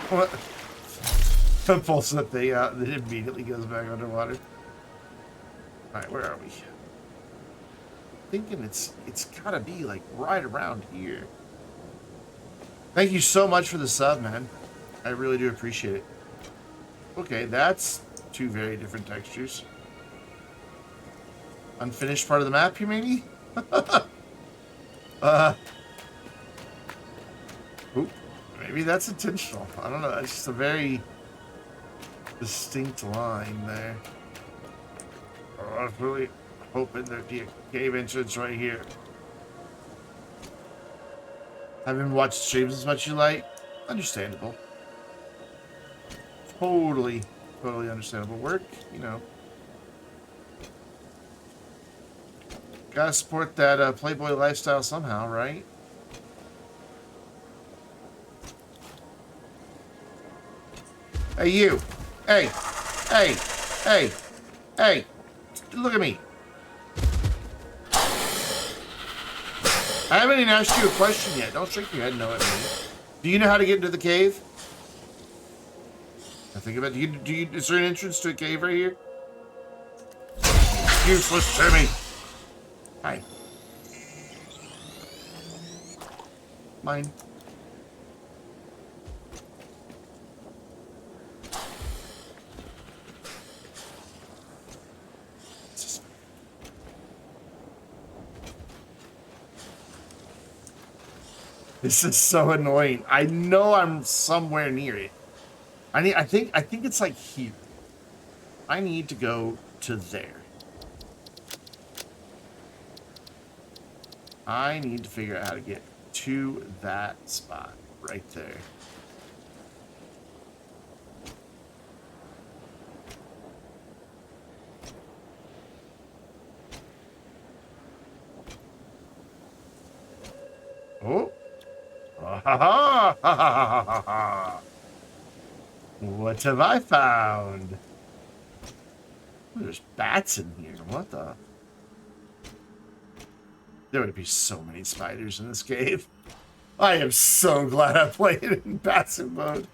What? Pulls that thing out and it immediately goes back underwater. Alright, where are we? Thinking it's gotta be like right around here. Thank you so much for the sub, man. I really do appreciate it. Okay, that's two very different textures. Unfinished part of the map, you maybe? Oop, maybe that's intentional. I don't know. It's just a very distinct line there. Oh, I was really hoping there'd be a cave entrance right here. Haven't watched streams as much as you like. Understandable. Totally understandable. Work, you know. Gotta support that Playboy lifestyle somehow, right? Hey, you. Hey. Hey. Hey. Hey. Look at me. I haven't even asked you a question yet. Don't shake your head no at me. Do you know how to get into the cave? I think about it. Is there an entrance to a cave right here? Useless Timmy. Hi. Mine. This is so annoying. I know I'm somewhere near it. I think it's like here. I need to go to there. I need to figure out how to get to that spot right there. Oh. Ha ha ha ha ha ha ha. What have I found? Ooh, there's bats in here. What the? There would be so many spiders in this cave. I am so glad I played it in passive mode.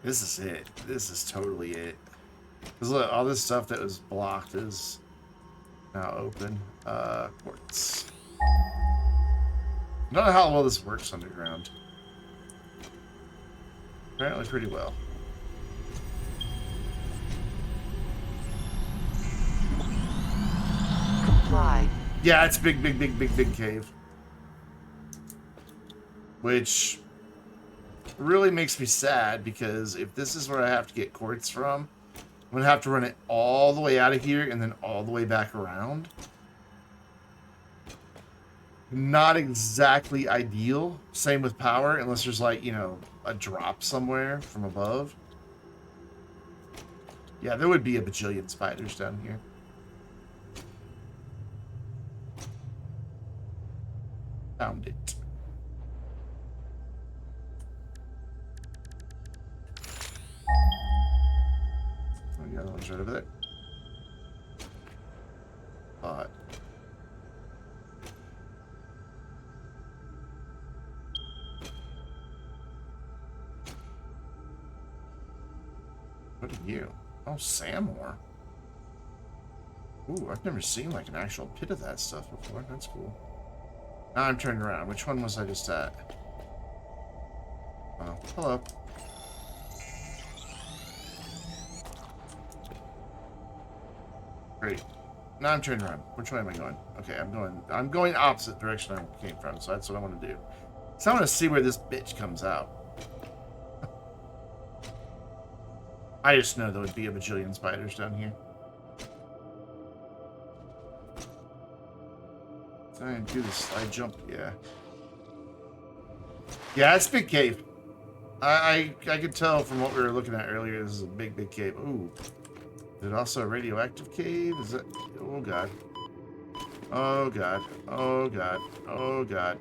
This is it. This is totally it. Because look, all this stuff that was blocked is now open. Quartz. I don't know how well this works underground. Apparently pretty well. Comply. Yeah, it's big cave. Which really makes me sad because if this is where I have to get quartz from, I'm going to have to run it all the way out of here and then all the way back around. Not exactly ideal. Same with power, unless there's like, you know, a drop somewhere from above. Yeah, there would be a bajillion spiders down here. Found it. Oh, the other one's right over there. But what are you? Oh, Samor. Ooh, I've never seen like an actual pit of that stuff before. That's cool. Now I'm turned around. Which one was I just at? Oh, hello. Great. Now I'm turned around. Which way am I going? Okay, I'm going opposite direction I came from, so that's what I want to do. So I want to see where this bitch comes out. I just know there would be a bajillion spiders down here. So I do the slide jump, yeah. Yeah, it's a big cave. I could tell from what we were looking at earlier, this is a big, big cave. Ooh. Is it also a radioactive cave? Is it? Oh, God. Oh, God. Oh, God. Oh, God.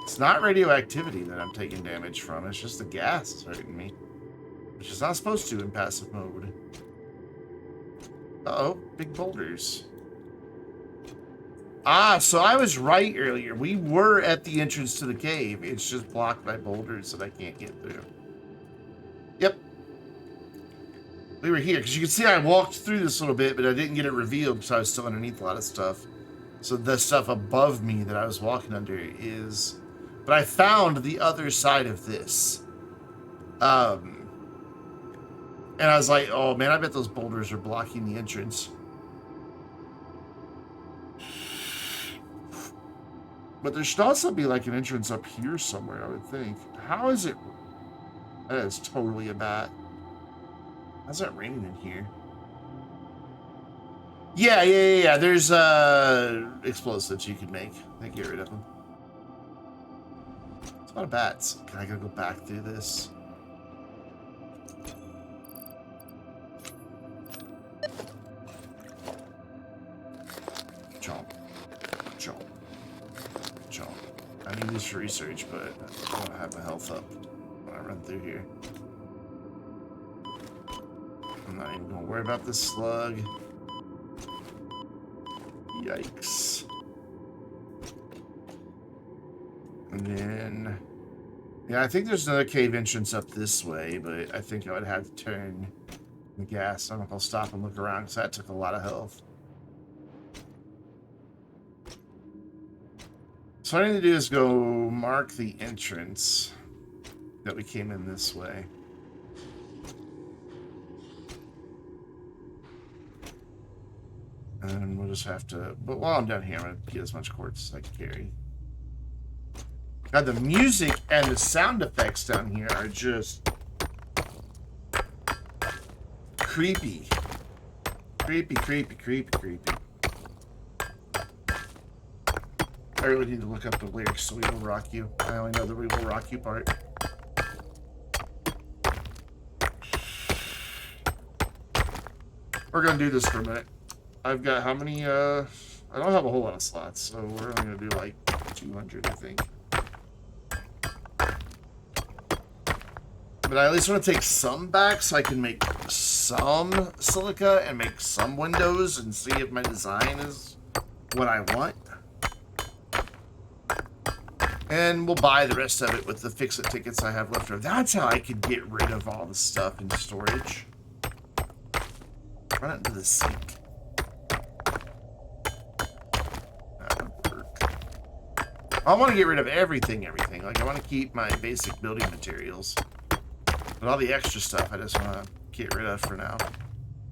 It's not radioactivity that I'm taking damage from. It's just the gas hurting me. Which is not supposed to in passive mode. Uh-oh. Big boulders. Ah, so I was right earlier. We were at the entrance to the cave. It's just blocked by boulders that I can't get through. Yep. We were here. Because you can see I walked through this a little bit, but I didn't get it revealed because I was still underneath a lot of stuff. So the stuff above me that I was walking under is... But I found the other side of this. And I was like, oh man, I bet those boulders are blocking the entrance. But there should also be like an entrance up here somewhere, I would think. How is it? That is totally a bat. How's that raining in here? Yeah. There's explosives you can make. I get rid of them. It's a lot of bats. Can I gotta go back through this? Chomp. Chomp. Chomp. I need this for research, but I want to have my health up when I run through here. I'm not even going to worry about this slug. Yikes. And then... Yeah, I think there's another cave entrance up this way, but I think I would have to turn the gas. I don't know if I'll stop and look around, because that took a lot of health. So what I need to do is go mark the entrance that we came in this way. And then we'll just have to... But while I'm down here, I'm going to get as much quartz as I can carry. God, the music and the sound effects down here are just... creepy. Creepy. I really need to look up the lyrics so We Will Rock You. I only know the We Will Rock You part. We're going to do this for a minute. I've got how many, I don't have a whole lot of slots, so we're only going to do like 200, I think. But I at least want to take some back so I can make some silica and make some windows and see if my design is what I want. And we'll buy the rest of it with the fix-it tickets I have left over. That's how I could get rid of all the stuff in storage. Run it into the sink. That would work. I want to get rid of everything. Like, I want to keep my basic building materials. But all the extra stuff, I just want to get rid of for now.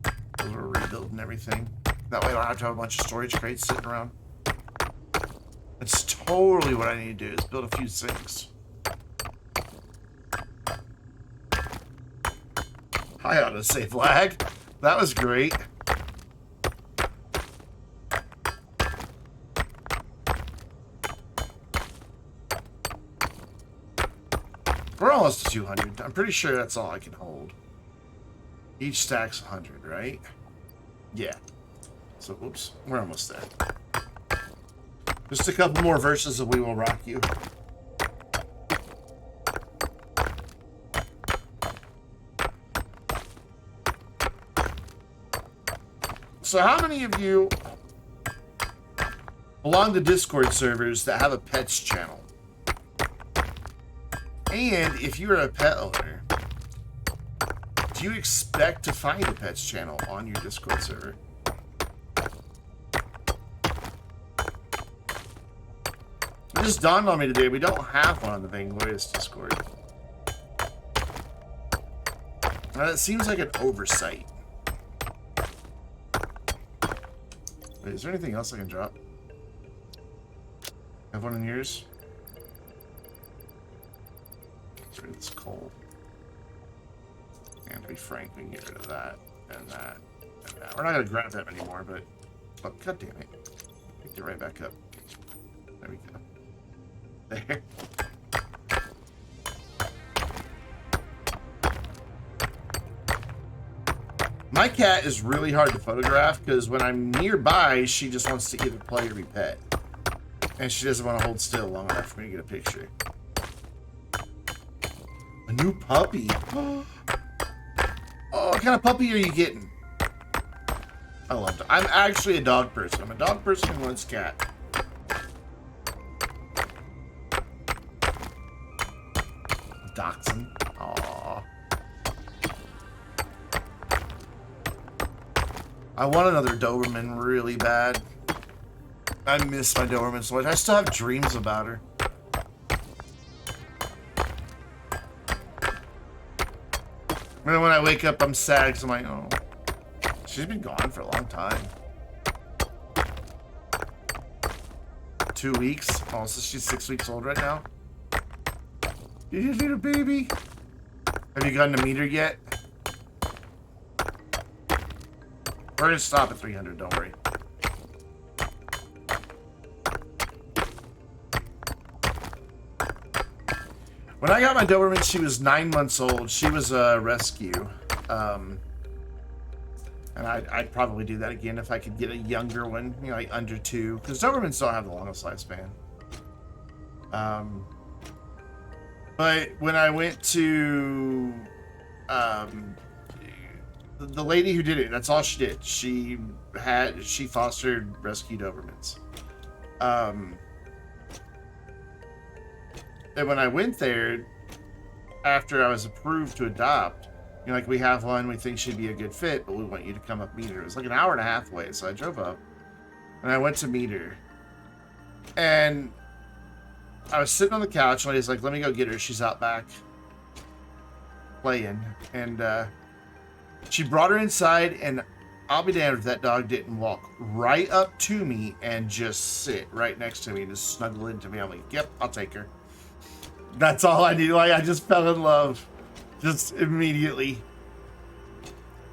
Because we're rebuilding everything. That way I don't have to have a bunch of storage crates sitting around. That's totally what I need to do, is build a few sinks. Hi, autosave lag. That was great. We're almost to 200. I'm pretty sure that's all I can hold. Each stack's 100, right? Yeah. So, oops, we're almost there. Just a couple more verses of We Will Rock You. So how many of you belong to Discord servers that have a pets channel? And if you're a pet owner, do do you expect to find a pets channel on your Discord server? It just dawned on me today, we don't have one on the Vainglorious Discord. Now, that seems like an oversight. Wait, is there anything else I can drop? Have one in yours? Get rid of this coal. And to be frank, we can get rid of that and that and that. We're not going to grab them anymore, but... Oh, god damn it. Picked it right back up. There we go. There. My cat is really hard to photograph because when I'm nearby, she just wants to either play or be pet. And she doesn't want to hold still long enough for me to get a picture. A new puppy. Oh, what kind of puppy are you getting? I love it. I'm actually a dog person. I'm a dog person who wants cat. Dachshund. Aww. I want another Doberman really bad. I miss my Doberman so much. I still have dreams about her. And then when I wake up, I'm sad because I'm like, oh, she's been gone for a long time. 2 weeks. Oh, so she's 6 weeks old right now. You just need a baby. Have you gotten to meet her yet? We're gonna stop at 300, don't worry. When I got my Doberman, she was 9 months old. She was a rescue. And I'd probably do that again if I could get a younger one, you know, like under 2. Because Dobermans don't have the longest lifespan. But when I went to the lady who did it, that's all she did. She fostered rescue Dobermans. And when I went there, after I was approved to adopt, you know, like, we have one, we think she'd be a good fit, but we want you to come up meet her. It was like an hour and a half away, so I drove up and I went to meet her. And I was sitting on the couch, and lady's like, let me go get her. She's out back playing. And she brought her inside, and I'll be damned if that dog didn't walk right up to me and just sit right next to me and just snuggle into me. I'm like, yep, I'll take her. That's all I need. Like, I just fell in love just immediately.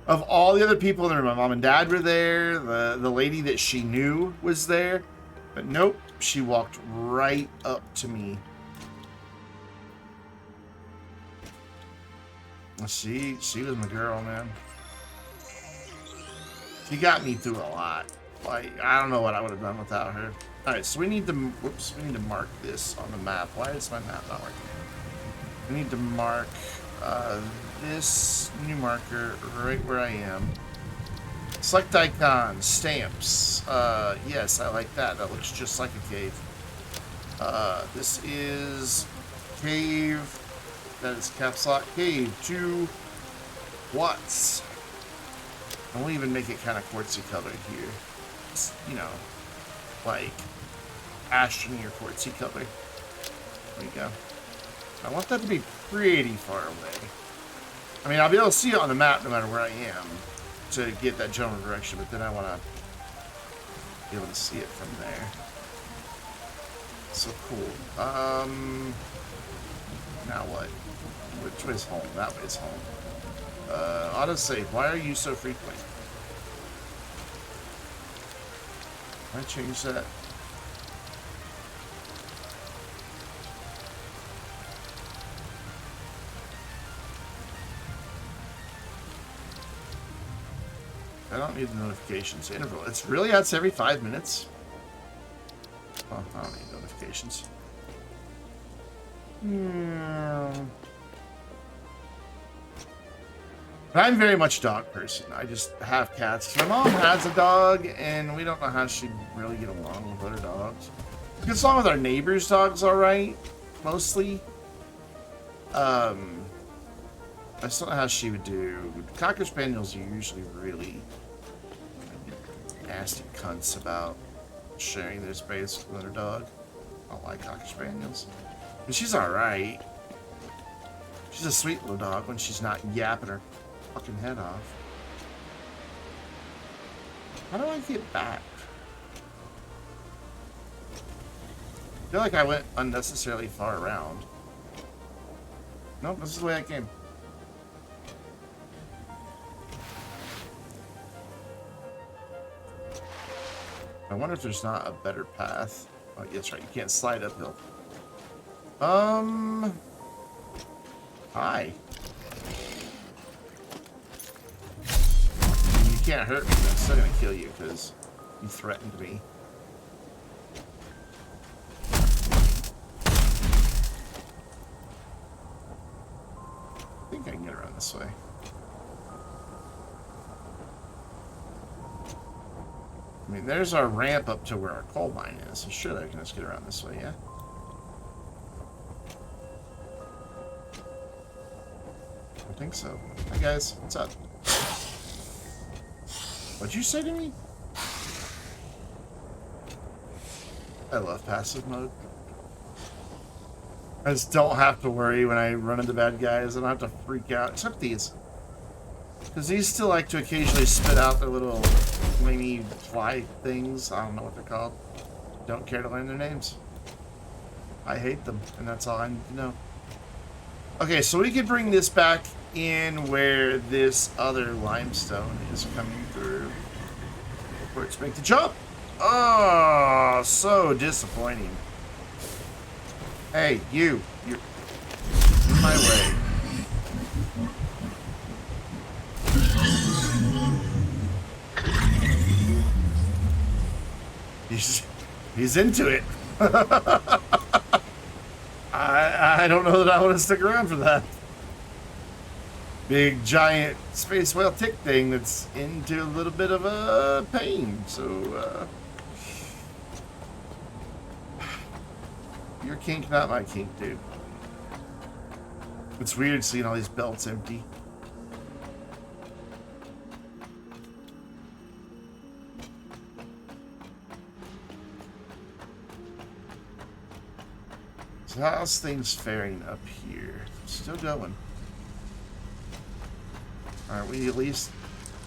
Of all the other people in the room, my mom and dad were there. The lady that she knew was there. But nope, she walked right up to me. She was my girl, man. She got me through a lot. Like, I don't know what I would have done without her. Alright, so we need to, whoops, we need to mark this on the map. Why is my map not working? We need to mark this new marker right where I am. Select icon, stamps. Yes, I like that. That looks just like a cave. This is cave. That is caps lock. Cave 2 quartz. And we'll even make it kind of quartzy colored here. It's, you know, like ashen or quartzy color. There we go. I want that to be pretty far away. I mean, I'll be able to see it on the map no matter where I am to get that general direction, but then I want to be able to see it from there. So cool. Now what? Which way's home? That way's home. Autosave. Why are you so frequent? Can I change that? I don't need the notifications. Interval. It's really that's every 5 minutes. Oh, I don't need notifications. I'm very much a dog person. I just have cats. My mom has a dog, and we don't know how she'd really get along with other dogs. We get along with our neighbors' dogs, all right, mostly. I still don't know how she would do. Cocker Spaniels are usually really nasty cunts about sharing their space with another dog. I don't like Cocker Spaniels. But she's alright. She's a sweet little dog when she's not yapping her fucking head off. How do I get back? I feel like I went unnecessarily far around. Nope, this is the way I came. I wonder if there's not a better path. Oh, that's right. You can't slide uphill. Hi. You can't hurt me. I'm still gonna kill you because you threatened me. I think I can get around this way. I mean, there's our ramp up to where our coal mine is. So sure, I can just get around this way, yeah? I think so. Hi, guys. What's up? What'd you say to me? I love passive mode. I just don't have to worry when I run into bad guys. I don't have to freak out. Except these. Because these still like to occasionally spit out their little flamey fly things. I don't know what they're called. Don't care to learn their names. I hate them, and that's all I need to know. Okay, so we could bring this back in where this other limestone is coming through. Let's make the jump. Oh, so disappointing. Hey, you're in my way. He's into it. I don't know that I want to stick around for that. Big giant space whale tick thing that's into a little bit of a pain. So your kink, not my kink, dude. It's weird seeing all these belts empty. So how's things faring up here? Still going. Aren't we at least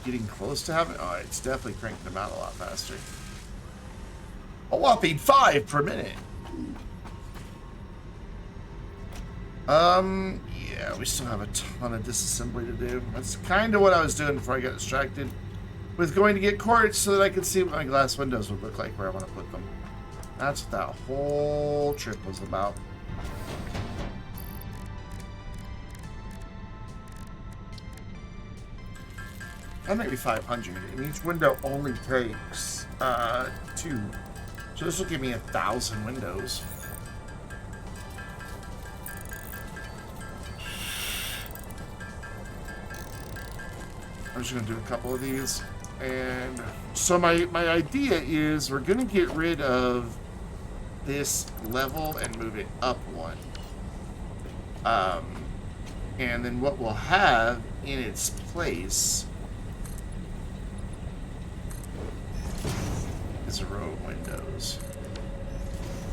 getting close to having... Oh, it's definitely cranking them out a lot faster. A whopping 5 per minute. Yeah, we still have a ton of disassembly to do. That's kind of what I was doing before I got distracted with going to get quartz so that I could see what my glass windows would look like where I want to put them. That's what that whole trip was about. That might be 500, and each window only takes 2. So this will give me 1,000 windows. I'm just gonna do a couple of these. And so my idea is we're gonna get rid of this level and move it up 1. And then what we'll have in its place is a row of windows.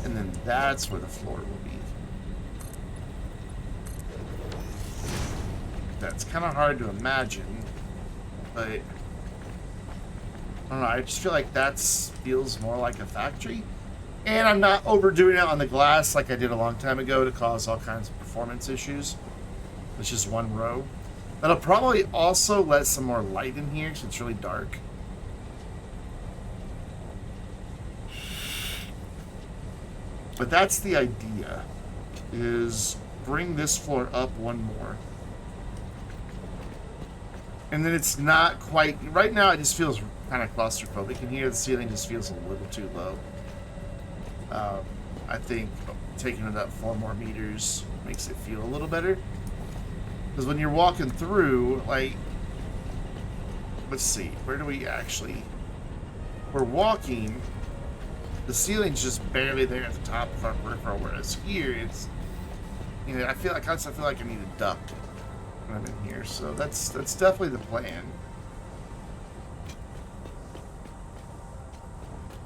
And then that's where the floor will be. That's kind of hard to imagine, but I don't know, I just feel like that feels more like a factory. And I'm not overdoing it on the glass like I did a long time ago to cause all kinds of performance issues. It's just one row. That'll probably also let some more light in here because it's really dark. But that's the idea, is bring this floor up 1 more. And then it's not quite, right now it just feels kind of claustrophobic in here. The ceiling just feels a little too low. I think taking it up 4 more meters makes it feel a little better. Because when you're walking through, like, let's see, where do we actually, we're walking, the ceiling's just barely there at the top of our peripheral, whereas here it's, you know, I constantly feel like I need a duct when I'm in here. So that's definitely the plan.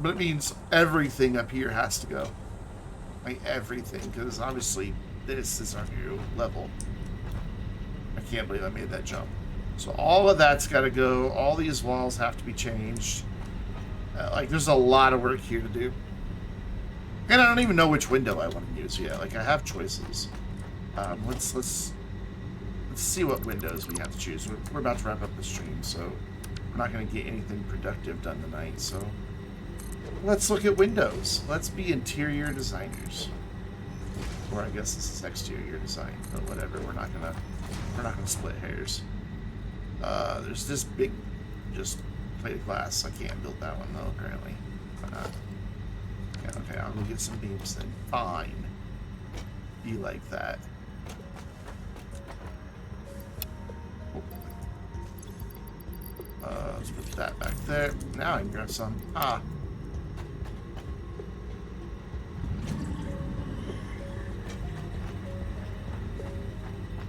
But it means everything up here has to go. Like everything, because obviously this is our new level. I can't believe I made that jump. So all of that's got to go. All these walls have to be changed. Like there's a lot of work here to do. And I don't even know which window I want to use yet. Like I have choices. Let's see what windows we have to choose. We're about to wrap up the stream, so we're not going to get anything productive done tonight. So let's look at windows. Let's be interior designers. Or I guess this is exterior design, but whatever. We're not gonna split hairs. There's this big, just plate of glass. I can't build that one though. Apparently. Yeah, okay, I'll go get some beams then. Fine. Be like that. Let's put that back there. Now I can grab some. Ah.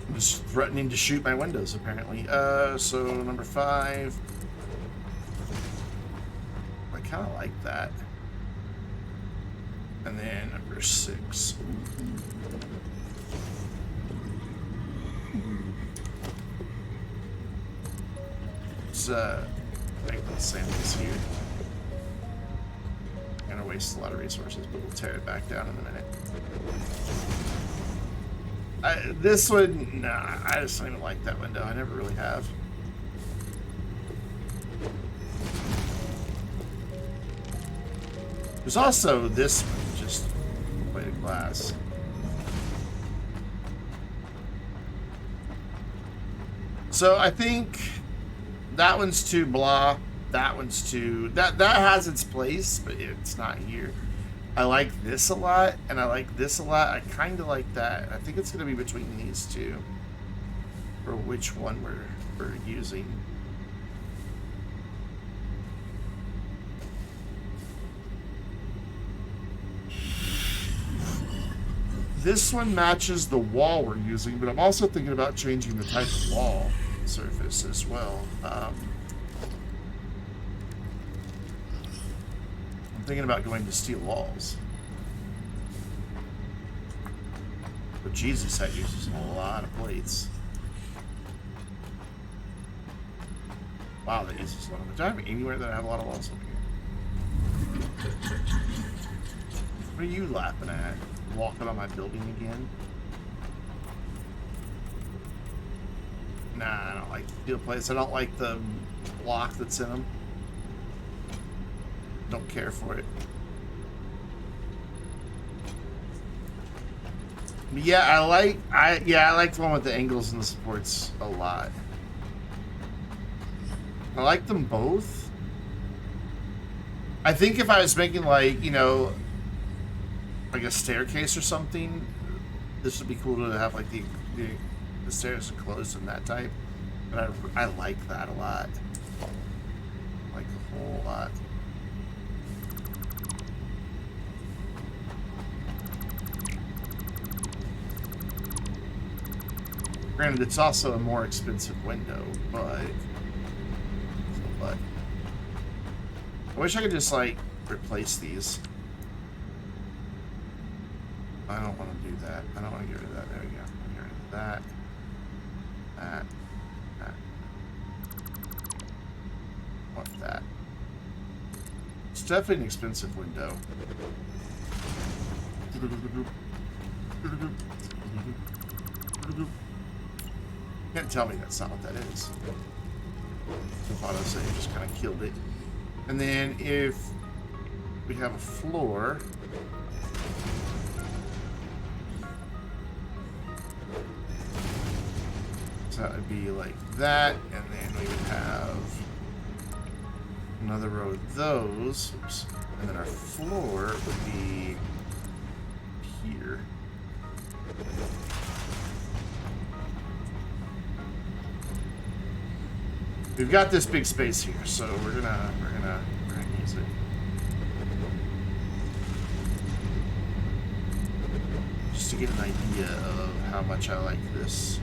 I'm just threatening to shoot my windows, apparently. So number 5. I kind of like that. And then number 6. Let's make the same as here. I'm gonna waste a lot of resources, but we'll tear it back down in a minute. This one, nah, I just don't even like that window. I never really have. There's also this one, just a plate of glass. So I think that one's too blah. That one's too... That has its place, but it's not here. I like this a lot, and I like this a lot. I kind of like that. I think it's going to be between these two. For which one we're using. This one matches the wall we're using, but I'm also thinking about changing the type of wall surface as well. I'm thinking about going to steel walls. But Jesus, that uses a lot of plates. Wow, that uses a lot of time. Anywhere that I have a lot of walls up here. What are you laughing at? Walking on my building again? Nah, I don't like steel plates. I don't like the block that's in them. Don't care for it. But yeah, I like the one with the angles and the supports a lot. I like them both. I think if I was making like, you know, like a staircase or something, this would be cool to have like the stairs closed in that type. But I like that a lot. I like a whole lot. Granted, it's also a more expensive window, but I wish I could just like replace these. I don't want to do that. I don't want to get rid of that. There we go. Get rid of that. That. Want that. It's definitely an expensive window. Can't tell me that's not what that is. The auto save just kind of killed it. And then if we have a floor, so that would be like that, and then we would have another row of those. Oops. And then our floor would be here. We've got this big space here, so we're gonna use it. Just to get an idea of how much I like this.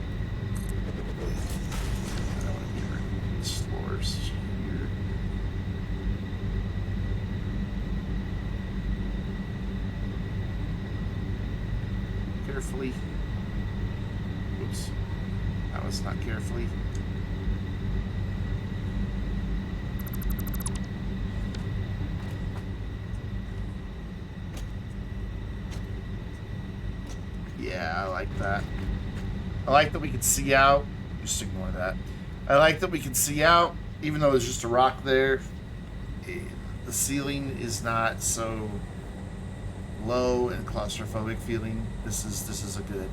first here. Carefully. Oops. That was not carefully. Yeah, I like that. I like that we can see out. Just ignore that. I like that we can see out, even though there's just a rock there. The ceiling is not so low and claustrophobic feeling. This is a good.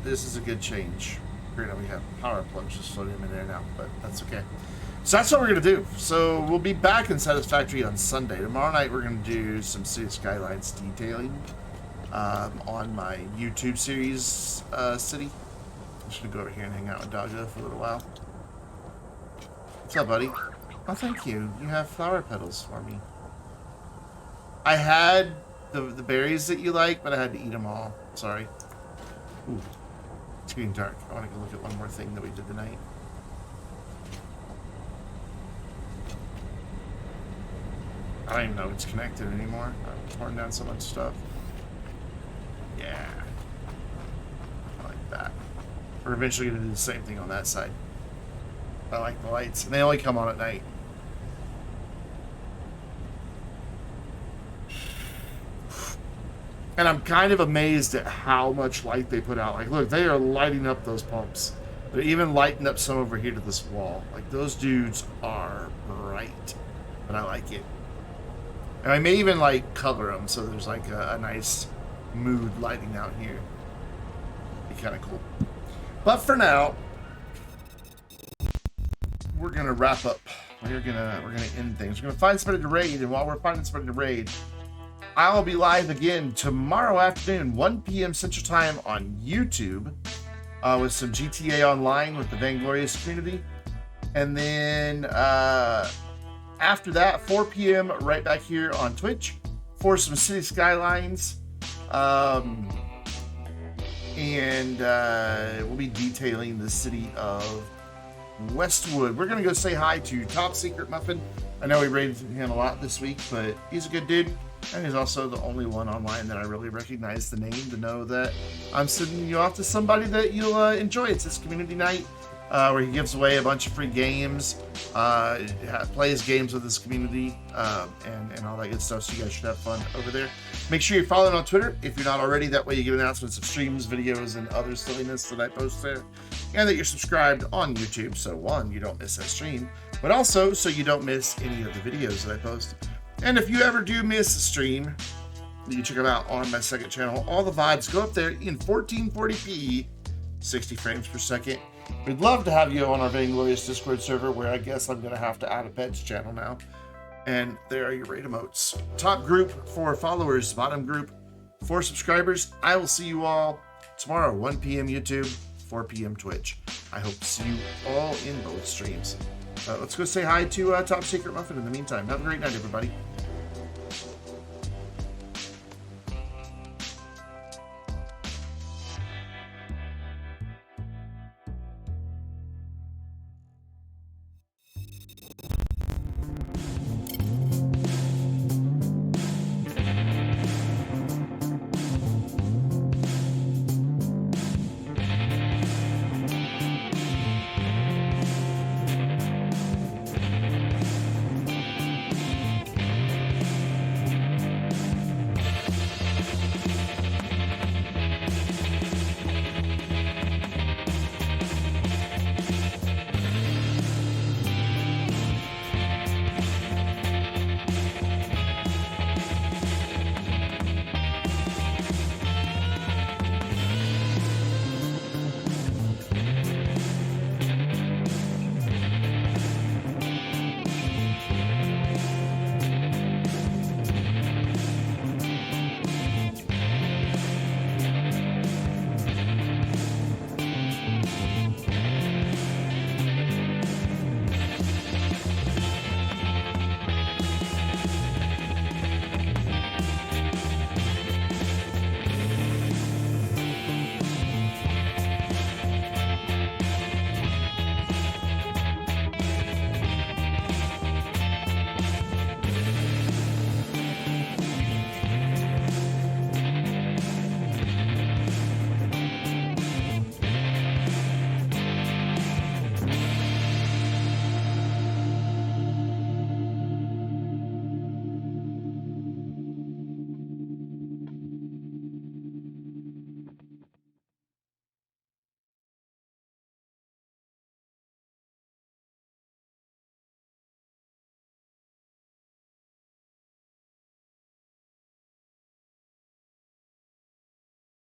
This is a good change. Granted, we have power plugs just floating in there now, but that's okay. So that's what we're gonna do. So we'll be back in Satisfactory on Sunday. Tomorrow night we're gonna do some City Skylines detailing on my YouTube series City. I'm just gonna go over here and hang out with Doggo for a little while. What's up, buddy? Oh, thank you. You have flower petals for me. I had the berries that you like, but I had to eat them all. Sorry. Ooh, it's getting dark. I want to go look at one more thing that we did tonight. I don't even know if it's connected anymore. I've torn down so much stuff. Yeah. I like that. We're eventually going to do the same thing on that side. I like the lights. And they only come on at night. And I'm kind of amazed at how much light they put out. Like, look, they are lighting up those pumps. They're even lighting up some over here to this wall. Like, those dudes are bright. But I like it. And I may even, like, color them so there's, like, a nice mood lighting out here. Be kind of cool. But for now, we're going to wrap up. We're gonna end things. We're going to find somebody to raid. And while we're finding somebody to raid, I'll be live again tomorrow afternoon, 1 p.m. Central Time on YouTube with some GTA Online with the Vainglorious community. And then after that, 4 p.m. right back here on Twitch for some City Skylines. And we'll be detailing the city of Westwood. We're going to go say hi to Top Secret Muffin. I know we raided him a lot this week, but he's a good dude. And he's also the only one online that I really recognize the name to know that I'm sending you off to somebody that you'll enjoy. It's his community night where he gives away a bunch of free games, plays games with his community, and all that good stuff. So you guys should have fun over there. Make sure you're following on Twitter if you're not already. That way you get announcements of streams, videos, and other silliness that I post there. And that you're subscribed on YouTube. So one, you don't miss that stream, but also so you don't miss any of the videos that I post. And if you ever do miss a stream, you can check them out on my second channel. All the VODs go up there in 1440p, 60 frames per second. We'd love to have you on our Vainglorious Discord server, where I guess I'm going to have to add a pets channel now. And there are your raid emotes. Top group for followers, bottom group for subscribers. I will see you all tomorrow, 1 p.m. YouTube, 4 p.m. Twitch. I hope to see you all in both streams. Let's go say hi to Top Secret Muffin in the meantime. Have a great night, everybody.